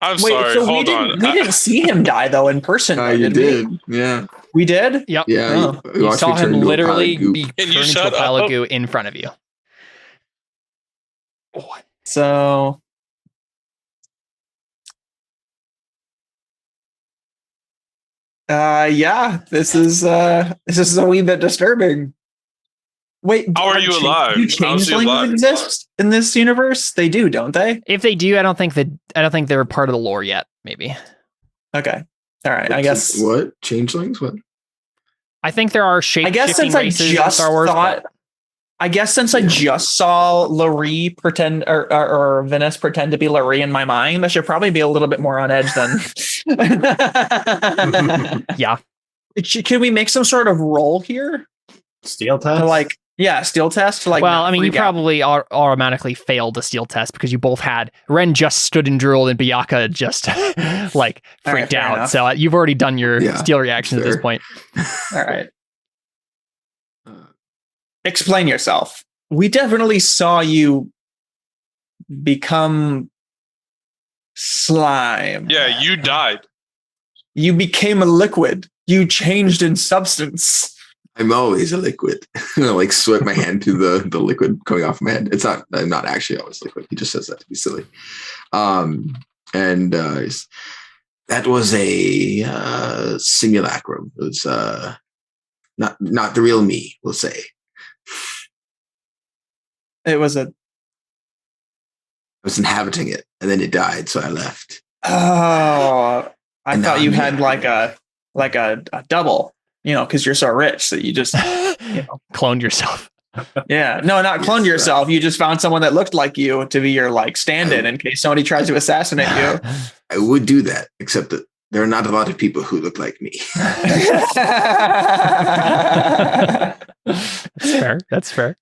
I'm Wait, sorry. so Hold on. we didn't see him die though in person. Though, You did did. we? Yeah. We did. Yep. Yeah. Oh. You You watched saw me turn him into a literally pile of goop. be Can turned you into a shut pile up? of goo in front of you. So yeah, this is a wee bit disturbing. Wait, How are you alive? Do How is he changelings alive? exist in this universe? They do, don't they? If they do, I don't think they're part of the lore yet. Maybe. Okay. All right. I guess. What? Changelings? What? I think there are shape. I guess since I races in just Star Wars, thought. I guess since I just saw Larry pretend or Venice pretend to be Larry in my mind, I should probably be a little bit more on edge then. Yeah. Can we make some sort of roll here? Steel test. Steel test. To well, I mean, you freak out. probably automatically failed the steel test because you both had Ren just stood and drooled and Bianca just like All right, freaked fair out. enough. So you've already done your Yeah, steel reaction at this fair. point. All right. Explain yourself. We definitely saw you become slime. Yeah, you died. You became a liquid. You changed in substance. I'm always a liquid. I like sweat my hand through the liquid coming off my head. I'm not actually always liquid. He just says that to be silly. That was a simulacrum. It was not the real me, we'll say. It was I was inhabiting it, and then it died, so I left. I And now thought you I'm had here. like a double, because you're so rich that you just, Cloned yourself. yeah. No, not cloned Yes, yourself. You just found someone that looked like you to be your stand-in in case somebody tries to assassinate you. I would do that, except that there are not a lot of people who look like me. That's fair.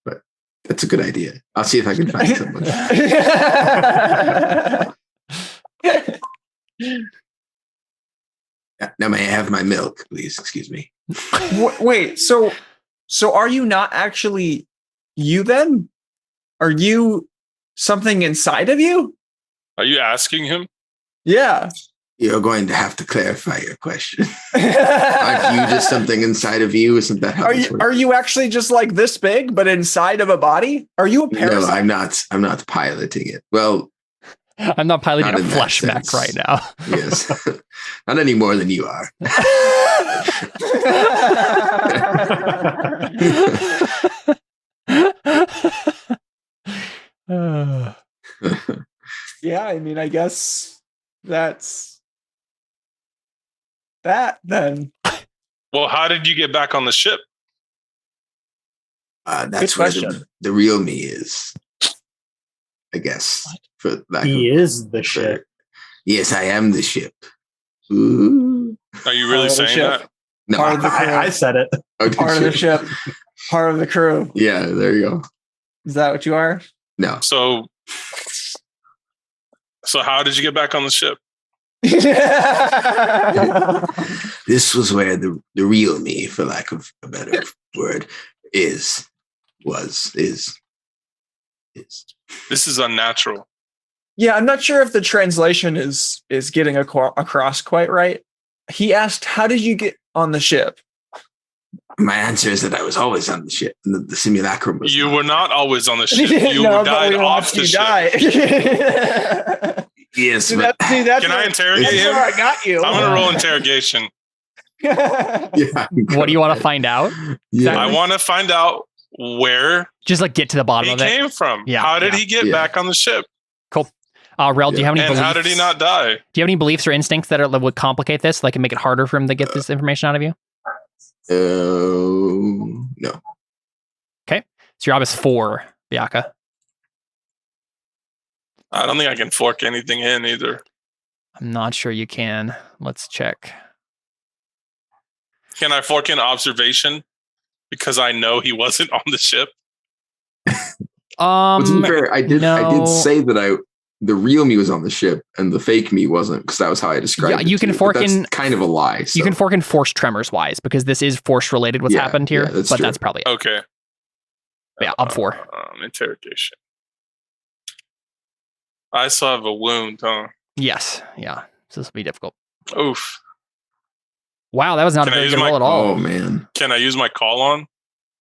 But that's a good idea. I'll see if I can find someone. Now may I have my milk, please? Excuse me. Wait, so are you not actually you then? Are you something inside of you? Are you asking him? Yeah. You're going to have to clarify your question. Aren't you just something inside of you? Isn't that how this works? Are you actually just like this big, but inside of a body? Are you a parasite? No, I'm not piloting it. Well, I'm not piloting a flesh mech right now. Yes. Not any more than you are. Yeah, I mean, I guess that's that then. Well, how did you get back on the ship? That's where the real me is, I guess. He is the ship. Yes, I am the ship. Ooh. Are you really saying that? No, I said it. Part of the ship, part of the crew. Yeah, there you go. Is that what you are? No. So how did you get back on the ship? This was where the real me, for lack of a better word, was. This is unnatural. Yeah, I'm not sure if the translation is getting across quite right. He asked, "How did you get on the ship?" My answer is that I was always on the ship. The simulacrum was. You were not always on the ship. You died off the ship. Yes, can I interrogate him? I got you. I'm gonna roll interrogation. Yeah. What do you want to find out? Yeah. I want to find out where just like get to the bottom of it. He came from. Yeah. How did he get back on the ship? Cool. Rel, do you have any beliefs? How did he not die? Do you have any beliefs or instincts that would complicate this, like and make it harder for him to get this information out of you? No. Okay. So your job is 4, Biaka. I don't think I can fork anything in either. I'm not sure you can. Let's check. Can I fork in observation? Because I know he wasn't on the ship. To be fair, I did say that the real me was on the ship and the fake me wasn't, because that was how I described it. You can fork in kind of a lie. So. You can fork in force tremors wise, because this is force related what's happened here, that's but true. that's probably it. Okay. Yeah, up 4. Interrogation. I still have a wound, huh? Yes. Yeah. So this will be difficult. Oof. Wow, that was not a very good roll at all. Oh man. Can I use my call on?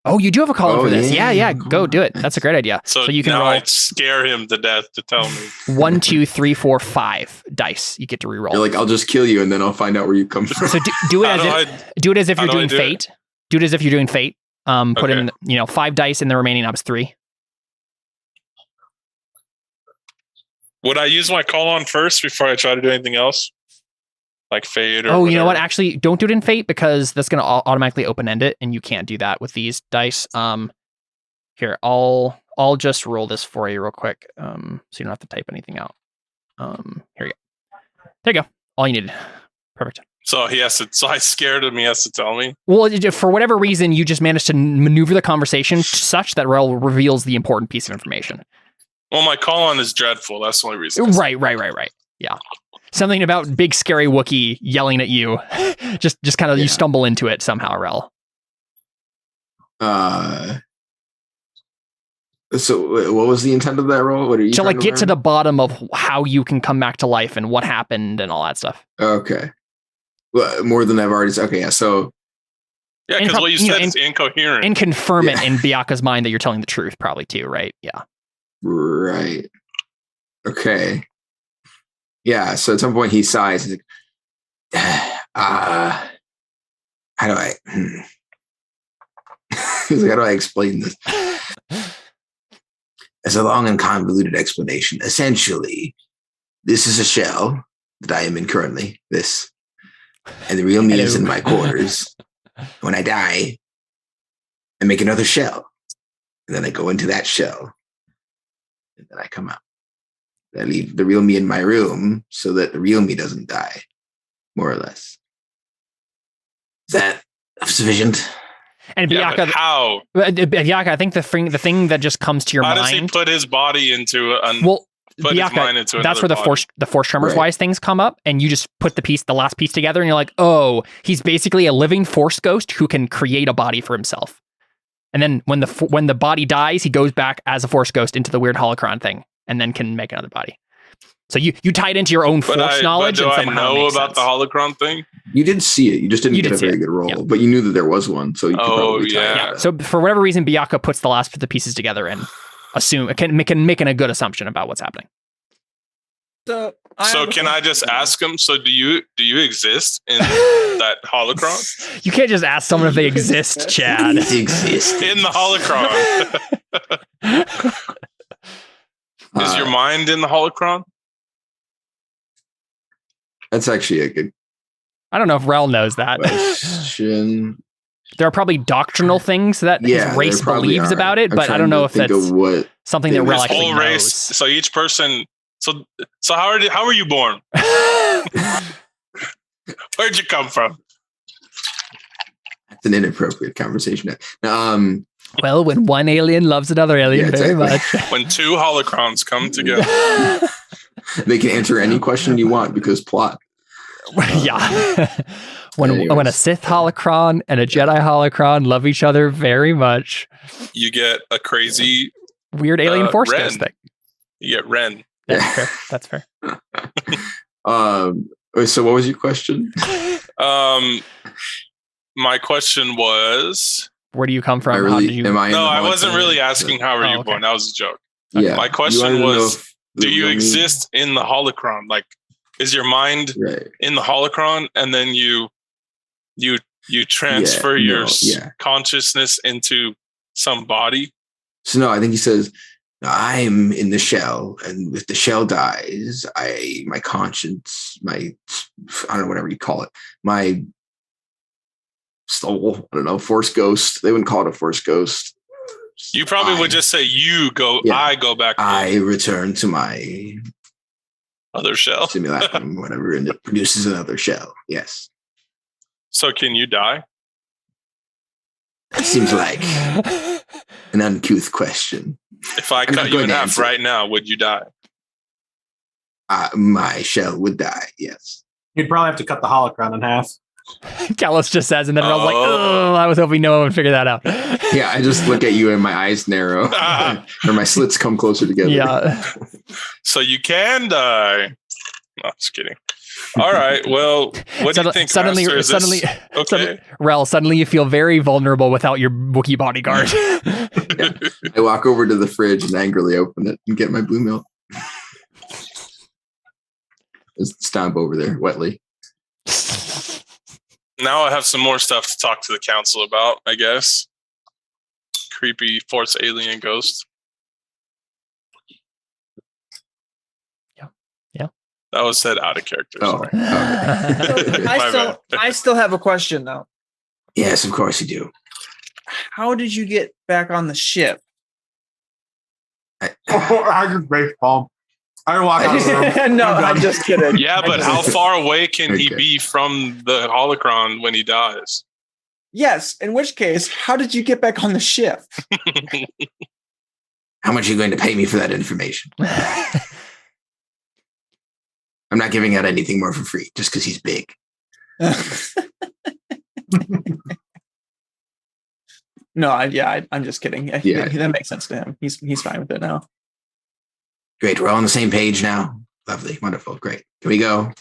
Oh, you do have a call for this. Yeah. Go do it. That's a great idea. So you can now roll. I scare him to death to tell me. 1, 2, 3, 4, 5 dice. You get to reroll. You're like, I'll just kill you and then I'll find out where you come from. So do it as if you're doing fate. Do it as if you're doing fate. Put in 5 dice and the remaining op's 3. Would I use my call on first before I try to do anything else? Like fate or you whatever? know what? Actually, don't do it in fate, because that's going to automatically open-end it, and you can't do that with these dice. Here, I'll just roll this for you real quick, so you don't have to type anything out. Here you go. There you go. All you needed. Perfect. So I scared him. He has to tell me. Well, for whatever reason, you just managed to maneuver the conversation such that Rel reveals the important piece of information. Well, my call on is dreadful. That's the only reason. Right. Yeah. Something about big scary Wookiee yelling at you. just kind of you stumble into it somehow, Rel. So what was the intent of that roll? What are you to like get to the bottom of how you can come back to life and what happened and all that stuff. Okay. Well, more than I've already said. Okay, yeah. So yeah, because what you said is incoherent. And confirm it in Biaka's mind that you're telling the truth, probably too, right? Yeah. Right. Okay. Yeah. So at some point he sighs. He's like, how do I? He's like, how do I explain this? It's a long and convoluted explanation. Essentially, this is a shell that I am in currently. This, and the real me is in my quarters. When I die, I make another shell, and then I go into that shell, and then I come out. I leave the real me in my room so that the real me doesn't die, more or less. Is that Sufficient. And Yeah, but Biaka, how? Biaka, I think the thing that just comes to your How mind. does he put his body into well, put his Biaka, mind into that's another where body? the force tremors Right. wise things come up, and you just put the last piece together, and you're like, oh, he's basically a living force ghost who can create a body for himself. And then when the body dies, he goes back as a force ghost into the weird holocron thing, and then can make another body. So you tie it into your own force knowledge. But do and I somehow know it makes about the sense. holocron thing? You did see it. You just didn't You get did a see very it. good roll, Yeah. but you knew that there was one, so you could Oh, probably tie yeah. it. So for whatever reason, Biaka puts the last of the pieces together and making a good assumption about what's happening. So Can I just ask him? So do you exist in that holocron? You can't just ask someone if they exist, Chad. It exists. In the holocron. Is your mind in the holocron? That's actually a good I don't know if Rel knows that. question. There are probably doctrinal things that his Yeah, race there probably believes are. about it, I'm but I trying don't know to if think that's of what something that Rel His actually Whole race. knows. So each person. So how were you born? Where'd you come from? That's an inappropriate conversation. Well, when one alien loves another alien Yeah, very exactly. much. When two holocrons come together. They can answer any question you want because plot. Yeah. when a Anyways. Sith holocron and a Jedi holocron love each other very much. You get a crazy. Weird alien force Ren. ghost thing. You get Ren. That's fair. So what was your question? My question was. Where do you come from? I How did you? am I in No, the I wasn't holocron? really asking how were you okay. born. That was a joke. Yeah. My You question wanted to know was, if the do you real me- exist in the holocron? Like, is your mind Right. in the holocron, and then you transfer Yeah, your no, yeah. consciousness into some body? So no, I think he says, I'm in the shell, and if the shell dies, my conscience, I don't know, whatever you call it, my soul, I don't know, force ghost. They wouldn't call it a force ghost. You probably would just say you go. Yeah. I go back to I return to my other shell. simulacrum, whatever, and it produces another shell. Yes. So can you die? That seems like an uncouth question. If I I'm not cut you going in to half answer. right now, would you die? My shell would die. Yes. You'd probably have to cut the holocron in half. Callus just says, and then I was like, Oh. oh, I was hoping no one would figure that out. Yeah, I just look at you and my eyes narrow, or my slits come closer together. Yeah. So you can die. No, just kidding. All right. Well, what do you think? Suddenly, Master? Is suddenly, this okay. Rel, suddenly you feel very vulnerable without your Wookiee bodyguard. I walk over to the fridge and angrily open it and get my blue milk. Just stomp over there wetly. Now I have some more stuff to talk to the council about, I guess. Creepy force alien ghost. Yeah. That was said out of character. Oh, Sorry. okay. My I still have a question though. Yes, of course you do. How did you get back on the ship? I just face palm. I walk out of the room. No, I'm just kidding. Yeah, but how far away can he Okay. be from the holocron when he dies? Yes. In which case, how did you get back on the ship? How much are you going to pay me for that information? I'm not giving out anything more for free just because he's big. No, I'm just kidding. Yeah. That makes sense to him. He's fine with it now. Great. We're all on the same page now. Lovely. Wonderful. Great. Can we go?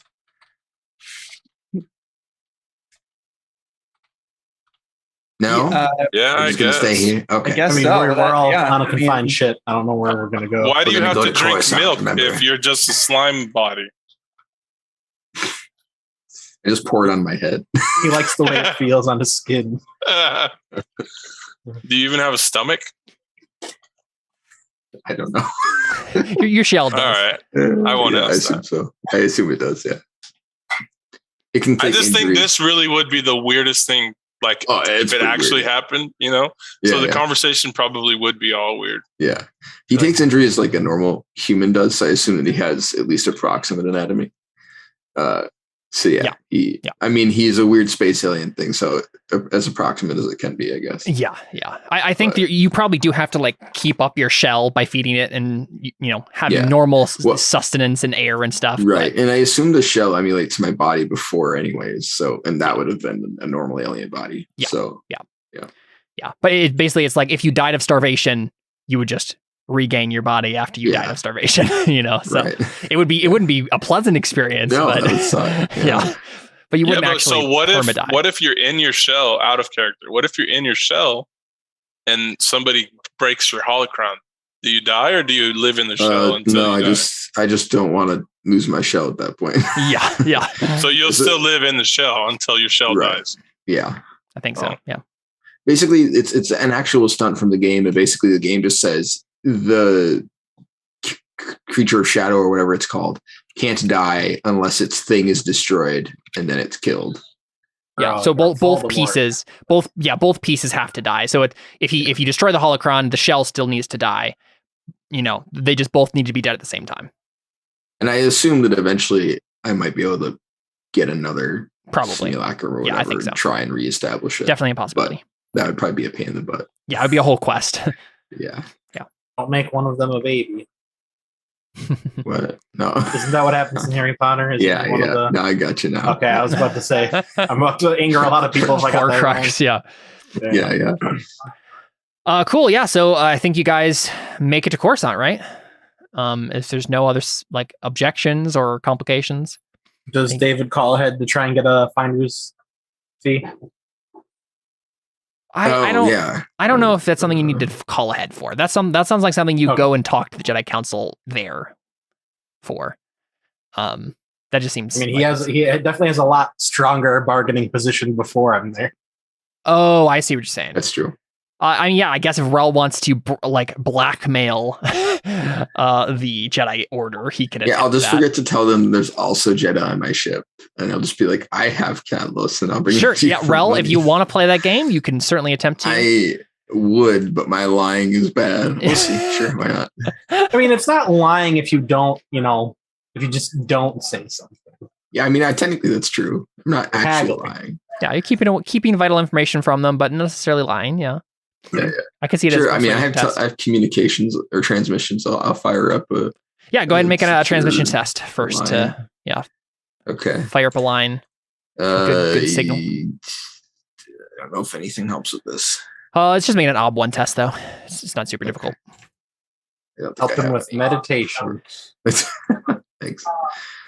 No? Yeah, I'm I just going guess. to stay here. Okay. I guess I mean, so. we're all Yeah, on a I mean- confined ship. I don't know where we're going to go. Why do We're you gonna have go to to drink Coruscant, milk remember? if you're just a slime body? I just pour it on my head. He likes the way it feels on his skin. Do you even have a stomach? I don't know. Your shell All does. right. I won't yeah, I ask assume that. so. I assume it does, yeah. It can I take just think injury. this really would be the weirdest thing, like Oh, if it's it pretty actually weird. happened, you know? Yeah, So the yeah. conversation probably would be all weird. Yeah. He takes injuries like a normal human does, so I assume that he has at least approximate anatomy. So I mean, he's a weird space alien thing, so as approximate as it can be, I guess. Yeah. I think you probably do have to like keep up your shell by feeding it and having normal sustenance and air and stuff. Right, and I assume the shell emulates my body before, anyways. So, and that would have been a normal alien body. Yeah. So yeah. But it's like if you died of starvation, you would just regain your body after you died of starvation. So it wouldn't be a pleasant experience. No, but, that would suck. Yeah. But you wouldn't actually. So what if you're in your shell out of character? What if you're in your shell and somebody breaks your holocron? Do you die or do you live in the shell until no, you die? I just don't want to lose my shell at that point. Yeah. So you'll still live in the shell until your shell dies. Yeah. I think so. Yeah. Basically, it's an actual stunt from the game, and basically the game just says the creature of shadow or whatever it's called can't die unless its thing is destroyed, and then it's killed. Yeah. So both pieces have to die. So if you destroy the holocron, the shell still needs to die. They just both need to be dead at the same time. And I assume that eventually I might be able to get another simulacrum or whatever, I think so. and try and reestablish it. Definitely a possibility. But that would probably be a pain in the butt. Yeah, it would be a whole quest. Yeah. Don't make one of them a baby. What? No. Isn't that what happens in Harry Potter? No, I got you now. Okay, I was about to say I'm about to anger a lot of people if I got that wrong. Yeah. Cool. Yeah. So I think you guys make it to Coruscant, right? If there's no other objections or complications. Does David call ahead to try and get a finder's fee? I don't know if that's something you need to call ahead for. That sounds like something you go and talk to the Jedi Council there for. That just seems. I mean, he definitely has a lot stronger bargaining position before I'm there. Oh, I see what you're saying. That's true. I guess if Rel wants to blackmail the Jedi Order, he can. Yeah, I'll just forget to tell them there's also Jedi on my ship, and I'll just be like, I have Catalyst, and I'll bring. Sure, it to you Rel, money. if you want to play that game, you can certainly attempt to. I would, but my lying is bad. We'll see. Sure, why not? I mean, it's not lying if you don't, if you just don't say something. Yeah, I mean, technically that's true. I'm not actually lying. Yeah, you're keeping vital information from them, but not necessarily lying. Yeah. Yeah. I can see it. Sure. As I mean, I have communications or transmissions. So I'll fire up a. Yeah, go ahead and make a transmission test first. Okay. Fire up a line. Good signal. I don't know if anything helps with this. It's just making an OB1 test though. It's not super difficult. Help them with meditation. Thanks.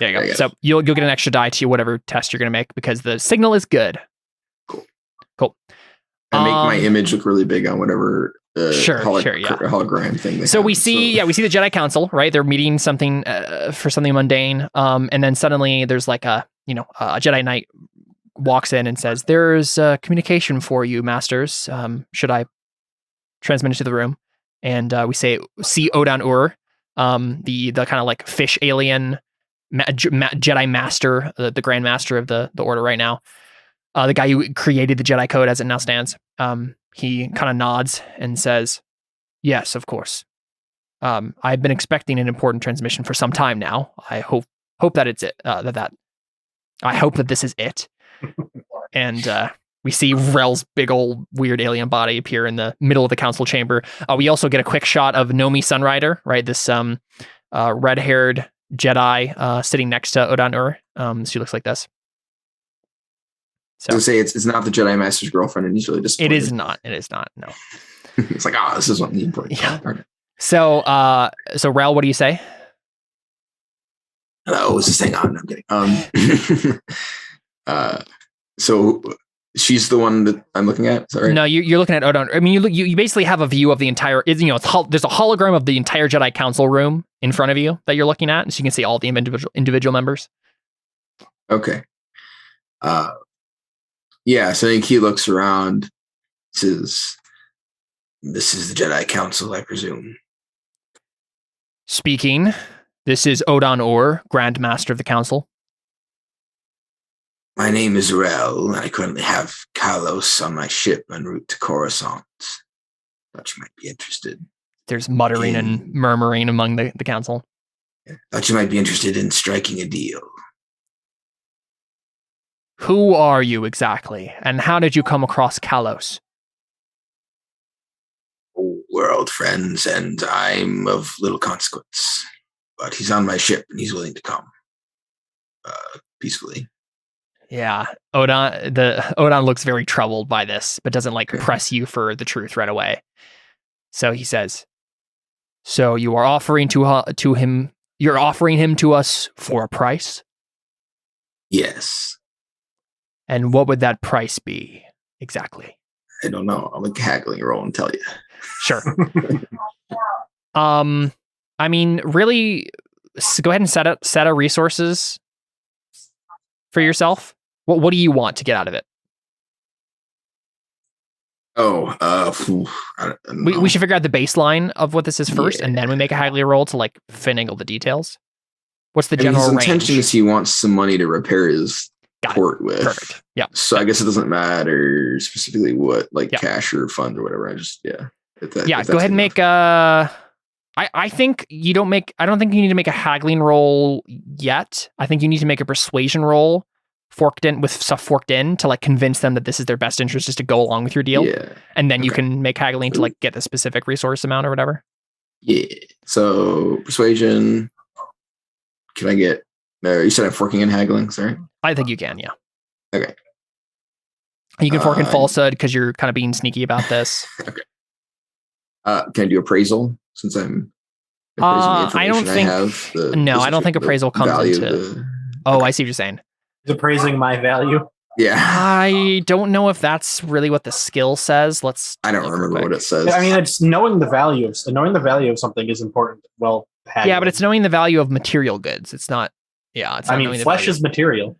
There you go. So you'll get an extra die to whatever test you're going to make because the signal is good. Cool. I make my image look really big on whatever hologram thing. So we see the Jedi Council, right? They're meeting something for something mundane, and then suddenly there's like a Jedi Knight walks in and says, "There's communication for you, Masters. Should I transmit it to the room?" And we see Odan Ur, the kind of like fish alien Jedi Master, the Grand Master of the Order right now. The guy who created the Jedi Code as it now stands, he kind of nods and says, "Yes, of course. I've been expecting an important transmission for some time now. I hope that it's it. I hope that this is it." And we see Rel's big old weird alien body appear in the middle of the council chamber. We also get a quick shot of Nomi Sunrider, right? This red-haired Jedi sitting next to Odan Ur. She looks like this. So to say it's not the Jedi Master's girlfriend, and he's really disappointed. It is not. No. It's like, this is what the important. Yeah. So Rel, what do you say? Hello, is this thing on? I'm kidding. So she's the one that I'm looking at. Sorry. No, you're looking at Odan. I mean, you basically have a view of the entire. There's a hologram of the entire Jedi Council room in front of you that you're looking at, so you can see all the individual members. Okay. Yeah, so I think he looks around, says, "This is the Jedi Council, I presume." Speaking, this is Odan Ur, Grand Master of the Council. My name is Rel, and I currently have Kalos on my ship en route to Coruscant. Thought you might be interested. There's muttering and murmuring among the council. Thought you might be interested in striking a deal. Who are you exactly, and how did you come across Kalos? We're old friends, and I'm of little consequence. But he's on my ship, and he's willing to come peacefully. Yeah, Odon looks very troubled by this, but doesn't press you for the truth right away. So he says, "So you are offering to him? You're offering him to us for a price? Yes. And what would that price be exactly?" I don't know. I'll make a haggling roll and tell you. Sure. I mean, really, go ahead and set a resources for yourself. What do you want to get out of it? Oh, I don't know. We should figure out the baseline of what this is first, and then we make a haggling roll to finagle the details. What's the general his range? intention is he wants some money to repair his port with. Perfect. Yeah. So I guess it doesn't matter specifically what cash or fund or whatever. I just If go ahead and make I think you don't make. I don't think you need to make a haggling roll yet. I think you need to make a persuasion roll forked in to convince them that this is their best interest, just to go along with your deal. Yeah. And then you can make haggling to get the specific resource amount or whatever. Yeah. So persuasion. Can I get? You said I'm forking in haggling, sorry. I think you can. Yeah. Okay. You can fork in falsehood because you're kind of being sneaky about this. Okay. Can I do appraisal since I'm appraising the I don't think. I don't think appraisal comes into. Oh, I see what you're saying. Is appraising my value? Yeah. I don't know if that's really what the skill says. I don't remember what it says. I mean, it's knowing the value of something is important. Well, yeah, but it's knowing the value of material goods. It's not. Yeah, it's. Not knowing flesh is material.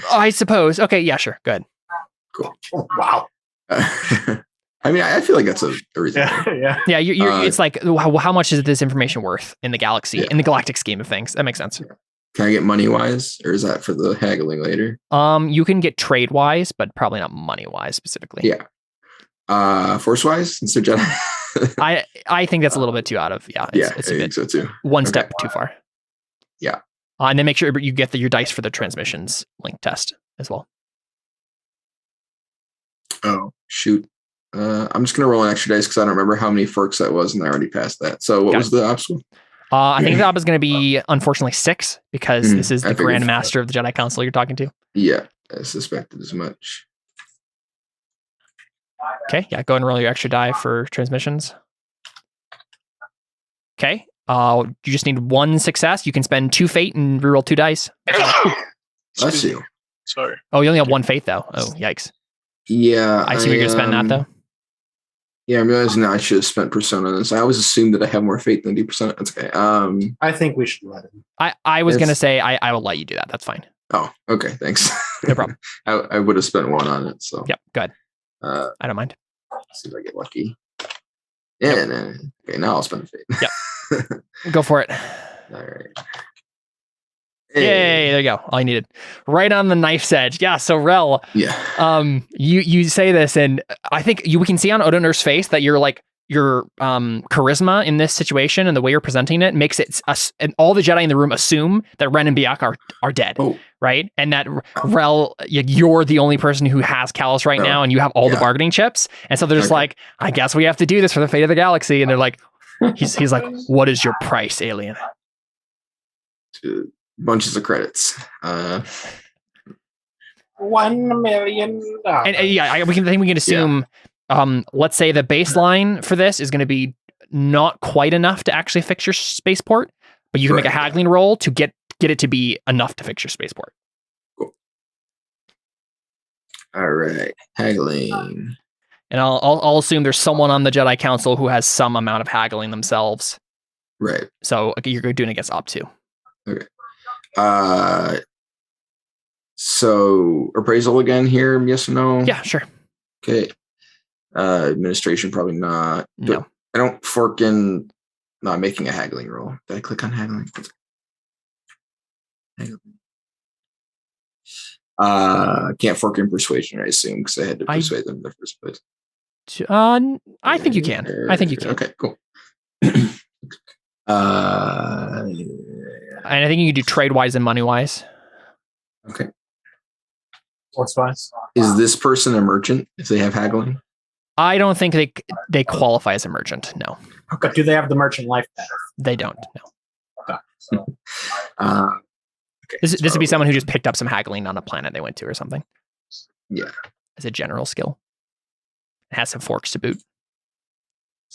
I suppose. Okay. Yeah. Sure. Good. Cool. Oh, wow. I mean, I feel like that's a reason. Yeah. Yeah. You're it's how much is this information worth in the galaxy, in the galactic scheme of things? That makes sense. Can I get money wise, or is that for the haggling later? You can get trade wise, but probably not money wise specifically. Yeah. Force wise, since they're Jedi. I think that's a little bit too out of It's a bit so too. One step too far. Yeah. And then make sure you get your dice for the transmissions link test as well. Oh shoot. I'm just gonna roll an extra dice because I don't remember how many forks that was, and I already passed that. So what was the obstacle? I think the op is going to be unfortunately 6 because this is the Grand Master of the Jedi Council you're talking to. Yeah, I suspected as much. Okay, yeah, go ahead and roll your extra die for transmissions. Okay, you just need 1 success. You can spend 2 fate and reroll 2 dice. Bless you. Sorry. Oh, you only have 1 fate though. Oh, yikes. Yeah. I assume you're going to spend that though. Yeah, I'm realizing now I should have spent persona on this. I always assumed that I have more fate than do persona. That's okay. I think we should let him. I was going to say I will let you do that. That's fine. Oh, okay. Thanks. No problem. I would have spent 1 on it. So yep, good. I don't mind. See if I get lucky. Yeah. Nope. Okay, now I'll spend fate. Yep. Go for it. All right. Hey. There you go. All you needed. Right on the knife's edge. Yeah. So Rel. Yeah. You say this, and I think we can see on Odoner's face that your charisma in this situation and the way you're presenting it makes it us and all the Jedi in the room assume that Ren and Biak are dead. Oh. Right. And that Rel, you're the only person who has Kalos right now, and you have all the bargaining chips. And so they're just like, I guess we have to do this for the fate of the galaxy. And they're like, he's like, what is your price, alien? Bunches of credits. $1 million. And I think we can assume. Let's say the baseline for this is going to be not quite enough to actually fix your spaceport, but you can make a haggling roll to get it to be enough to fix your spaceport. Cool. All right, haggling. And I'll assume there's someone on the Jedi Council who has some amount of haggling themselves. Right. So you're doing it against Op 2. Okay. So appraisal again here, yes or no? Yeah, sure. Okay. Administration, probably not. No. I don't fork in. No, I'm making a haggling roll. Did I click on haggling? Can't fork in persuasion, I assume, because I had to persuade them in the first place. I think you can. I think you can. Okay, cool. And I think you can do trade wise and money wise. Okay. Force-wise. Is this person a merchant if they have haggling? I don't think they qualify as a merchant. No. Okay. Do they have the merchant life path? They don't. No. Okay. So, Okay. This would be someone who just picked up some haggling on a planet they went to or something. Yeah. As a general skill. It has some forks to boot.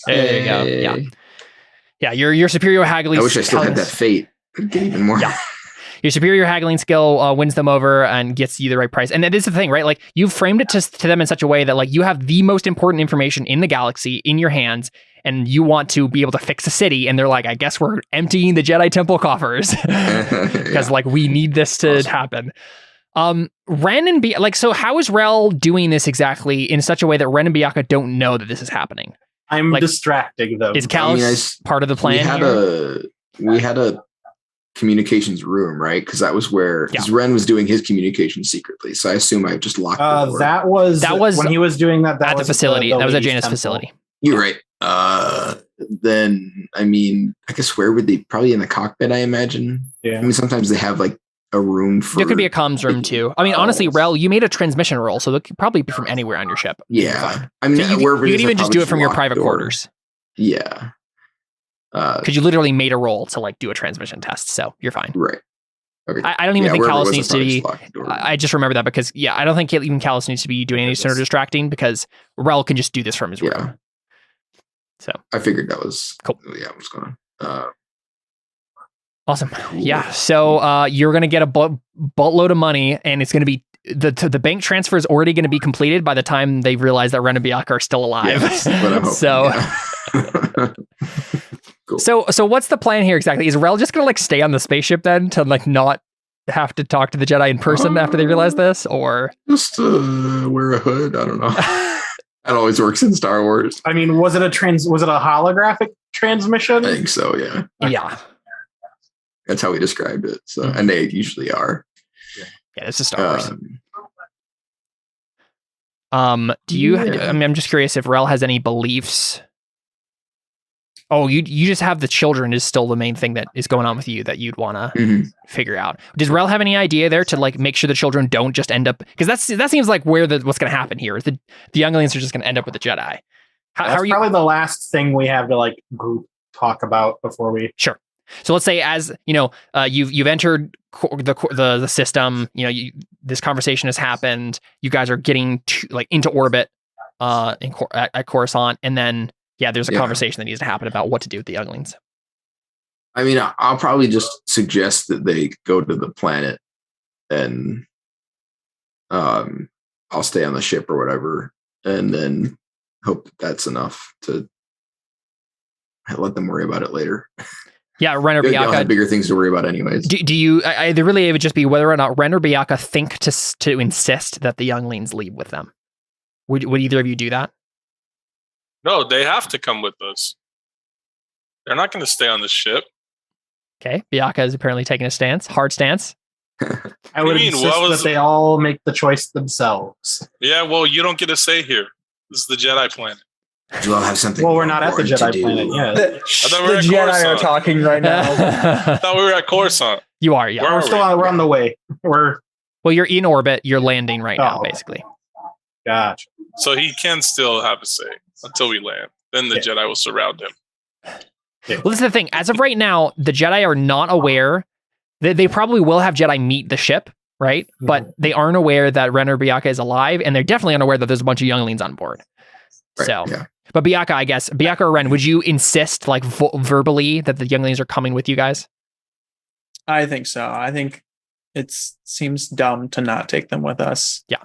There you go. Yeah. Yeah, your superior haggling. I wish I still had that fate. Could get even more. Yeah. Your superior haggling skill wins them over and gets you the right price. And that is the thing, right? Like, you've framed it to them in such a way that, like, you have the most important information in the galaxy in your hands, and you want to be able to fix a city. And they're like, I guess we're emptying the Jedi Temple coffers because, like, we need this to happen. Ren and so how is Rel doing this exactly in such a way that Ren and Bianca don't know that this is happening? I'm distracting them. Is Callus part of the plan? We had a communications room, right? Because that was where Ren was doing his communications secretly. So I assume I just locked the door. That was when he was doing that. That at was the facility. That was at Jaina's temple. facility. You're right. Then I mean, I guess where would they? Probably in the cockpit, I imagine. Yeah. I mean, sometimes they have like a room for. There could be a comms room too. I mean, honestly, Rel, you made a transmission roll, so it could probably be from anywhere on your ship. Yeah. I mean, so you could even just do it from your private quarters. Yeah. Because you literally made a roll to like do a transmission test, so you're fine. Right. Okay. I don't even think Callus needs to be. I just remember that because I don't think even Callus needs to be doing any sort of distracting because Rel can just do this from his room. So I figured that was cool. Yeah, what's going on? Awesome. Yeah. So you're gonna get a boatload of money, and it's gonna be the bank transfer is already gonna be completed by the time they realize that Ren and Bianca are still alive. So. Cool. So what's the plan here exactly? Is Rel just gonna like stay on the spaceship then to like not have to talk to the Jedi in person after they realize this, or just wear a hood? I don't know. That always works in Star Wars. I mean, was it a holographic transmission? I think so. Yeah. Yeah. That's how we described it. So, and they usually are. Yeah, it's just Star Wars. Do you? I mean, I'm just curious if Rel has any beliefs. Oh, you just have the children is still the main thing that is going on with you that you'd want to figure out. Does Rel have any idea there to like make sure the children don't just end up, because that seems like where what's going to happen here is the younglings are just going to end up with the Jedi. How are you? Probably the last thing we have to like group talk about before we. Sure. So let's say, as you know, you've entered the system. You know, this conversation has happened. You guys are getting into orbit at Coruscant, and then. Yeah, there's a conversation that needs to happen about what to do with the younglings. I mean, I'll probably just suggest that they go to the planet and I'll stay on the ship or whatever, and then hope that's enough to let them worry about it later. Yeah, Ren or Bianca have bigger things to worry about anyways. Do you? It would just be whether or not Ren or Bianca think to insist that the younglings leave with them. Would either of you do that? No, they have to come with us. They're not going to stay on the ship. Okay, Bianca is apparently taking a stance, hard stance. I would insist that they all make the choice themselves. Yeah, well, you don't get a say here. This is the Jedi planet. You all have something. Well, we're not at the Jedi planet yet. The Jedi are talking right now. I thought we were at Coruscant. You are, yeah. We're on the way. Well, you're in orbit. You're landing right now, basically. Gotcha. So he can still have a say until we land. Then the Jedi will surround him. Yeah. Well, this is the thing. As of right now, the Jedi are not aware. They probably will have Jedi meet the ship, right? Mm-hmm. But they aren't aware that Ren or Bianca is alive, and they're definitely unaware that there's a bunch of younglings on board. Right, but Bianca, I guess, Bianca or Ren, would you insist, like verbally, that the younglings are coming with you guys? I think so. I think it seems dumb to not take them with us. Yeah.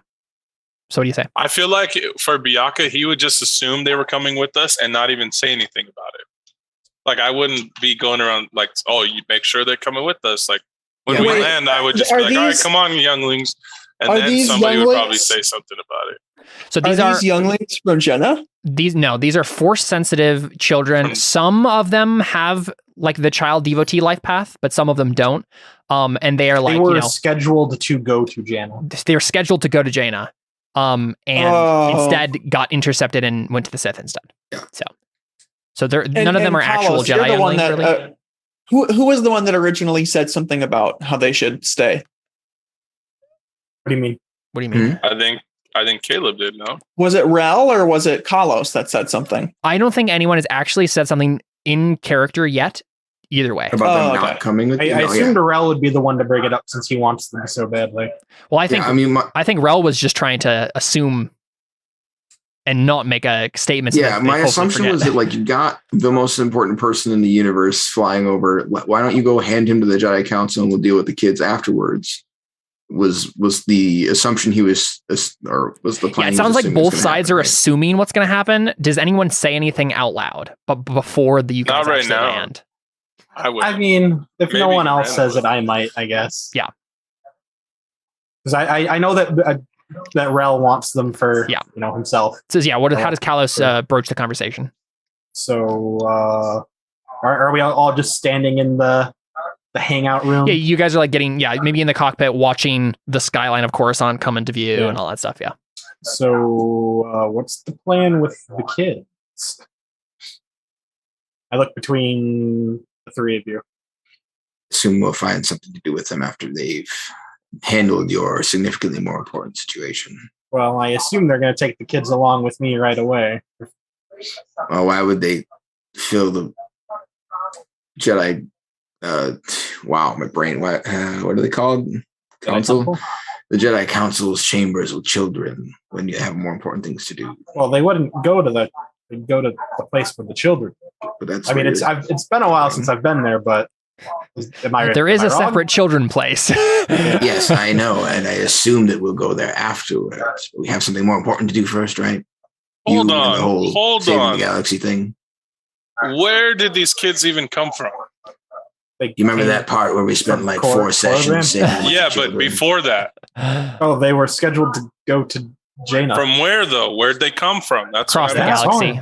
So what do you say? I feel like for Bianca, he would just assume they were coming with us and not even say anything about it. Like, I wouldn't be going around like, oh, you make sure they're coming with us. Like, when we land, I would just be like, all right, come on, younglings. And then somebody would probably say something about it. So these younglings from Jenna? These are force-sensitive children. Some of them have like the child devotee life path, but some of them don't. And they are like, they were scheduled to go to Jaina. They're scheduled to go to Jaina. And instead got intercepted and went to the Sith instead. Yeah. So none of them are actual Jedi younglings, really. Who was the one that originally said something about how they should stay? What do you mean? What do you mean? I think Caleb did. No, Was it Rel or was it Kalos that said something? I don't think anyone has actually said something in character yet. Either way. About them not coming with you? I assumed Rel would be the one to bring it up since he wants them so badly. Well, I think I think Rel was just trying to assume and not make a statement. Yeah, my assumption was that like you got the most important person in the universe flying over. Why don't you go hand him to the Jedi Council and we'll deal with the kids afterwards? Was the assumption he was, or was the plan? Yeah, it sounds like both sides are assuming what's going to happen. Does anyone say anything out loud? But before you guys not right actually now. land? I mean, if no one else says it, I might, I guess. Yeah. Because I know that Rel wants them for himself. So how does Kalos broach the conversation? So are we all just standing in the hangout room? Yeah, you guys are like maybe in the cockpit watching the skyline of Coruscant come into view and all that stuff. Yeah. So what's the plan with the kids? I look between the three of you. Assume we'll find something to do with them after they've handled your significantly more important situation. Well, I assume they're going to take the kids along with me right away. Well, why would they fill the Jedi? Wow, my brain. What are they called? Council. The Jedi Council's chambers with children when you have more important things to do. Well, they wouldn't go to the place for the children. But that's. I mean, it's been a while since I've been there, but there is a separate children place. Yes, I know, and I assume that we'll go there afterwards. We have something more important to do first, right? Hold on. The galaxy thing. Where did these kids even come from? You remember that part where we spent like 4 sessions? Yeah, but before that. Oh, they were scheduled to go to Jaina. From where though? Where'd they come from? That's across the galaxy.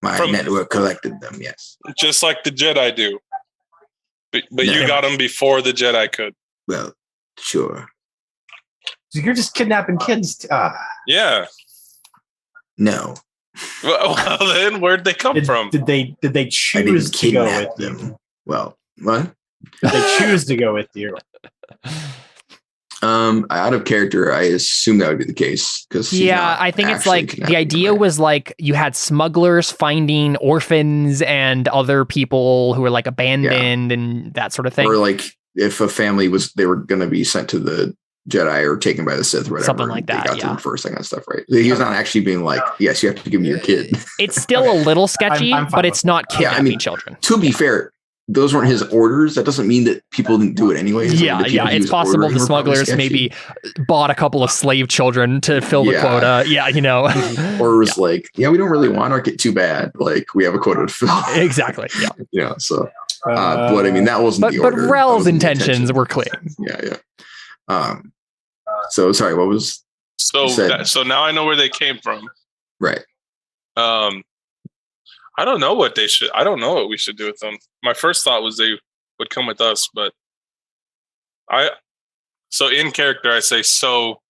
My network collected them. Yes, just like the Jedi do. But you got them before the Jedi could. Well, sure. So you're just kidnapping kids. Yeah. No. Well, then where'd they come from? Did they choose to go with them? You? Well, what? Did they choose to go with you? Out of character, I assume that would be the case because I think it's like the idea was like you had smugglers finding orphans and other people who were like abandoned and that sort of thing. Or like if a family they were going to be sent to the Jedi or taken by the Sith or whatever. Something like that. They got to them first, that kind of stuff, right? He's not actually being like, yes, you have to give me your kid. It's still a little sketchy, but it's not kidnapping children. To be fair, those weren't his orders. That doesn't mean that people didn't do it anyway. It's possible the smugglers maybe bought a couple of slave children to fill the quota. Yeah, Or it was like, we don't really want our kid too bad. Like, we have a quota to fill. Exactly. Yeah. So, but I mean, that wasn't the order. But Rel's intentions were clear. Yeah. So, sorry, what was... So now I know where they came from. Right. I don't know what we should do with them. My first thought was they would come with us, but so in character I say, so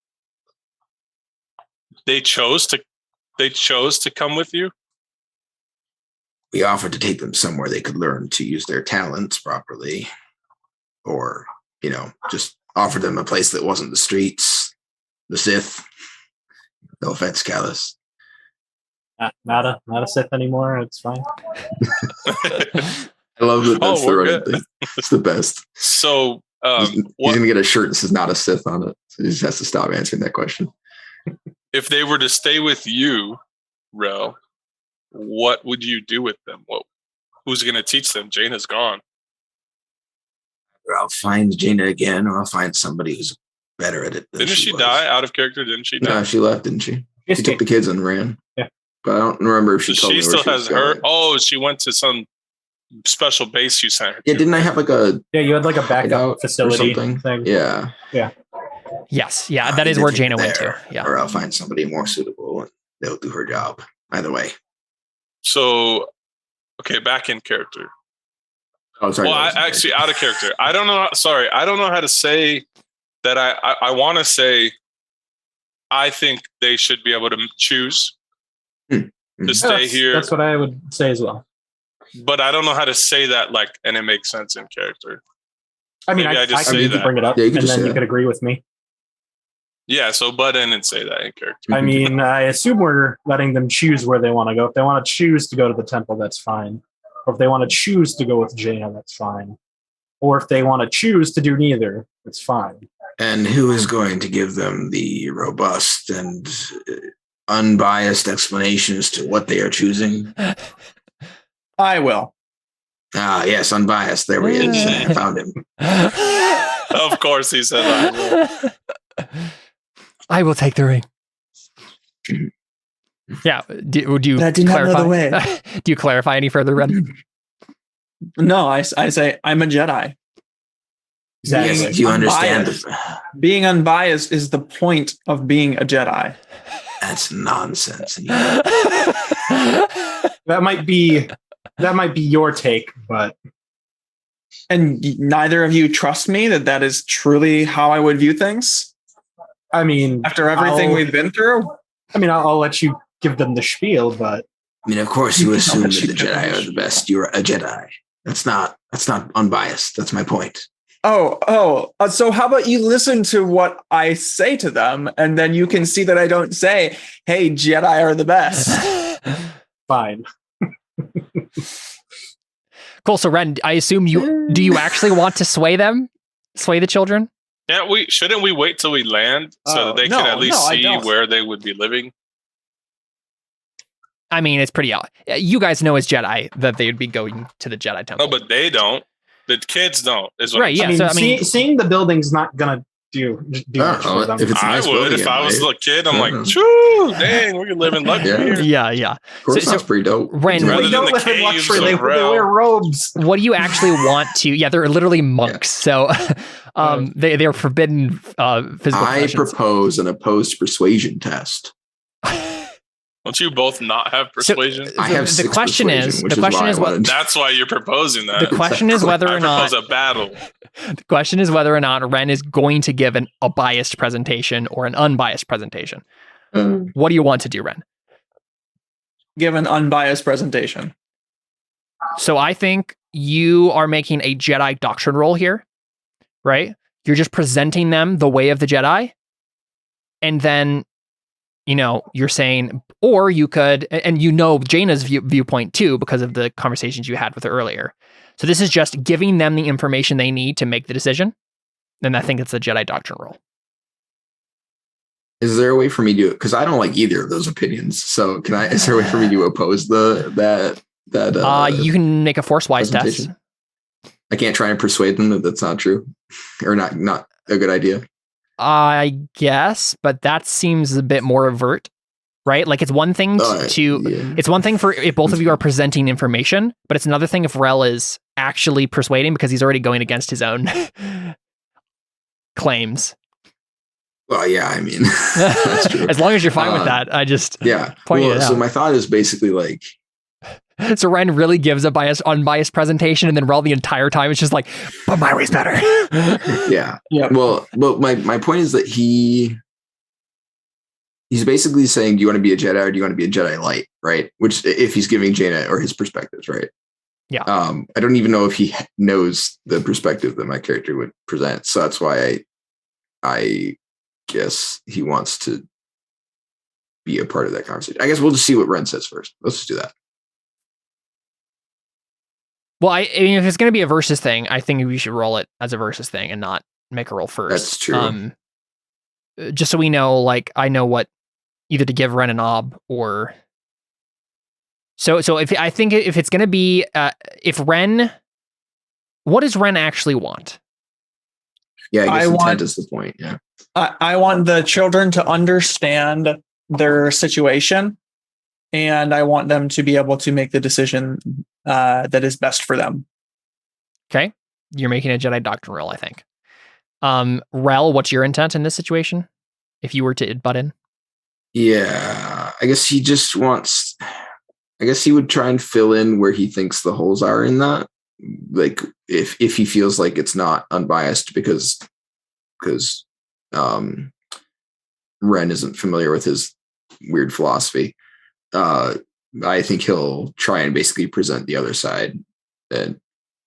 they chose to come with you? We offered to take them somewhere they could learn to use their talents properly, or, just offer them a place that wasn't the streets, the Sith. No offense, Callus. Not a Sith anymore. It's fine. I love that. That's the right thing. It's the best. So he's gonna get a shirt that says "Not a Sith" on it. So he just has to stop answering that question. If they were to stay with you, Rel, what would you do with them? Who's going to teach them? Jaina's gone. I'll find Jaina again, or I'll find somebody who's better at it. Didn't she die out of character? Didn't she die? No, she left, didn't she? She took the kids and ran. Yeah. But I don't remember if she told me she still where has her. Oh, she went to some special base you sent her to. Yeah, didn't I have like a... Yeah, you had like a backup facility thing. Yeah. Yes. Yeah, that is where Jaina went to. Yeah. Or I'll find somebody more suitable and they'll do her job. Either way. So, okay, back in character. Oh, sorry. Well, actually, out of character. I don't know. Sorry, I don't know how to say that. I want to say I think they should be able to choose to stay here. That's what I would say as well. But I don't know how to say that, and it makes sense in character. I mean, Maybe I just can say that. bring it up, and then you could agree with me. Yeah, so butt in and say that in character. I mean, I assume we're letting them choose where they want to go. If they want to choose to go to the temple, that's fine. Or if they want to choose to go with Jaina, that's fine. Or if they want to choose to do neither, it's fine. And who is going to give them the robust and unbiased explanation as to what they are choosing? I will. Ah, yes, unbiased. There we is. I found him. Of course, he said I will. I will take the ring. Yeah. Do you That did not clarify? know the way. Do you clarify any further, Ren? No, I say I'm a Jedi. Yes, do you understand? Being unbiased is the point of being a Jedi. That's nonsense. That might be your take, but And neither of you trust me that is truly how I would view things I mean, after everything we've been through. I'll let you give them the spiel, but I mean, of course, you assume that you the Jedi are the best. You're a Jedi. That's not unbiased. That's my point. So how about you listen to what I say to them, and then you can see that I don't say, "Hey, Jedi are the best." fine. Cool. So Ren, I assume do you actually want to sway the children? Yeah, shouldn't we wait till we land so that they can at least see where they would be living? I mean, it's pretty odd. You guys know as Jedi that they would be going to the Jedi temple. No, but they don't. The kids don't. Is what Right, yeah. I mean, seeing the building's not gonna do much for them. If it's a I nice would building, if I was right? a kid. I'm like, "Choo, dang, we're living luxury here." Yeah. Of course, that's pretty dope. Ren, Rather They than don't the live in caves luxury. of They Rel. wear robes. what do you actually want to? Yeah, they're literally monks. So they're forbidden physical I possessions. propose an opposed persuasion test. Don't you both not have persuasion? I have the 6 question persuasion, is which the question why is I what wanted- That's why you're proposing that. the question is whether I or not propose a battle. the question is whether or not Ren is going to give a biased presentation or an unbiased presentation. What do you want to do, Ren? Give an unbiased presentation. So I think you are making a Jedi doctrine role here, right? You're just presenting them the way of the Jedi, and then you're saying, or you could, and Jaina's viewpoint too because of the conversations you had with her earlier. So this is just giving them the information they need to make the decision. And I think it's the Jedi doctrine role. Is there a way for me to? Because I don't like either of those opinions. So is there a way for me to oppose that? You can make a force-wise test. presentation? I can't try and persuade them that that's not true, or not a good idea. I guess, but that seems a bit more overt, right? Like it's one thing it's one thing for if both of you are presenting information, but it's another thing if Rel is actually persuading because he's already going against his own claims. Well, yeah, I mean, that's true. As long as you're fine with that, I just pointed it out. So my thought is basically like, so Ren really gives a unbiased presentation, and then Rel the entire time it's just like, but my way's better. yeah. Yeah. Well, my point is that he's basically saying, do you want to be a Jedi or do you want to be a Jedi Light, right? Which, if he's giving Jaina or his perspectives, right? Yeah. I don't even know if he knows the perspective that my character would present, so that's why I guess he wants to be a part of that conversation. I guess we'll just see what Ren says first. Let's just do that. Well, I mean, if it's going to be a versus thing, I think we should roll it as a versus thing and not make a roll first. That's true. Just so we know, like, I know what either to give Ren an ob or. So if it's going to be, if Ren, what does Ren actually want? Yeah, I guess intent is the point. Yeah. I want the children to understand their situation, and I want them to be able to make the decision that is best for them. Okay. You're making a Jedi doctrine roll, I think. Rel, what's your intent in this situation? If you were to butt in? Yeah, I guess he just wants, I guess he would try and fill in where he thinks the holes are in that. Like if he feels like it's not unbiased because Ren isn't familiar with his weird philosophy. I think he'll try and basically present the other side and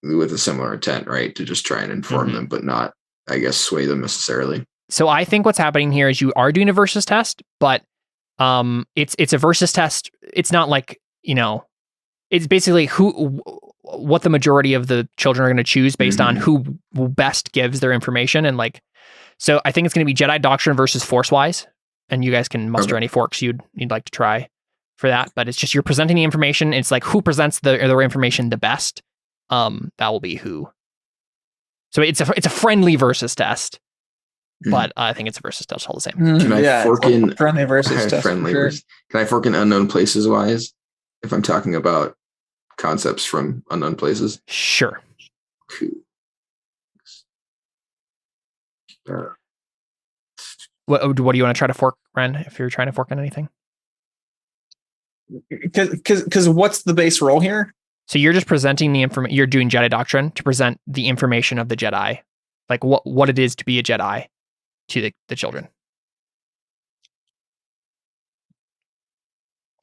with a similar intent, right? To just try and inform them, but not, I guess, sway them necessarily. So I think what's happening here is you are doing a versus test, but it's a versus test. It's not like, it's basically what the majority of the children are going to choose based on who best gives their information. And so I think it's going to be Jedi doctrine versus force wise. And you guys can muster any forks you'd like to try for that. But it's just you're presenting the information. It's like who presents their information the best. That will be who. So it's a friendly versus test. But I think it's a versus test all the same. Can I fork in friendly versus test? Friendly versus. Can I fork in unknown places wise if I'm talking about concepts from unknown places? Sure. Cool. What do you want to try to fork, Ren, if you're trying to fork in anything? Because what's the base role here? So you're just presenting the information. You're doing Jedi doctrine to present the information of the Jedi, like what it is to be a Jedi to the children.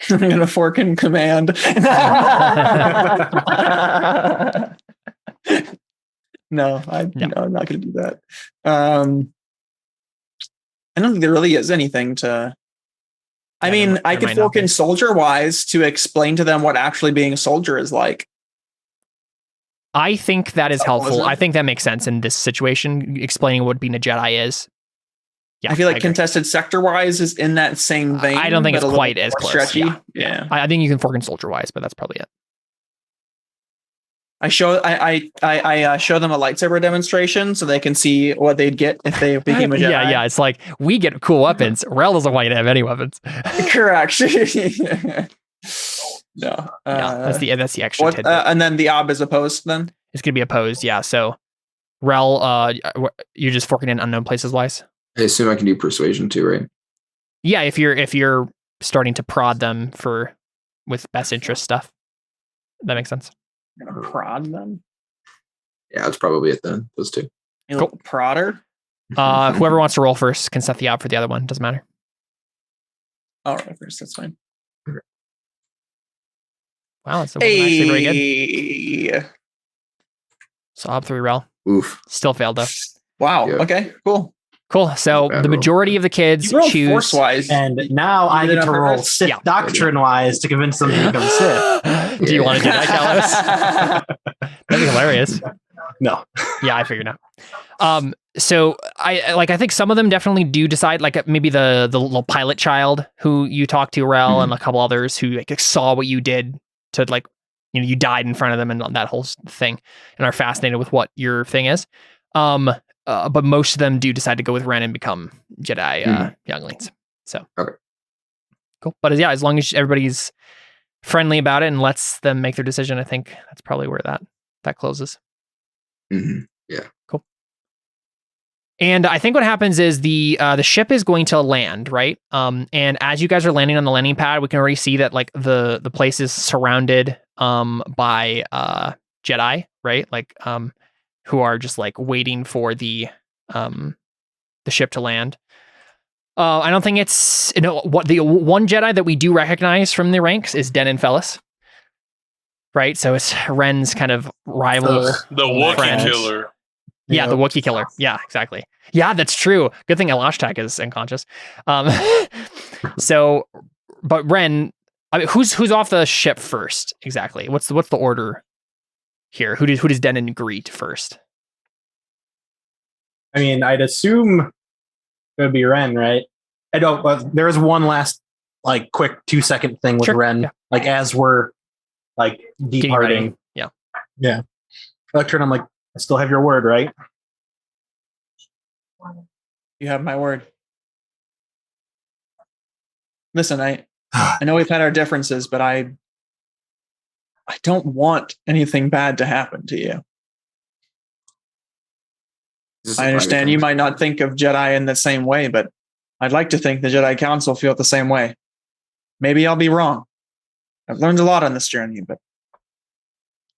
I'm gonna fork in command. No, I'm not gonna do that. I don't think there really is anything to. I mean, I could fork in soldier wise to explain to them what actually being a soldier is like. I think that is helpful. I think that makes sense in this situation, explaining what being a Jedi is. Yeah, I feel like contested sector wise is in that same vein. I don't think it's quite as close. Stretchy. Yeah. I think you can fork in soldier wise, but that's probably it. I show them a lightsaber demonstration so they can see what they'd get if they became a Jedi. Yeah. It's like we get cool weapons. Rel doesn't want you to have any weapons. Correct. No. That's the extra tidbit. And then the ob is opposed. Then it's gonna be opposed. Yeah. So Rel, you're just forking in unknown places wise. I assume I can do persuasion too, right? Yeah. If you're starting to prod them with best interest stuff, that makes sense. You're gonna prod them. Yeah, that's probably it then. Those two. You little prodder. Whoever wants to roll first can set the op for the other one. Doesn't matter. I'll roll first. That's fine. Wow, that's actually very good. So op 3 Rel. Oof. Still failed though. Wow. Yeah. Okay. Cool. So the majority of the kids choose force-wise. And now I get to roll Sith doctrine-wise to convince them to become Sith. Do you want to do that, Kalos? That'd be hilarious. No. Yeah, I figured out. So I think some of them definitely do decide, like maybe the little pilot child who you talked to, Rel, and a couple others who saw what you did to you died in front of them and that whole thing, and are fascinated with what your thing is. But most of them do decide to go with Ren and become Jedi younglings. So okay. Cool. But yeah, as long as everybody's friendly about it and lets them make their decision, I think that's probably where that closes. Mm-hmm. Yeah. Cool. And I think what happens is the ship is going to land, right? And as you guys are landing on the landing pad, we can already see that the place is surrounded by Jedi, right? Who are just waiting for the ship to land. I don't think it's what the one Jedi that we do recognize from the ranks is Den and Fellis, right? So it's Ren's kind of rival, the Wookiee killer. Yeah, the Wookiee killer. Yeah, exactly. Yeah, that's true. Good thing Elashtak is unconscious. So, but Ren, who's off the ship first? Exactly. What's the order here? Who does Denon greet first? I mean, I'd assume it would be Ren, right? I don't. There is one last quick 2-second thing with Ren, as we're departing. Yeah. Electron, I'm like, I still have your word, right? You have my word. Listen, I know we've had our differences, but I don't want anything bad to happen to you. I understand you might not think of Jedi in the same way, but I'd like to think the Jedi Council feel the same way. Maybe I'll be wrong. I've learned a lot on this journey, but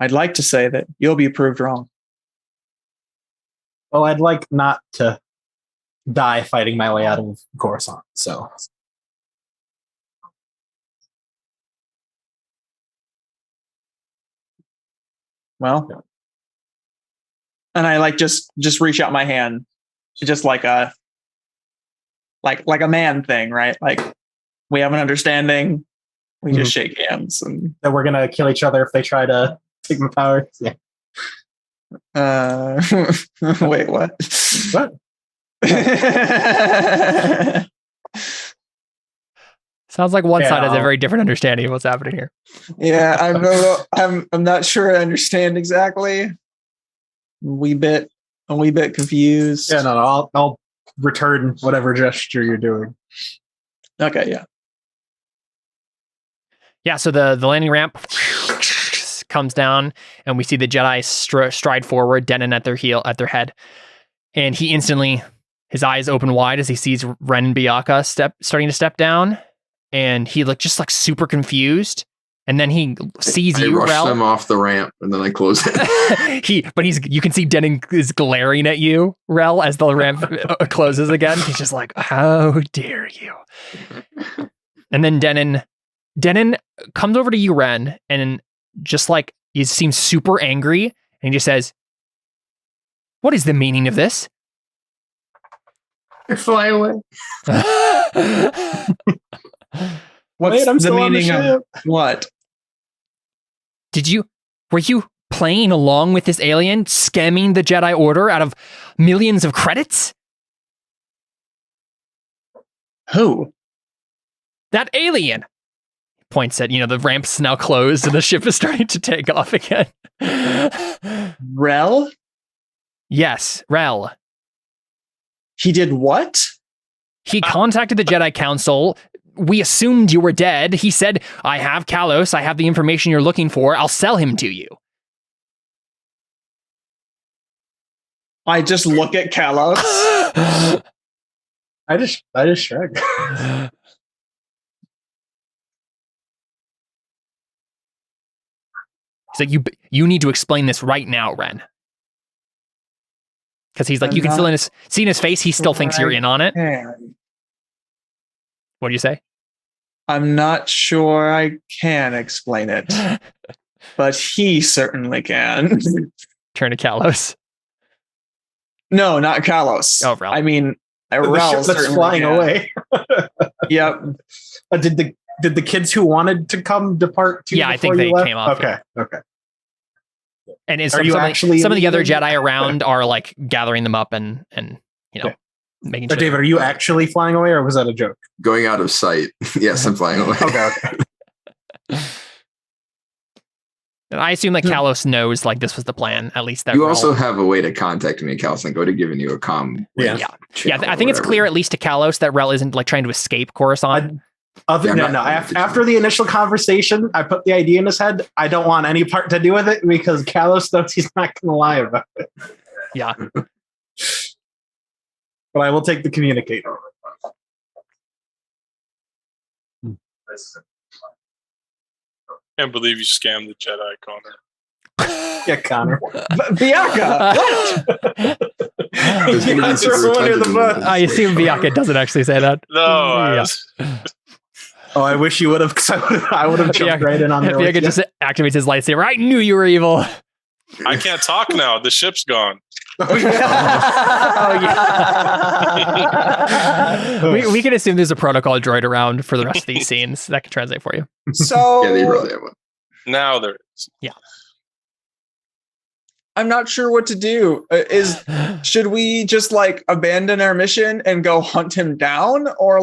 I'd like to say that you'll be proved wrong. Well, I'd like not to die fighting my way out of Coruscant, so... Well, and I just reach out my hand, just like a like a man thing, right? Like we have an understanding. We just shake hands and that we're gonna kill each other if they try to take my powers. Yeah. Wait, what? What? Sounds like one side has a very different understanding of what's happening here. Yeah, I'm not sure I understand exactly. A wee bit confused. Yeah, no, I'll return whatever gesture you're doing. Okay, yeah. Yeah, so the landing ramp comes down, and we see the Jedi stride forward, Denon at their head, and he instantly, his eyes open wide as he sees Ren and Bianca starting to step down, and he just super confused, and then he sees you, rush Rel. them off the ramp, and then I close it. You can see Denon is glaring at you, Rel, as the ramp closes again. He's just like, "How dare you!" And then Denon comes over to you, Ren, and just he seems super angry, and he just says, "What is the meaning of this?" Fly away. What's I'm the still on the meaning of ship. what? Were you playing along with this alien, scamming the Jedi Order out of millions of credits? Who? That alien. Points at, the ramp's now closed and the ship is starting to take off again. Rel? Yes, Rel. He did what? He contacted the Jedi Council. We assumed you were dead. He said, "I have Kalos. I have the information you're looking for. I'll sell him to you." I just look at Kalos. I just shrug. He's like, you need to explain this right now, Ren. Because he's like, you can still see in his face, he still thinks you're in on it. What do you say? I'm not sure I can explain it, but he certainly can. Turn to Kalos. No, not Kalos. Oh, Rel. I mean, The Rel ship that's certainly flying can. away. Yep. Did the kids who wanted to come depart too? Yeah, I think before they you left? came off. Okay. And Are you actually some of the other leaving? Jedi around are gathering them up and making sure. David, are you actually flying away, or was that a joke? Going out of sight. Yes, I'm flying away. Okay. And I assume Kalos knows this was the plan. At least that You Rel- also have a way to contact me, Calcin. I would have given you a comm. Yeah. I think it's clear at least to Kalos that Rel isn't trying to escape Coruscant. After the initial conversation, I put the idea in his head. I don't want any part to do with it because Kalos knows he's not going to lie about it. Yeah. But I will take the communicator. Can't believe you scammed the Jedi, Connor. Yeah, Connor. Bianca, what? There's gonna be some repetitive I assume Bianca doesn't actually say that. No. Oh, I wish you would have, because I would have jumped right in on there. Bianca just activates his lightsaber. I knew you were evil. I can't talk now. The ship's gone. Oh, yeah. we can assume there's a protocol droid around for the rest of these scenes that can translate for you. So Yeah, they probably have one. Now there is. Yeah. I'm not sure what to do. Should we just abandon our mission and go hunt him down, or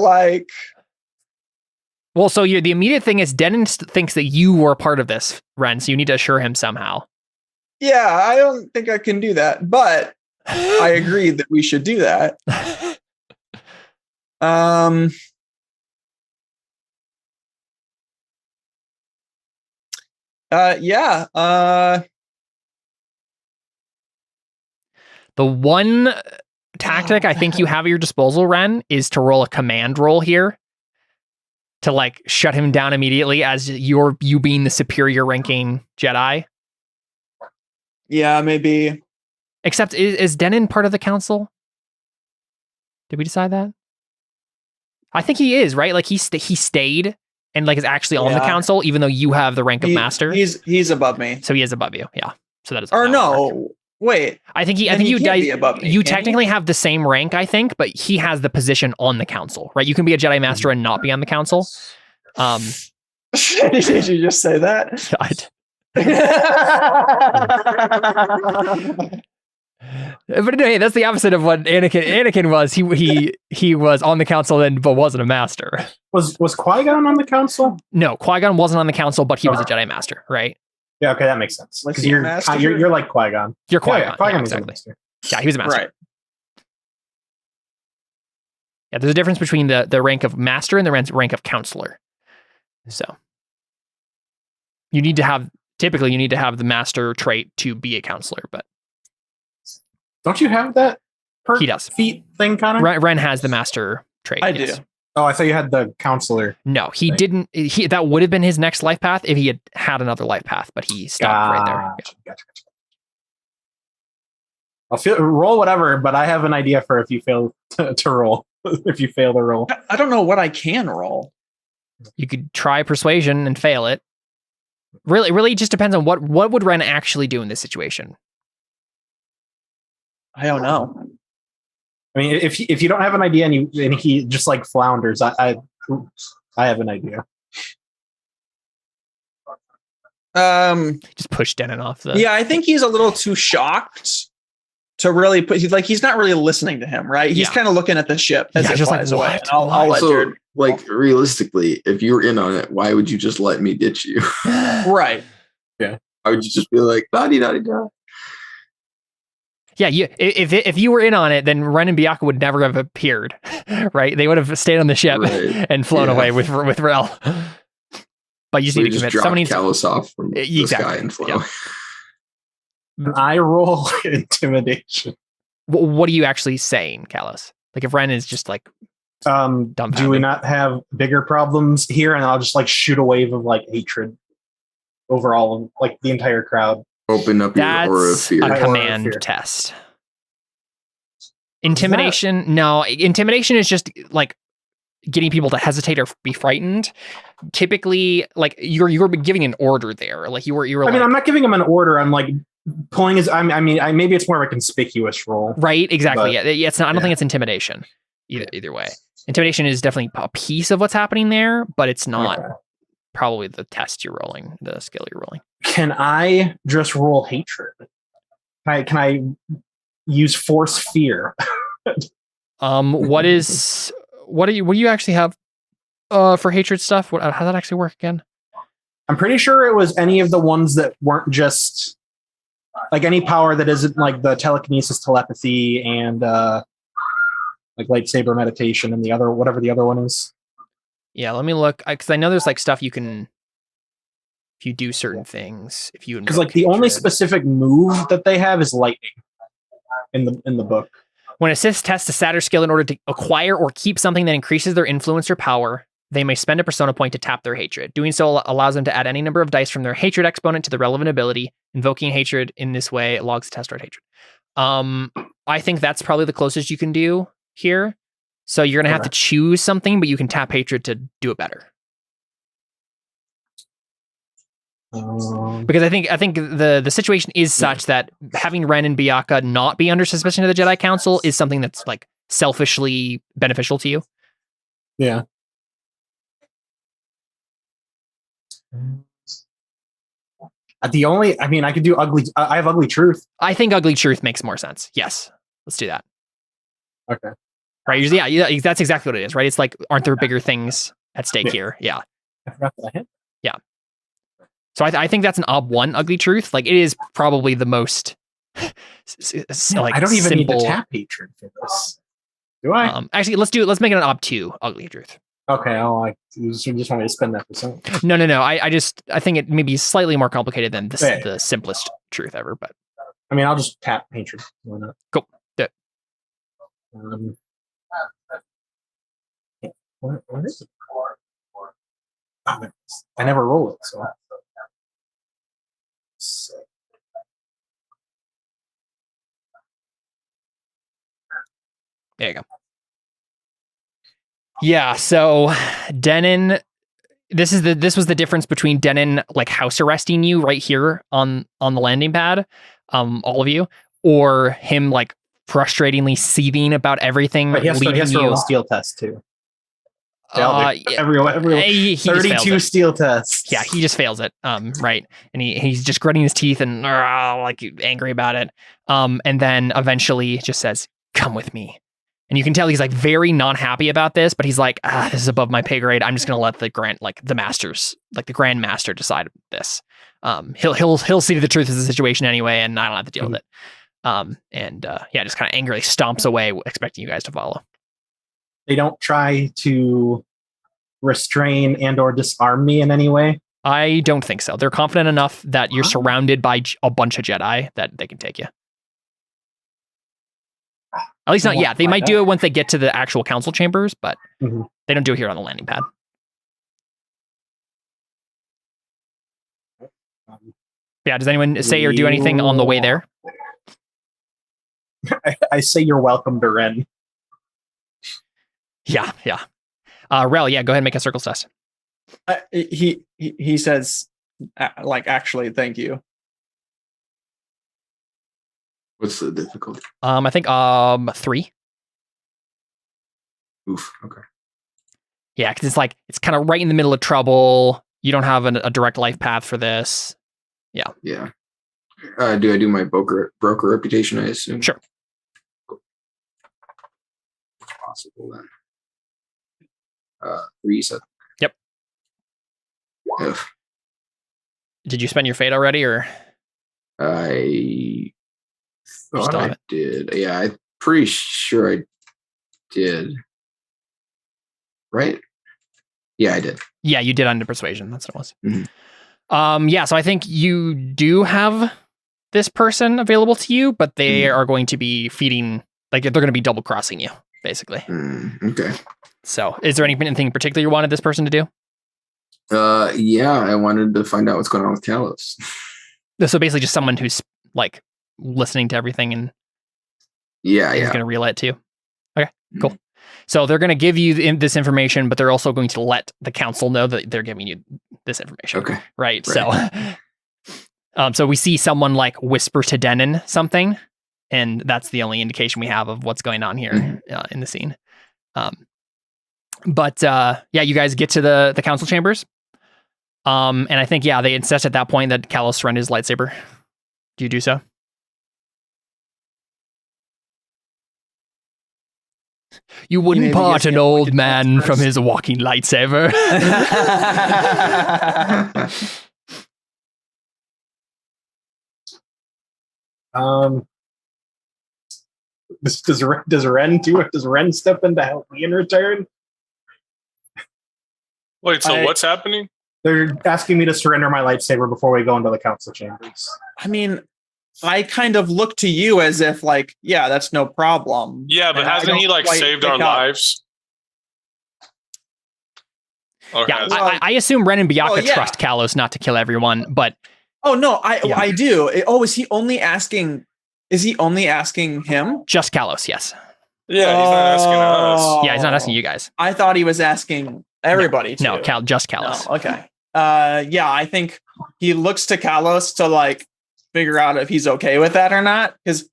Well, so the immediate thing is Denon thinks that you were a part of this, Ren, so you need to assure him somehow. Yeah, I don't think I can do that, but I agree that we should do that. Yeah. The one tactic I think you have at your disposal, Ren, is to roll a command roll here to shut him down immediately as you being the superior ranking Jedi. Yeah, maybe. Except, is Denon part of the council? Did we decide that? I think he is, right? He stayed and is actually on the council, even though you have the rank of master. He's above me. So he is above you, yeah. So that is. Or no, Wait, I think then you he can't be above me, you can he? technically have the same rank, I think, but he has the position on the council, right? You can be a Jedi Master and not be on the council. Did you just say that? But hey, that's the opposite of what Anakin was. He was on the council then, but wasn't a master. Was Qui-Gon on the council? No, Qui-Gon wasn't on the council, but he was a Jedi Master, right? Yeah, okay, that makes sense. Like 'Cause you're you're, master? you're like Qui-Gon. You're Qui-Gon. Yeah, Qui-Gon yeah, was a exactly. master. Yeah, he was a master. Right. Yeah, there's a difference between the rank of master and the rank of counselor. So typically you need to have the master trait to be a counselor, but Don't you have that he does. feat thing, Connor? Ren has the master trait. I yes. do. Oh, I thought you had the counselor. No, he Thing. didn't. That would have been his next life path if he had another life path, but he stopped right there. Gotcha. I'll roll whatever, but I have an idea for if you fail to roll. If you fail to roll. I don't know what I can roll. You could try persuasion and fail it. Really, it just depends on what would Ren actually do in this situation. I don't know. I mean, if you don't have an idea and he just like flounders, I have an idea. Just push Denon off the. Yeah, I think he's a little too shocked to really put. He's not really listening to him, right? He's Yeah. kind of looking at the ship as Yeah, it just like, flies away. what? And I'll let Also, Jared. like realistically, if you were in on it, why would you just let me ditch you? Right. Why would you just be like, da-di-da-di-da? Yeah, if you were in on it, then Ren and Byakuya would never have appeared, right? They would have stayed on the ship Right. and flown Yeah. away with Rel. But you just We need to just commit. drop Someone needs to. Callus off from the Exactly, sky and flow. yeah. I roll intimidation. What are you actually saying, Callus? Like if Ren is just like Do we not have bigger problems here? And I'll just like shoot a wave of like hatred over all of like the entire crowd. Open up your aura of that's fear. a Aura of command fear. test. Intimidation? No, intimidation is just like getting people to hesitate or be frightened. Typically, like you're giving an order there. Like you were. I mean, I'm not giving him an order. I'm like pulling his. Maybe it's more of a conspicuous role. right. Exactly. But- yeah. It's not. I don't yeah. think it's intimidation. Either way, intimidation is definitely a piece of what's happening there, but it's not Okay. probably the test you're rolling, the skill you're rolling. Can I just roll hatred? Can I use force fear? What do you actually have for hatred stuff? How does that actually work again? I'm pretty sure it was any of the ones that weren't just like any power that isn't like the telekinesis, telepathy, and like lightsaber meditation, and the other whatever the other one is. Yeah, let me look because I know there's like stuff you can if you do certain things. If you Because like the only hatred. specific move that they have is lightning in the book. When a Sith tests a Satyr skill in order to acquire or keep something that increases their influence or power, they may spend a persona point to tap their hatred. Doing so allows them to add any number of dice from their hatred exponent to the relevant ability. Invoking hatred in this way logs the test toward hatred. I think that's probably the closest you can do here. So you're gonna have to choose something, but you can tap hatred to do it better. Because I think the situation is such that having Ren and Byakuya not be under suspicion of the Jedi Council is something that's like selfishly beneficial to you. Yeah. I could do ugly. I have ugly truth. I think ugly truth makes more sense. Yes, let's do that. Okay. Right? Yeah, that's exactly what it is. Right? It's like, aren't there bigger things at stake Yeah. here? Yeah. I forgot that I hit. So I think that's an one ugly truth. Like it is probably the most. Like I don't even need to simple- tap hatred for this. Do I? Actually, let's make it an 2 ugly truth. Okay. You just want me to spend that for something. No. I think it may be slightly more complicated than Yeah. the simplest truth ever, but I mean, I'll just tap hatred. Why not? Cool. Do it. What is it? Oh, I never roll it, so. there you go. Yeah, so Denon, this was the difference between Denon like house arresting you right here on the landing pad, all of you, or him like frustratingly seething about everything. But he has to roll a steel test too. Every he 32 steel tests. Yeah, he just fails it. Right, and he's just gritting his teeth and like angry about it. And then eventually just says, "Come with me." And you can tell he's like very not happy about this, but he's like, "This is above my pay grade. I'm just gonna let the Grand Master decide this. He'll see to the truth of the situation anyway, and I don't have to deal with it." Just kind of angrily stomps away, expecting you guys to follow. They don't try to restrain and or disarm me in any way? I don't think so. They're confident enough that you're surrounded by a bunch of Jedi that they can take you. At least not yet. They might do it once they get to the actual council chambers, but they don't do it here on the landing pad. Yeah, does anyone say or do anything on the way there? I say you're welcome to Ren. Yeah. Rel, go ahead and make a circles test. He says, actually, thank you. What's the difficulty? I think 3. Oof. Okay. Yeah, because it's kind of right in the middle of trouble. You don't have a direct life path for this. Yeah. Do I do my broker reputation? I assume. Sure. Cool. Possible then. 3 set. Yep. Ugh. Did you spend your fate already, or? I thought I did. Yeah, I'm pretty sure I did. Right? Yeah, I did. Yeah, you did under persuasion. That's what it was. Mm-hmm. So I think you do have this person available to you, but they are going to be feeding, like they're going to be double crossing you, basically. Okay. So is there anything in particular you wanted this person to do? Yeah, I wanted to find out what's going on with Kalos. So basically just someone who's like listening to everything and is going to relay it to you. Okay, cool. So they're going to give you this information, but they're also going to let the council know that they're giving you this information. Okay. Right. So we see someone like whisper to Denon something, and that's the only indication we have of what's going on here in the scene. But you guys get to the council chambers. And I think, they insist at that point that Kalos surrender his lightsaber. Do you do so? You wouldn't part an old man from his walking lightsaber. Does Ren do it? Does Ren step in to help me in return? Wait, so what's happening? They're asking me to surrender my lightsaber before we go into the council chambers. I mean, I kind of look to you as if that's no problem. Yeah, but hasn't he saved our lives? I assume Ren and Biyaka trust Kalos not to kill everyone, but oh no, I do. Is he only asking? Is he only asking him? Just Kalos, yes. Yeah, he's not asking us. Yeah, he's not asking you guys. I thought he was asking everybody. No, just Kalos. No, okay. I think he looks to Kalos to figure out if he's okay with that or not. Because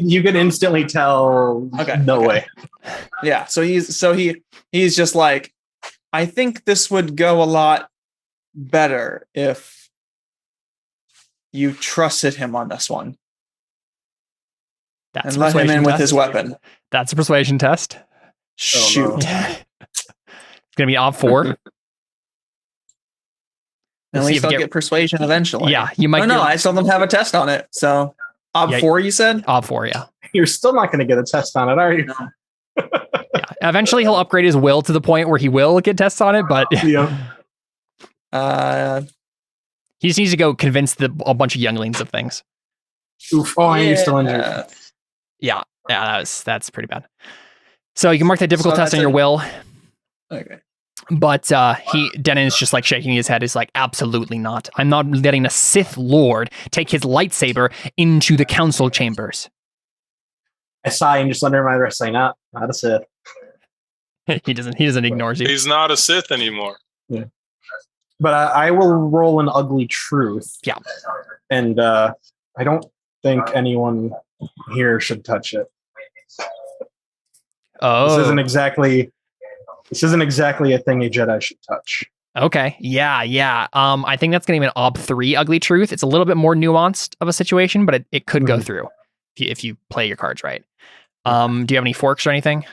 you could instantly tell. Okay, no way. Yeah, so he's just like, I think this would go a lot better if you trusted him on this one. That's and let him in with his weapon. That's a persuasion test. Shoot. Oh, no. It's gonna be op 4. At least I'll get persuasion eventually. Yeah, you might. No, I still don't have a test on it. So, op 4, you said? Op 4, yeah. You're still not going to get a test on it, are you? No. Eventually, he'll upgrade his will to the point where he will get tests on it, but yeah. He just needs to go convince a bunch of younglings of things. Oof! Oh, and you're still injured. Yeah, that's pretty bad. So you can mark that difficult test on your will. Okay. But Denon's just shaking his head. He's like, absolutely not. I'm not letting a Sith Lord take his lightsaber into the council chambers. I sigh and just under my wrist say, not a Sith. He doesn't ignore you. He's not a Sith anymore. Yeah. But I will roll an ugly truth. Yeah. And I don't think anyone here should touch it. Oh, This isn't exactly a thing a Jedi should touch. okay. Yeah. I think that's going to be an Ob 3 ugly truth. It's a little bit more nuanced of a situation, but it could go through if you play your cards right. Do you have any forks or anything?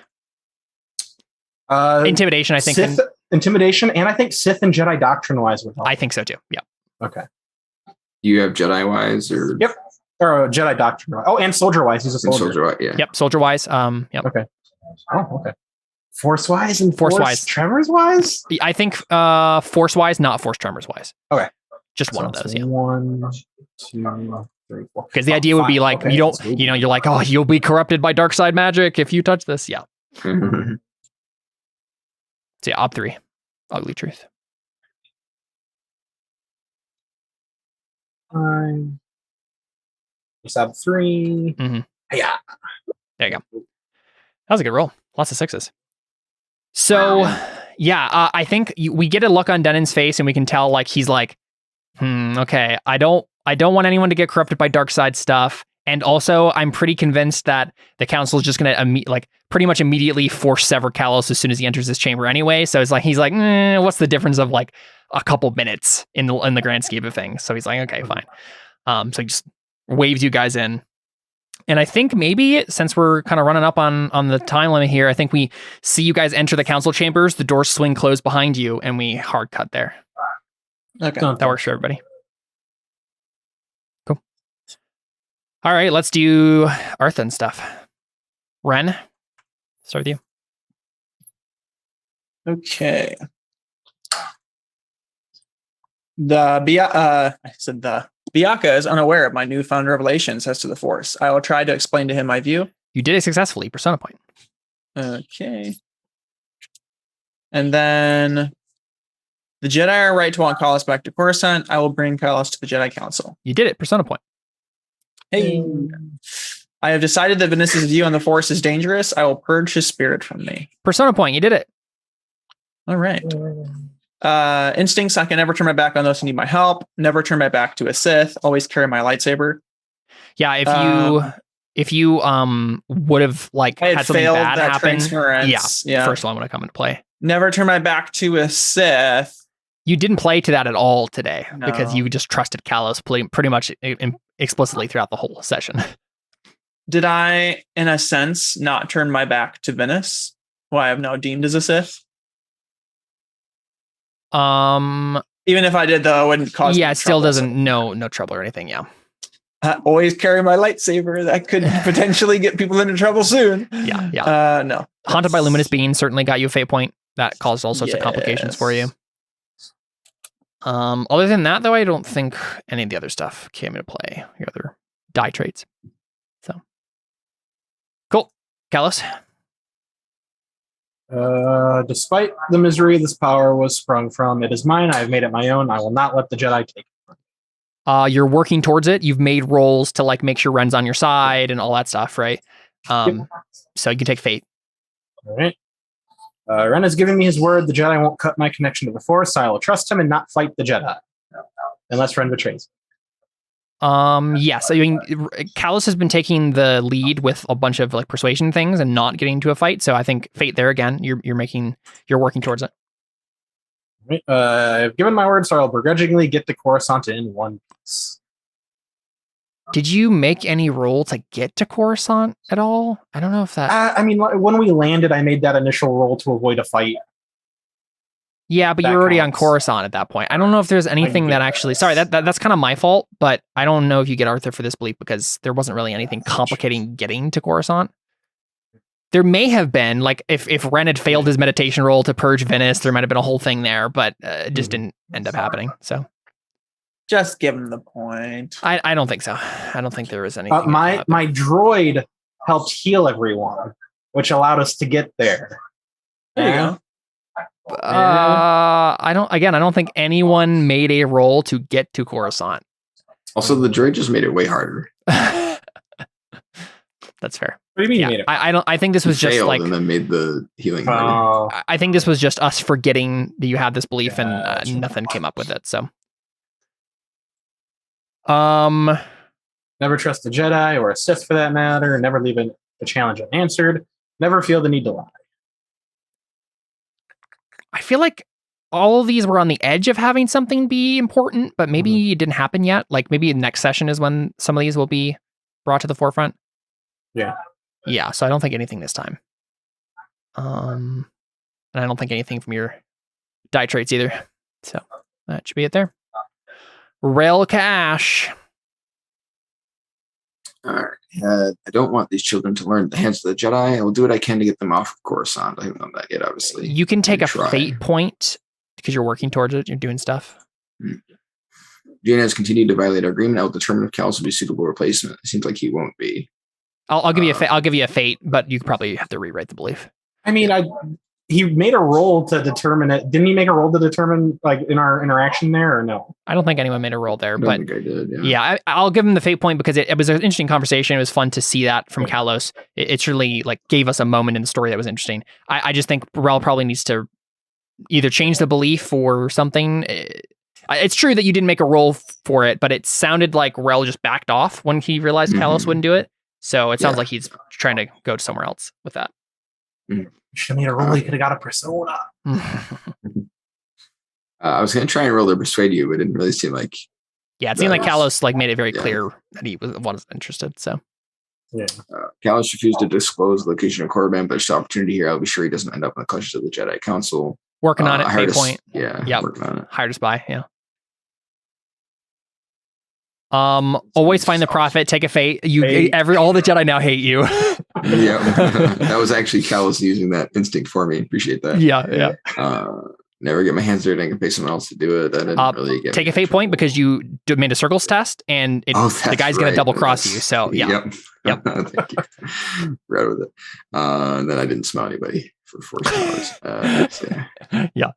Intimidation, I think. Sith, intimidation, and I think Sith and Jedi doctrine wise would help. I think so too. Yeah. Okay. You have Jedi wise or Yep. Or Jedi doctrine. Oh, and soldier wise. He's a soldier. yeah. Yep. Soldier wise. Yep. Okay. Oh, okay. Force wise and Force wise. Tremors wise? I think force wise, not force tremors wise. Okay. Just one of those. Yeah. 1, 2, 3, 4. Because the idea would be like, okay. you don't, you're like, oh, you'll be corrupted by dark side magic if you touch this. Yeah. So yeah, Ob 3. Ugly truth. Just have 3. Yeah. There you go. That was a good roll. Lots of 6s. So, yeah, I think we get a look on Denon's face, and we can tell like he's like, okay, I don't want anyone to get corrupted by dark side stuff. And also, I'm pretty convinced that the council is just going to pretty much immediately force sever Kalos as soon as he enters this chamber anyway. So it's like he's like, what's the difference of like a couple minutes in the grand scheme of things? So he's like, okay, fine. So he just waves you guys in. And I think maybe since we're kind of running up on the time limit here, I think we see you guys enter the council chambers, the doors swing closed behind you, and we hard cut there. Okay. That works for everybody. Cool. All right, let's do Arthan stuff. Ren, start with you. Okay. Biaka is unaware of my newfound revelations as to the Force. I will try to explain to him my view. You did it successfully. Persona point. Okay. And then the Jedi are right to want Kalos back to Coruscant. I will bring Kalos to the Jedi Council. You did it. Persona point. Hey. I have decided that Vinicius' view on the Force is dangerous. I will purge his spirit from me. Persona point. You did it. All right. Instincts, I can never turn my back on those who need my help. Never turn my back to a Sith. Always carry my lightsaber. Yeah, if you would have like I had had something failed bad that happen, yeah. first one would have come into play. Never turn my back to a Sith. You didn't play to that at all today because No. you just trusted Kalos pretty much explicitly throughout the whole session. Did I, in a sense, not turn my back to Venice, who I have now deemed as a Sith? Even if I did, though, it wouldn't cause. Yeah, it still trouble, doesn't no trouble or anything. Yeah. I always carry my lightsaber. That could potentially get people into trouble soon. Yeah. No. Haunted by Luminous Being certainly got you a fate point. That caused all sorts of complications for you. Other than that, though, I don't think any of the other stuff came into play. Your other die traits. So cool. Kalos. Despite the misery this power was sprung from, it is mine. I have made it my own. I will not let the Jedi take it. You're working towards it. You've made rolls to like make sure Ren's on your side and all that stuff, right? So you can take fate. All right. Ren has given me his word. The Jedi won't cut my connection to the Force. I will trust him and not fight the Jedi, unless Ren betrays. Yes. I mean, Kalos has been taking the lead with a bunch of like persuasion things and not getting into a fight. So I think fate there again. You're working towards it. Right. I've given my word, so I'll begrudgingly get to Coruscant in one piece. Did you make any roll to get to Coruscant at all? I don't know if that. I mean, when we landed, I made that initial roll to avoid a fight. Yeah, but That you're already counts. on Coruscant at that point. I don't know if there's anything that actually. Sorry, that's kind of my fault, but I don't know if you get Arthur for this belief because there wasn't really anything complicating getting to Coruscant. There may have been, like, if Ren had failed his meditation roll to purge Venice, there might have been a whole thing there, but it just didn't end up happening. So Just give him the point. I don't think so. I don't think there was anything. My droid helped heal everyone, which allowed us to get there. There you go. I don't think anyone made a roll to get to Coruscant. Also, the droid just made it way harder. That's fair. What do you mean you Yeah, made it? I think this was just Failed like. and then made the healing harder. I think this was just us forgetting that you had this belief and Gotcha. nothing came up with it. So, Never trust a Jedi or a Sith for that matter. Never leave a challenge unanswered. Never feel the need to lie. I feel like all of these were on the edge of having something be important, but maybe it didn't happen yet. Like maybe the next session is when some of these will be brought to the forefront. Yeah. Yeah, so I don't think anything this time. And I don't think anything from your die traits either. So that should be it there. Rail Cash. All right. I don't want these children to learn at the hands of the Jedi. I will do what I can to get them off of Coruscant. I haven't done that yet, obviously. You can take a Try. fate point because you're working towards it. You're doing stuff. Jaina has continued to violate our agreement. I will determine if Callus will be a suitable replacement. It seems like he won't be. I'll give you I'll give you a fate, but you probably have to rewrite the belief. I mean, he made a roll to determine it. Didn't he make a roll to determine, like, in our interaction there, or no? I don't think anyone made a roll there, but I think I did. yeah, I'll give him the fate point because it was an interesting conversation. It was fun to see that from Kalos. It really like gave us a moment in the story that was interesting. I just think Rel probably needs to either change the belief or something. It's true that you didn't make a roll for it, but it sounded like Rel just backed off when he realized Kalos wouldn't do it. So it sounds like he's trying to go to somewhere else with that. You should have made a roll. He could have got a persona. I was going to try and roll to persuade you, but it didn't really seem like. Yeah, it seemed like Kalos like made it very clear that he wasn't interested. So yeah, Kalos refused to disclose the location of Korriban, but it's an opportunity here. I'll be sure he doesn't end up in the clutches of the Jedi Council. Working on it. Fate point. Yeah, working on it. Hired a spy. Yeah. Always find the prophet. Take a fate. All the Jedi now hate you. Yeah, that was actually Kalos using that instinct for me. Appreciate that. Yeah. Never get my hands dirty. I can pay someone else to do it. That didn't really get. Take a fate point because you made a circles test, and the guy's going to double cross you. So yeah. Yep. Thank you. Right with it. And then I didn't smell anybody for 4 hours. Yeah.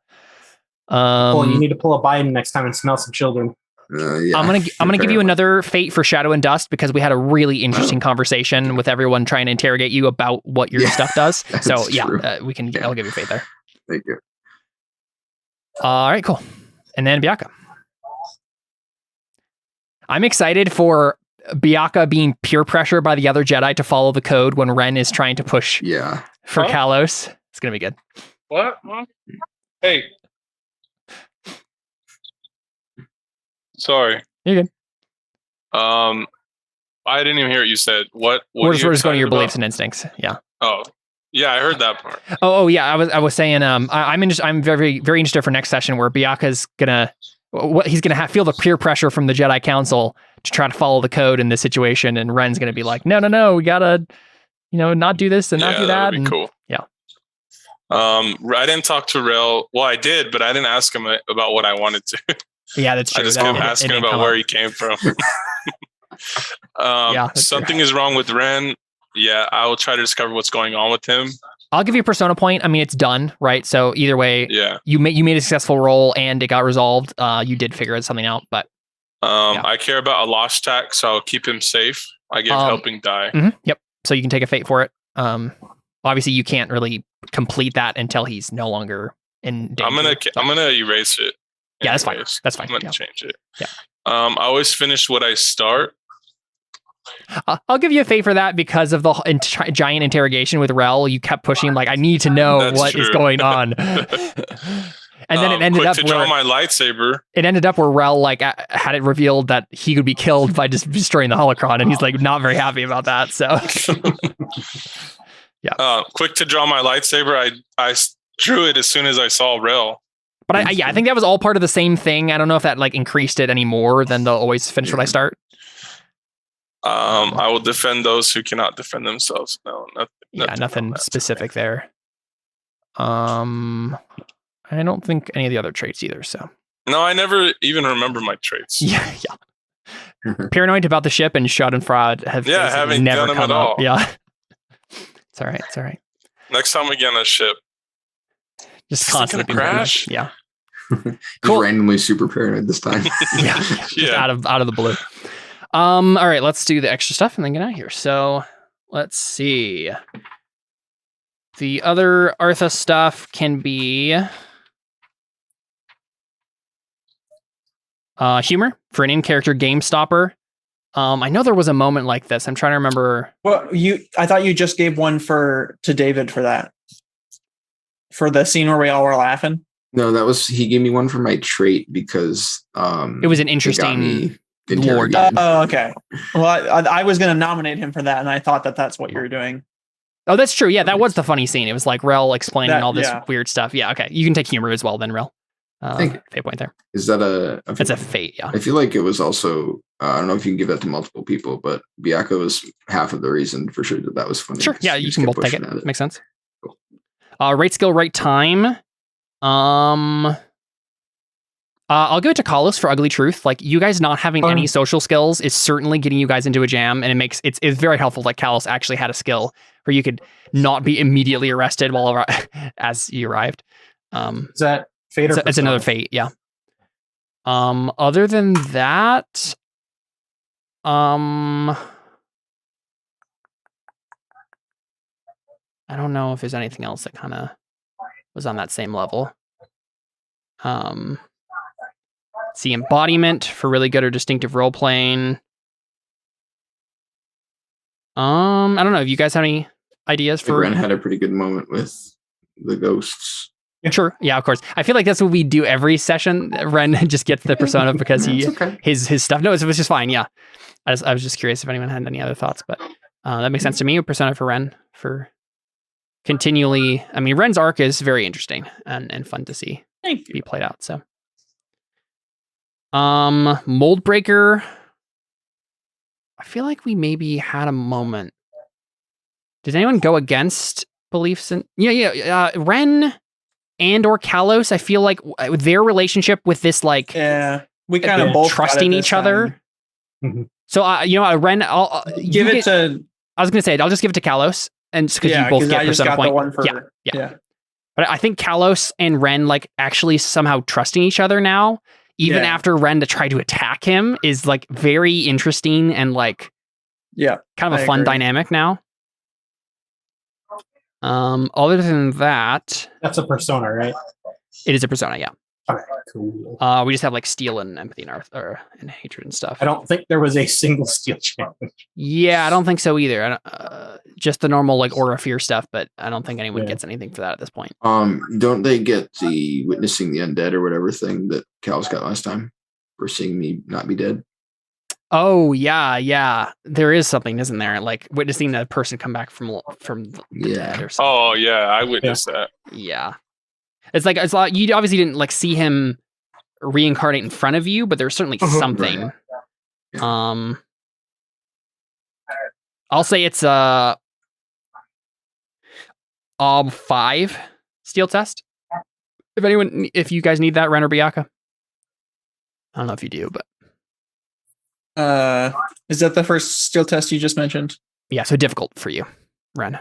You need to pull a Biden next time and smell some children. I'm gonna give you another fate for Shadow and Dust because we had a really interesting conversation with everyone trying to interrogate you about what your stuff does. So yeah, I'll give you fate there. Thank you. All right, cool. And then Biaka. I'm excited for Biaka being peer pressure by the other Jedi to follow the code when Ren is trying to push for Kalos. It's gonna be good. What? Hey. Sorry. You're good. I didn't even hear what you said. What we're just going to your beliefs and instincts. Yeah. Oh, yeah, I heard that part. Oh yeah. I was saying I'm very very interested for next session where Biaka's he's gonna feel the peer pressure from the Jedi Council to try to follow the code in this situation, and Ren's gonna be like, no, we gotta not do this and not do that. That'd be cool. Yeah. I didn't talk to Rel. Well, I did, but I didn't ask him about what I wanted to. Yeah, that's true. I just kept asking about where he came from. Something is wrong with Ren. Yeah, I will try to discover what's going on with him. I'll give you a persona point. I mean, it's done, right? So either way, you made a successful roll and it got resolved. You did figure something out, but I care about a lost tack, so I'll keep him safe. I give helping die. Yep. So you can take a fate for it. Obviously, you can't really complete that until he's no longer in danger. I'm gonna erase it. Yeah, that's fine. That's fine. I'm gonna change it. Yeah. I always finish what I start. I'll give you a fate for that because of the giant interrogation with Rel. You kept pushing like, I need to know what is going on. And then it ended up to draw my lightsaber. It ended up where Rel like had it revealed that he could be killed by just destroying the holocron, and he's like not very happy about that. So yeah. Quick to draw my lightsaber. I drew it as soon as I saw Rel. But I think that was all part of the same thing. I don't know if that like increased it any more than the always finish what I start. I will defend those who cannot defend themselves. No, nothing specific there. I don't think any of the other traits either. So no, I never even remember my traits. Yeah. Paranoid about the ship and Schadenfreude have never done them come at all. up. Yeah, it's all right. It's all right. Next time we get on a ship. Just constantly crash. Yeah. Cool. Randomly super paranoid this time. Just out of the blue. All right, let's do the extra stuff and then get out of here. So let's see. The other Artha stuff can be humor for an in-character game stopper. I know there was a moment like this. I'm trying to remember. Well, I thought you just gave one to David for that. For the scene where we all were laughing. No, he gave me one for my trait because it was an interesting lore. Oh, okay. Well, I was going to nominate him for that, and I thought that's what you were doing. Oh, that's true. Yeah, that was the funny scene. It was like Rel explaining all this weird stuff. Yeah, okay. You can take humor as well then, Rel. Fate point there. Is that it's a fate, yeah. I feel like it was also, I don't know if you can give that to multiple people, but Biaka was half of the reason for sure that was funny. Sure, yeah, you can both take it. Makes sense. Cool. Right skill, right time. I'll give it to Kalos for Ugly Truth. Like, you guys not having any social skills is certainly getting you guys into a jam, and it's very helpful that Kalos actually had a skill where you could not be immediately arrested while as you arrived. Is that fate or it's another fate, yeah. Other than that, I don't know if there's anything else that kind of was on that same level. See embodiment for really good or distinctive role playing. I don't know if you guys have any ideas for. Ren had a pretty good moment with the ghosts. Sure, yeah, of course. I feel like that's what we do every session. Ren just gets the persona because his stuff. No, it was just fine. Yeah, I was just curious if anyone had any other thoughts, but that makes sense to me. A persona for Ren for continually. I mean, Ren's arc is very interesting and fun to see be played out. So. Mold Breaker. I feel like we maybe had a moment. Did anyone go against beliefs in? Yeah. Ren and or Kalos. I feel like their relationship with this, like, we kind of both trusting each other. Mm-hmm. So, Ren, I'll give it to. I was gonna say I'll just give it to Kalos, and because you both get persona point. Yeah. But I think Kalos and Ren like actually somehow trusting each other now. Even after Ren to try to attack him is like very interesting and like kind of a fun dynamic now. Other than that, that's a persona, right? It is a persona, yeah. Okay, cool. We just have like steel and empathy and hatred and stuff. I don't think there was a single steel challenge. Yeah, I don't think so either. Just the normal like aura fear stuff, but I don't think anyone gets anything for that at this point. Don't they get the witnessing the undead or whatever thing that Cal's got last time for seeing me not be dead? Oh yeah. There is something, isn't there? Like witnessing a person come back from the dead or something. Oh yeah, I witnessed that. Yeah. It's like you obviously didn't like see him reincarnate in front of you, but there's certainly something. Right. Yeah. I'll say it's a 5 steel test. If you guys need that, Ren or Biaka. I don't know if you do, but is that the first steel test you just mentioned? Yeah, so difficult for you, Ren.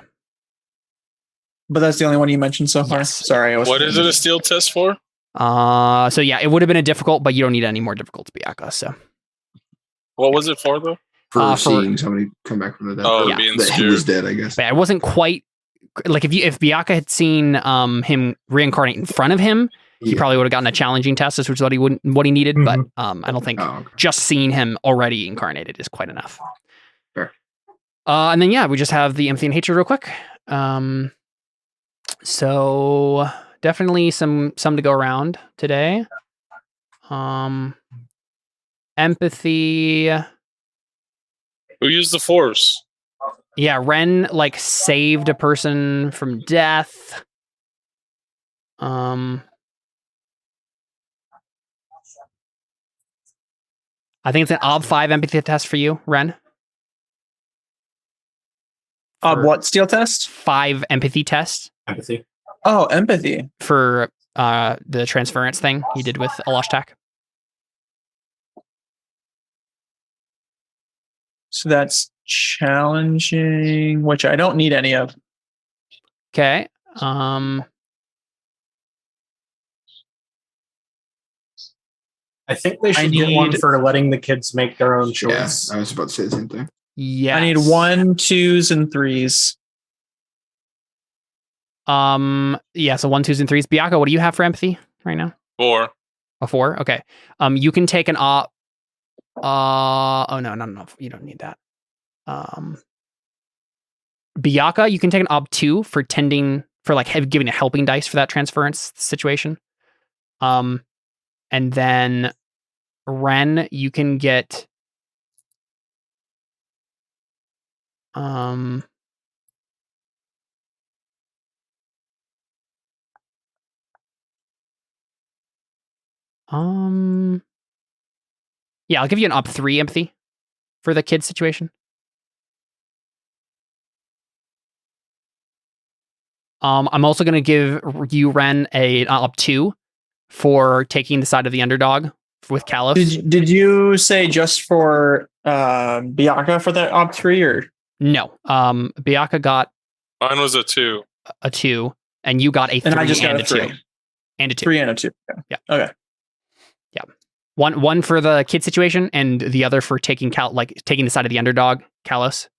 But that's the only one you mentioned so far. Yes. Sorry, what is it a steel test for? So yeah, it would have been a difficult, but you don't need any more difficult to Biaka. So, what was it for though? For seeing somebody come back from the dead. Oh, being scared. He was dead, I guess. But it wasn't quite like if Biaka had seen him reincarnate in front of him, he probably would have gotten a challenging test, which is what he needed. Mm-hmm. But I don't think just seeing him already incarnated is quite enough. Fair. And then we just have the empathy and hatred real quick. So definitely some to go around today. Empathy. Who used the force? Yeah, Ren like saved a person from death. I think it's an OB 5 empathy test for you, Ren. What steel test? 5 empathy test. Empathy. Oh, empathy. For the transference thing you did with Alashtak. So that's challenging, which I don't need any of. Okay. I think they should get one for letting the kids make their own choice. Yeah, I was about to say the same thing. Yeah. I need 1, 2s, and 3s. Yeah, so 1, 2s, and 3s. Biaka, what do you have for empathy right now? 4. A 4? Okay. You can take an Oh no, not enough. You don't need that. Biyaka, you can take an ob2 for tending for like giving a helping dice for that transference situation. And then Ren, you can get yeah, I'll give you an ob3 empathy for the kid situation. I'm also going to give you, Ren, an ob2 for taking the side of the underdog with Kalos. Did you say just for Bianca for that op3 or No? Bianca got Mine was a 2. a 2, and you got a 3 and I just got and a a 3. 2. And a 2. 3 and a 2. Yeah. Okay. Yeah. One for the kid situation, and the other for taking taking the side of the underdog, Kalos.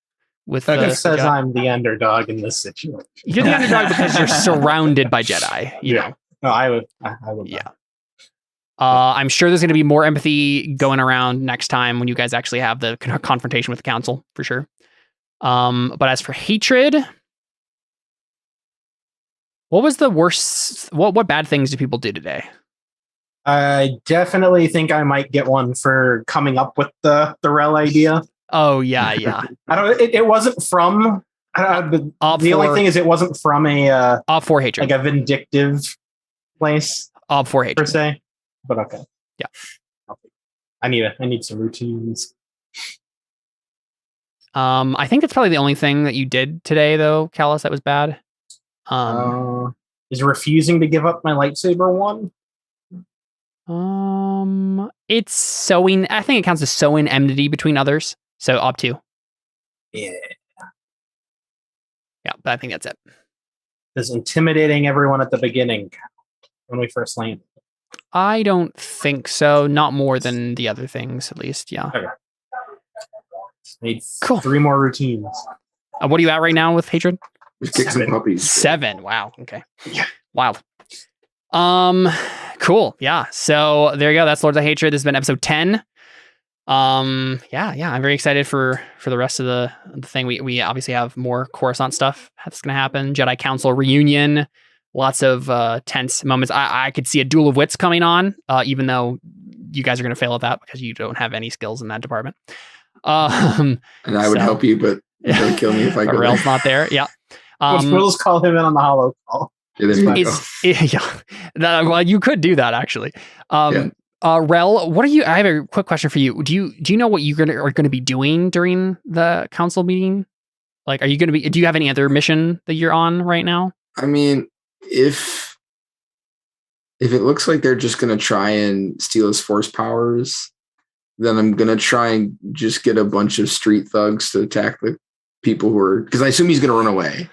With It says I'm the underdog in this situation. You're the underdog because you're surrounded by Jedi. You know. No, I would. Yeah. I'm sure there's going to be more empathy going around next time when you guys actually have the confrontation with the council, for sure. But as for hatred, what was the worst? What bad things do people do today? I definitely think I might get one for coming up with the Rel idea. Oh yeah. I don't. It wasn't from. The only thing is, it wasn't from a ob4 hatred, like a vindictive place. ob4 hatred per se. But okay. Yeah. I need some routines. I think that's probably the only thing that you did today, though, Kalos, that was bad. Is refusing to give up my lightsaber one? It's sowing. I think it counts as sowing enmity between others. So ob2. Yeah. Yeah, but I think that's it. Does intimidating everyone at the beginning when we first landed? I don't think so. Not more than the other things, at least. Yeah. Okay. Made cool. 3 more routines. What are you at right now with hatred? We kick some puppies. 7. Wow. Okay. Yeah. Wild. Cool. Yeah. So there you go. That's Lords of Hatred. This has been episode 10. Yeah. I'm very excited for the rest of the thing. We obviously have more Coruscant stuff that's going to happen. Jedi Council reunion. Lots of tense moments. I could see a duel of wits coming on, even though you guys are going to fail at that because you don't have any skills in that department. And I would help you, but don't kill me if I go. Rel's not there. Yeah. We'll just call him in on the holo call. Well, you could do that actually. Rel, what are you? I have a quick question for you. Do you know what you are going to be doing during the council meeting? Like, are you going to be? Do you have any other mission that you're on right now? I mean, if it looks like they're just going to try and steal his force powers, then I'm going to try and just get a bunch of street thugs to attack the people who are, because I assume he's going to run away.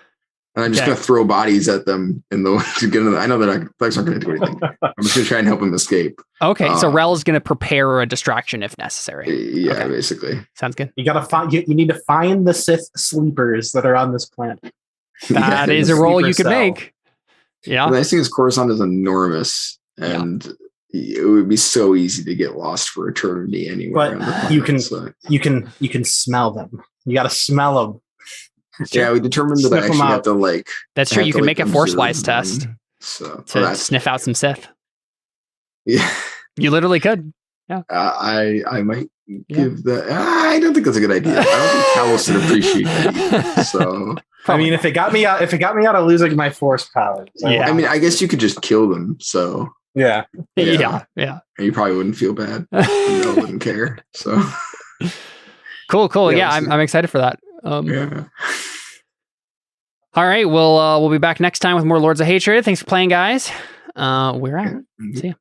And I'm just going to throw bodies at them to get into I know that thugs aren't going to do anything. I'm just going to try and help him escape. Okay, so Rel is going to prepare a distraction if necessary. Yeah, okay. Basically. Sounds good. You got to find. You need to find the Sith sleepers that are on this planet. That is a role you could make. Yeah. The nice thing is Coruscant is enormous, and it would be so easy to get lost for eternity anywhere. But you can smell them. You got to smell them. Yeah, we determined that I actually have to like. That's true. You can make a force-wise test to to sniff out some Sith. Yeah, you literally could. Yeah, I might give that. I don't think that's a good idea. I don't think Kalos would appreciate that. So I mean, if it got me out of losing my force powers, I mean, I guess you could just kill them. So yeah. And you probably wouldn't feel bad. You wouldn't care. So cool. Yeah, I'm excited for that. All right, we'll be back next time with more Lords of Hatred. Thanks for playing, guys. We're out. See ya.